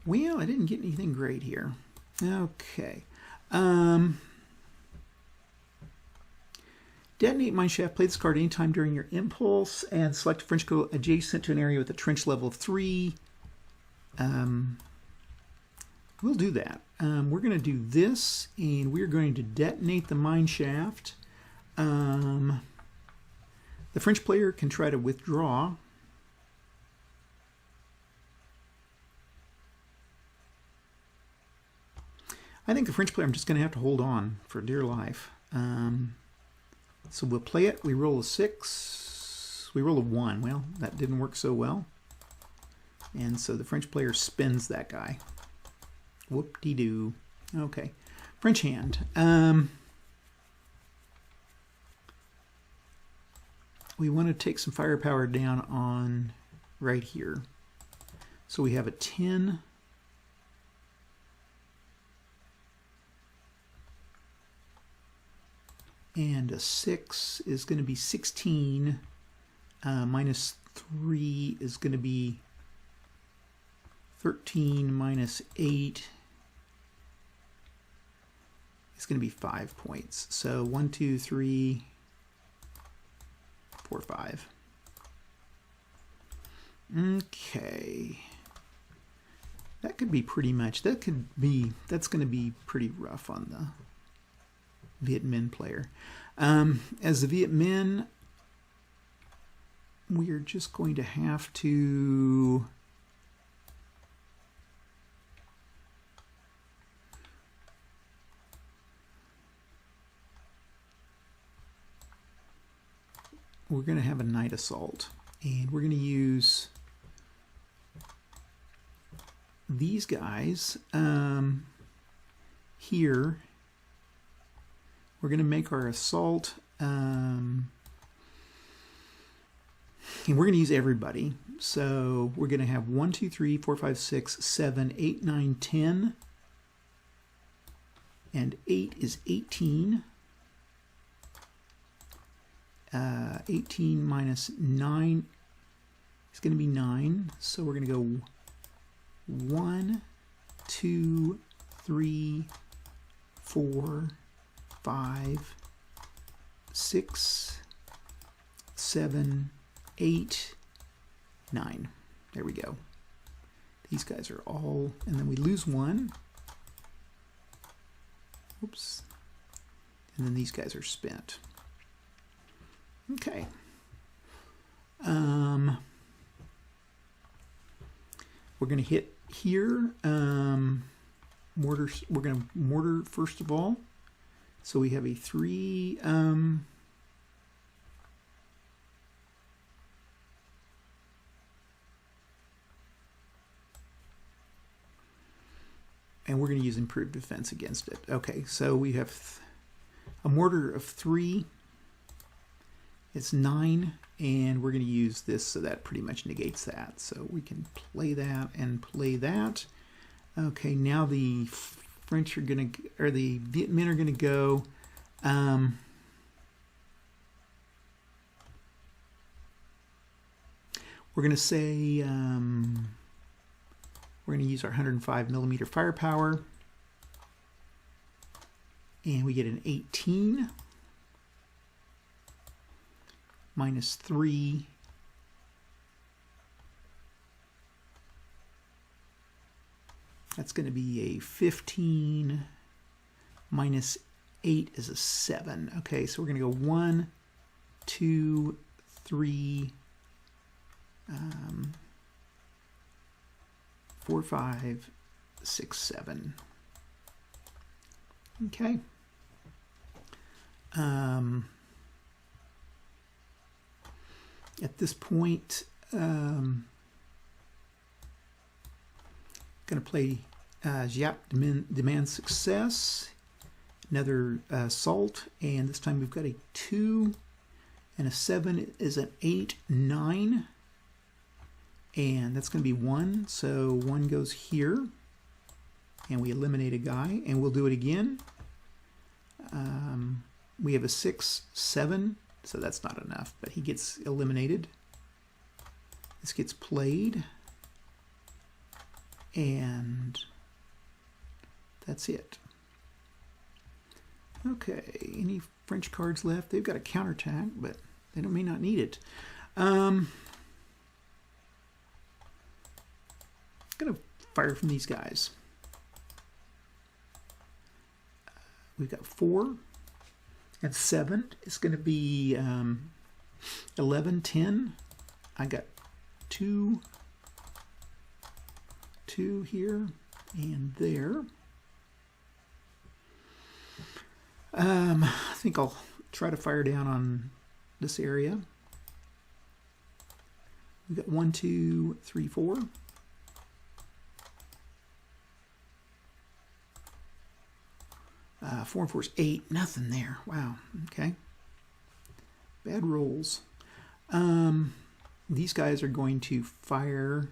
Well, I didn't get anything great here. Okay. Detonate Mineshaft. Play this card anytime during your impulse and select a French go adjacent to an area with a trench level of 3. We'll do that. We're going to do this, and we're going to detonate the Mineshaft. The French player can try to withdraw. I think the French player, I'm just going to have to hold on for dear life. So we'll play it. We roll a 6. We roll a 1. Well, that didn't work so well. And so the French player spins that guy. Whoop-de-doo. Okay. French hand. We want to take some firepower down on right here. So we have a 10. And a 6 is going to be 16. Minus 3 is going to be 13. Minus 8 is going to be 5 points. So 1, 2, 3, 4, 5. Okay. That could be pretty much, that's going to be pretty rough on the Viet Minh player. As the Viet Minh, we're just going to have to have a night assault, and we're going to use these guys here. We're going to make our assault, and we're going to use everybody. So we're going to have 1, 2, 3, 4, 5, 6, 7, 8, 9, 10. And 8 is 18. 18 minus 9 is going to be 9. So we're going to go 1, 2, 3, 4, 5, 6, 7, 8, 9. There we go. These guys are all, and then we lose 1. Oops. And then these guys are spent. Okay. We're going to hit here. Mortars. We're going to mortar first of all. So we have a 3. And we're going to use improved defense against it. Okay, so we have a mortar of 3. It's 9, and we're going to use this, so that pretty much negates that. So we can play that and play that. Okay, now the French are going to, or the Viet Minh are going to go. We're going to say we're going to use our 105 millimeter firepower, and we get an 18 minus 3. That's going to be a 15 minus 8 is a 7. Okay, so we're going to go 1, 2, 3, 4, 5, 6, 7. Okay. At this point, going to play Giap demands success. Another salt, and this time we've got a 2 and a 7 is an 8, 9, and that's going to be 1. So 1 goes here, and we eliminate a guy, and we'll do it again. We have a 6, 7, so that's not enough, but he gets eliminated. This gets played, and that's it. Okay, any French cards left? They've got a counterattack, but they may not need it. Gonna fire from these guys. We've got 4 and 7. It's going to be 11, 10. I got 2 here and there. I think I'll try to fire down on this area. We've got 1, 2, 3, 4. 4 and 4 is 8. Nothing there. Wow. Okay. Bad rolls. These guys are going to fire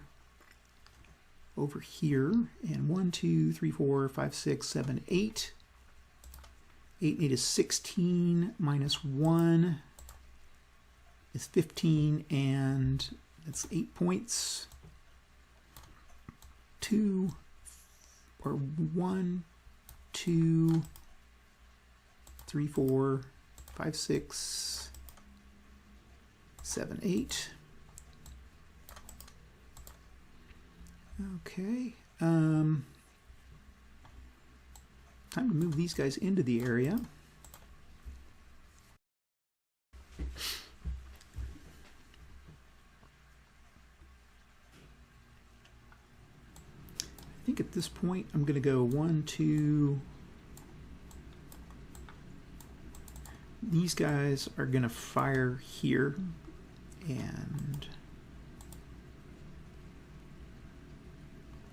over here. And 1, 2, 3, 4, 5, 6, 7, 8. 8 and 8 is 16 minus 1 is 15, and that's 8 points. 2 or 1, 2, 3, 4, 5, 6, 7, 8. Okay. Time to move these guys into the area. I think at this point I'm going to go 1, 2. These guys are going to fire here, and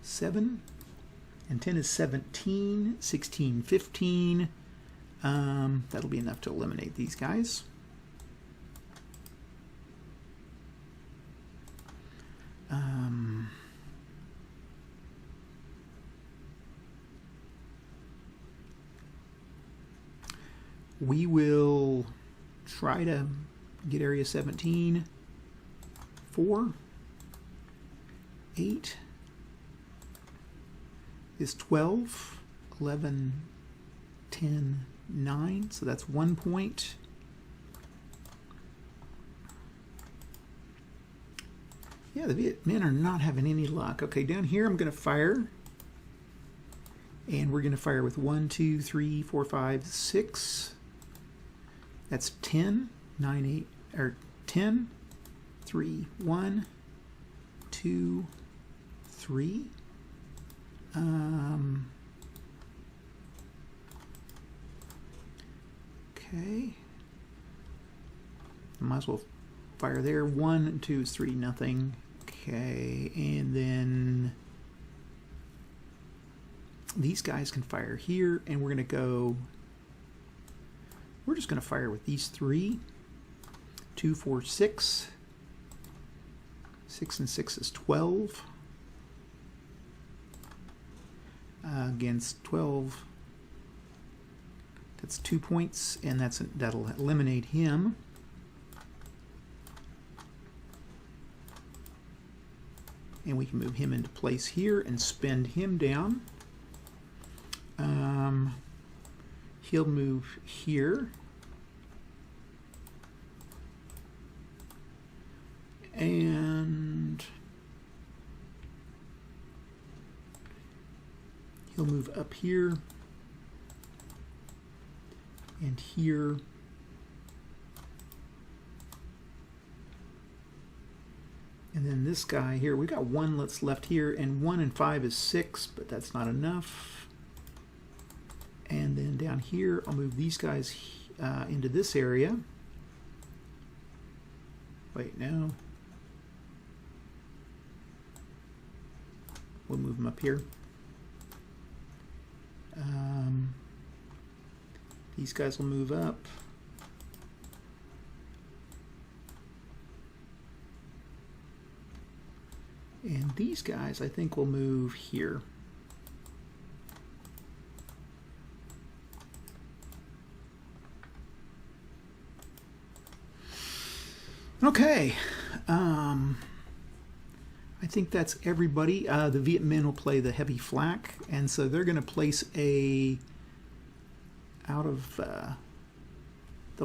7 and 10 is 17, 16, 15. That'll be enough to eliminate these guys. We will try to get area 17. 4, 8 is 12, 11, 10, 9, so that's 1 point. Yeah, the Viet Minh are not having any luck. Okay, down here I'm going to fire, and we're going to fire with 1, 2, 3, 4, 5, 6. That's 10, 9, 8, or 10, 3, 1, 2, 3. Okay. Might as well fire there. 1 and 2 is 3, nothing. Okay, and then these guys can fire here, and we're going to go. We're just going to fire with these 3. 2, 4, 6. 6 and 6 is 12. Against 12, that's 2 points, and that'll eliminate him. And we can move him into place here and spend him down. He'll move here. And he'll move up here and here. And And then this guy here, we got 1 that's left here, and 1 and 5 is 6, but that's not enough. And then down here, I'll move these guys into this area. Wait, no. We'll move them up here. These guys will move up. And these guys, I think, will move here. Okay. I think that's everybody. The Viet Minh will play the heavy flak, and so they're going to place a they'll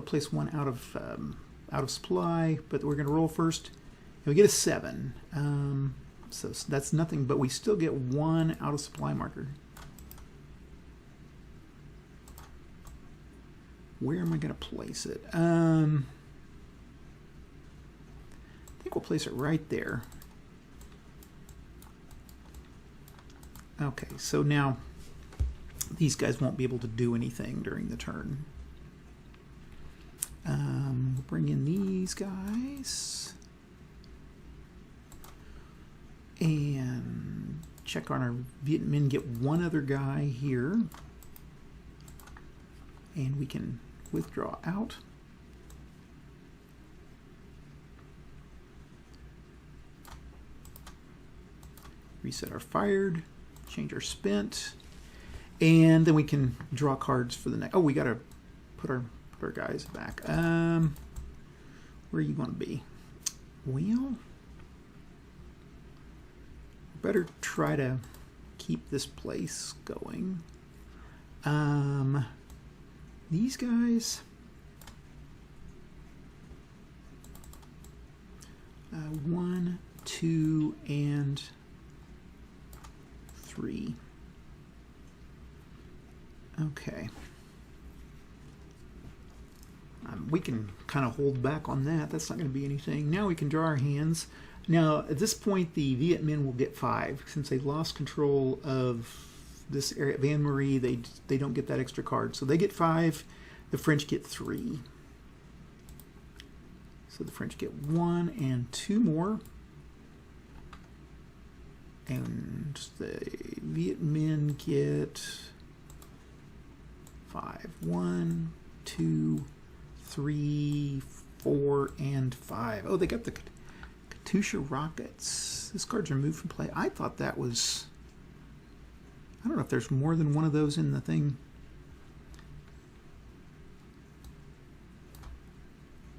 place one out of supply, but we're going to roll first. And we get a 7. So that's nothing, but we still get 1 out of supply marker. Where am I going to place it? I think we'll place it right there. Okay, so now these guys won't be able to do anything during the turn. We'll bring in these guys and check on our Viet Minh, get 1 other guy here, and we can withdraw out. Reset our fired, change our spent, and then we can draw cards for the next. Oh, we got to put our guys back. Where are you going to be? Well, better try to keep this place going. These guys, 1, 2, and 3. Okay. We can kind of hold back on that. That's not going to be anything. Now we can draw our hands. Now, at this point, the Viet Minh will get 5. Since they lost control of this area, Van Marie, they don't get that extra card. So they get 5. The French get 3. So the French get 1 and 2 more. And the Viet Minh get 5. 1, 2, 3, 4, and 5. Oh, they got the Katusha Rockets. This card's removed from play. I thought that was... I don't know if there's more than one of those in the thing.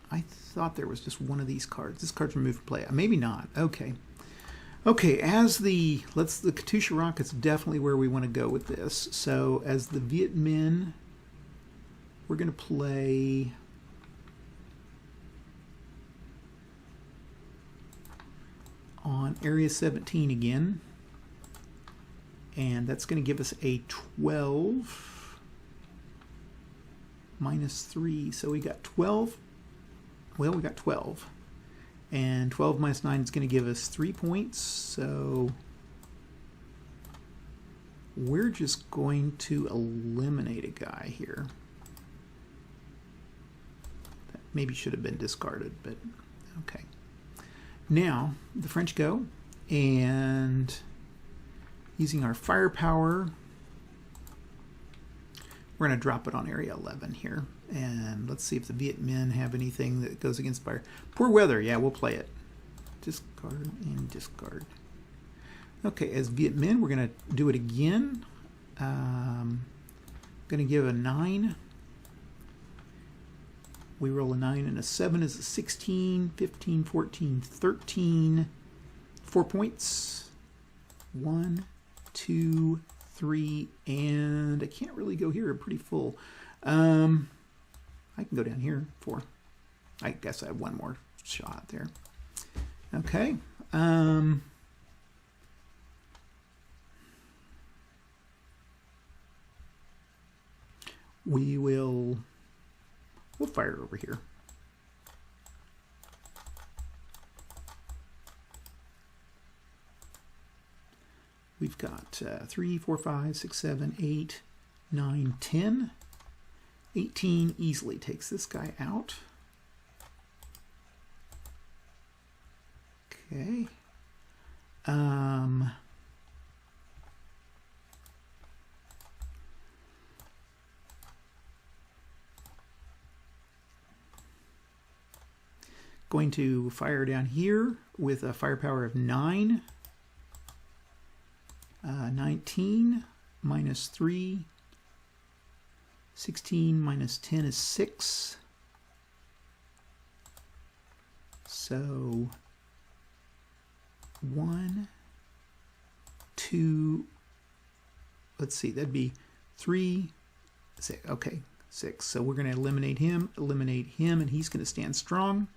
I thought there was just one of these cards. This card's removed from play. Maybe not. Okay. Okay, the Katusha Rockets definitely where we want to go with this. So as the Viet Minh, we're going to play on Area 17 again. And that's going to give us a 12 minus 3. So we got 12. Well, we got 12. And 12 minus 9 is going to give us 3 points. So we're just going to eliminate a guy here. That maybe should have been discarded, but okay. Now, the French go, and using our firepower, we're going to drop it on Area 11 here. And let's see if the Viet Minh have anything that goes against fire. Poor weather, yeah, we'll play it. Discard and discard. Okay, as Viet Minh, we're going to do it again. Going to give a 9. We roll a 9 and a 7 is a 16, 15, 14, 13. 4 points. 1, 2, 3, and I can't really go here. I'm pretty full. I can go down here. 4. I guess I have one more shot there. Okay. We'll fire over here. we've got 3, 4, 5, 6, 7, 8, 9, 10. 18 easily takes this guy out. Okay. Going to fire down here with a firepower of 9. 19 minus 3. 16 minus 10 is 6. So 1, 2, let's see, that'd be 3, 6, okay, 6. So we're going to eliminate him, and he's going to stand strong.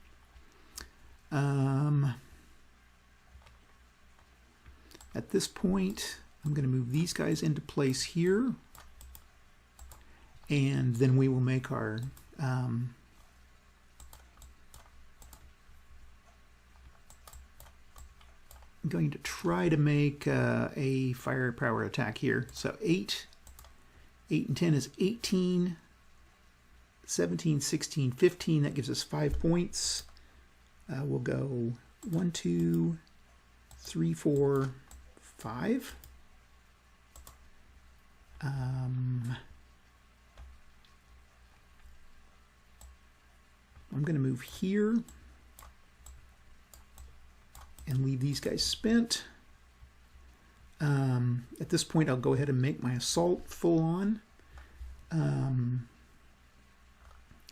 At this point, I'm going to move these guys into place here, and then we will make our I'm going to try to make a firepower attack here. So 8 and 10 is 18, 17, 16, 15. That gives us 5 points. We'll go 1, 2, 3, 4, 5. I'm going to move here and leave these guys spent. At this point, I'll go ahead and make my assault full on.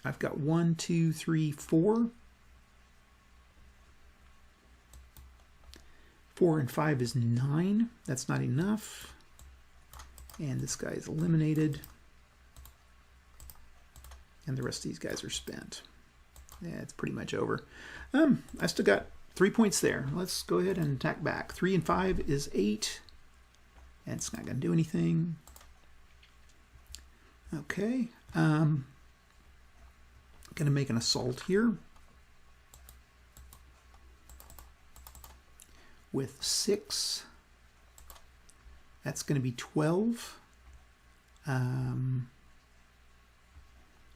I've got 1, 2, 3, 4. 4 and 5 is 9. That's not enough. And this guy is eliminated. And the rest of these guys are spent. Yeah, it's pretty much over. I still got 3 points there. Let's go ahead and attack back. 3 and 5 is 8. And it's not going to do anything. Okay. Going to make an assault here. With 6. That's going to be 12.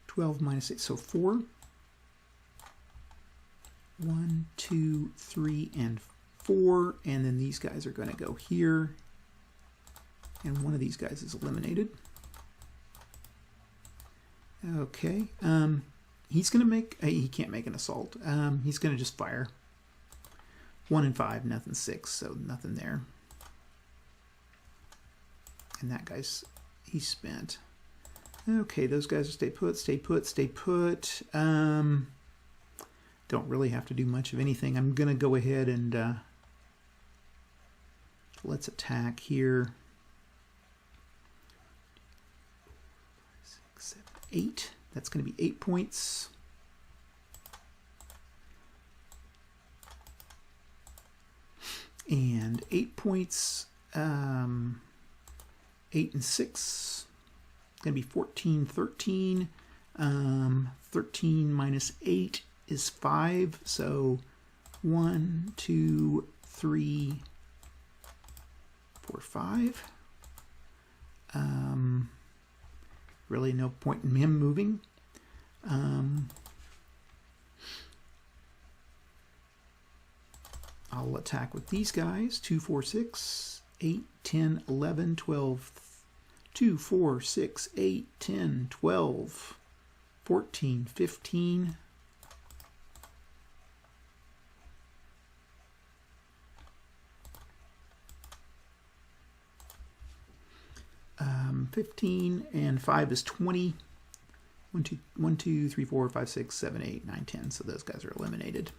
12 minus 8, so 4. 1, 2, 3, and 4. And then these guys are going to go here. And one of these guys is eliminated. Okay. He's going to make... he can't make an assault. He's going to just fire. 1 and 5, nothing 6, so nothing there. And that guy's... he's spent. Okay, those guys are stay put, stay put, stay put. Don't really have to do much of anything. I'm going to go ahead and let's attack here. 6, 7, 8. That's going to be 8 points. And 8 points, 8 and 6, it's going to be 14, 13. 13 minus 8 is 5, so 1, 2, 3, 4, 5. Really no point in him moving. I'll attack with these guys. 2, 4, 6, 8, 10, 11, 12, 2, 4, 6, 8, 10, 12, 14, 15. 15 and 5 is 20. 1, 2, 3, 4, 5, 6, 7, 8, 9, 10. So those guys are eliminated.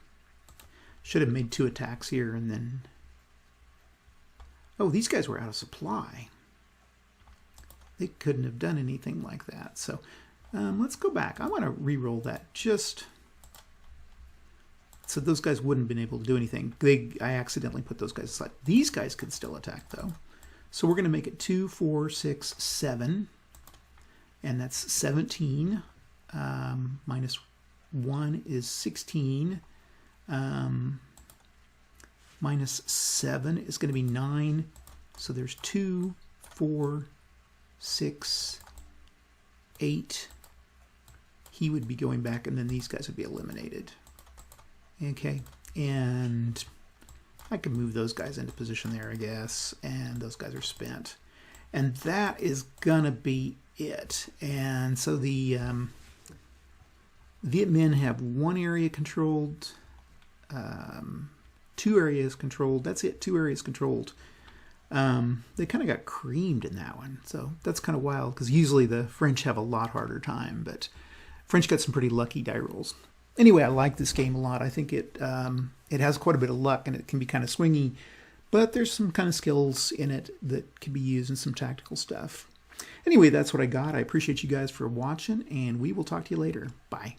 Should have made 2 attacks here and then... oh, these guys were out of supply. They couldn't have done anything like that. So let's go back. I want to re-roll that just so those guys wouldn't have been able to do anything. I accidentally put those guys aside. These guys could still attack, though. So we're going to make it 2, 4, 6, 7. And that's 17. Minus 1 is 16. Minus 7 is going to be 9. So there's 2, 4, 6, 8. He would be going back, and then these guys would be eliminated. Okay, and I can move those guys into position there, I guess, and those guys are spent. And that is gonna be it. And so the Viet Minh have one area controlled, 2 areas controlled. That's it, 2 areas controlled. They kind of got creamed in that one, so that's kind of wild, because usually the French have a lot harder time, but French got some pretty lucky die rolls. Anyway, I like this game a lot. I think it has quite a bit of luck, and it can be kind of swingy, but there's some kind of skills in it that can be used in some tactical stuff. Anyway, that's what I got. I appreciate you guys for watching, and we will talk to you later. Bye.